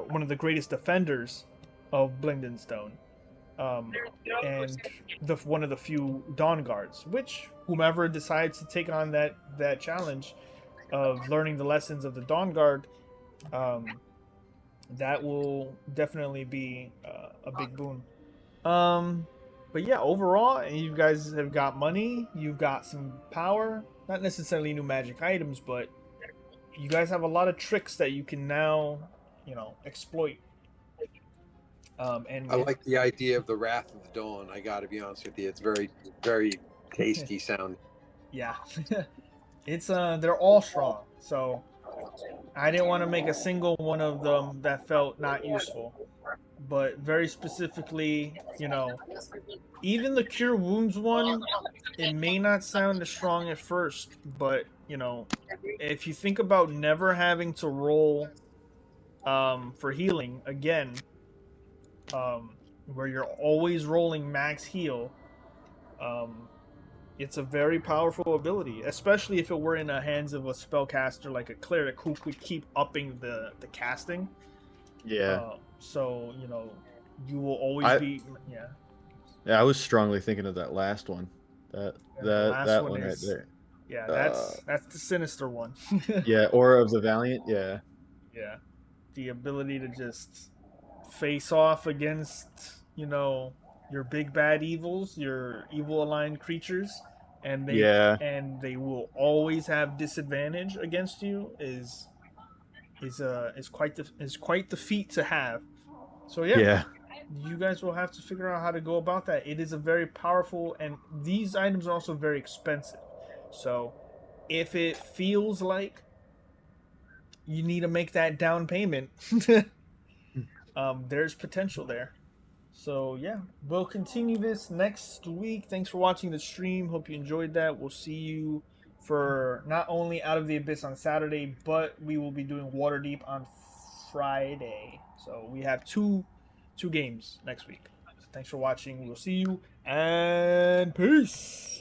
one of the greatest defenders of Blingdenstone, and one of the few Dawn Guards, which whomever decides to take on that challenge of learning the lessons of the Dawn Guard, that will definitely be a big boon. But yeah, overall, you guys have got money, you've got some power, not necessarily new magic items, but you guys have a lot of tricks that you can now, you know, exploit. And I like the idea of the Wrath of Dawn. I got to be honest with you, it's very, very tasty sound. Yeah, it's they're all strong, so I didn't want to make a single one of them that felt not useful, but very specifically, you know, even the cure wounds one, it may not sound as strong at first, but you know, if you think about never having to roll for healing again, where you're always rolling max heal, it's a very powerful ability, especially if it were in the hands of a spellcaster like a cleric who could keep upping the casting. Yeah. So, you know, you will always be. Yeah. Yeah, I was strongly thinking of that last one. That one right there. Yeah, that's the sinister one. Yeah, Aura of the Valiant. Yeah. Yeah, the ability to just face off against, you know, your big bad evils, your evil aligned creatures, and they will always have disadvantage against you is quite the feat to have. So yeah, you guys will have to figure out how to go about that. It is a very powerful, and these items are also very expensive. So if it feels like you need to make that down payment, there's potential there. So yeah, we'll continue this next week. Thanks for watching the stream. Hope you enjoyed that. We'll see you for not only Out of the Abyss on Saturday, but we will be doing Waterdeep on Friday. So we have two games next week. So thanks for watching. We'll see you, and peace.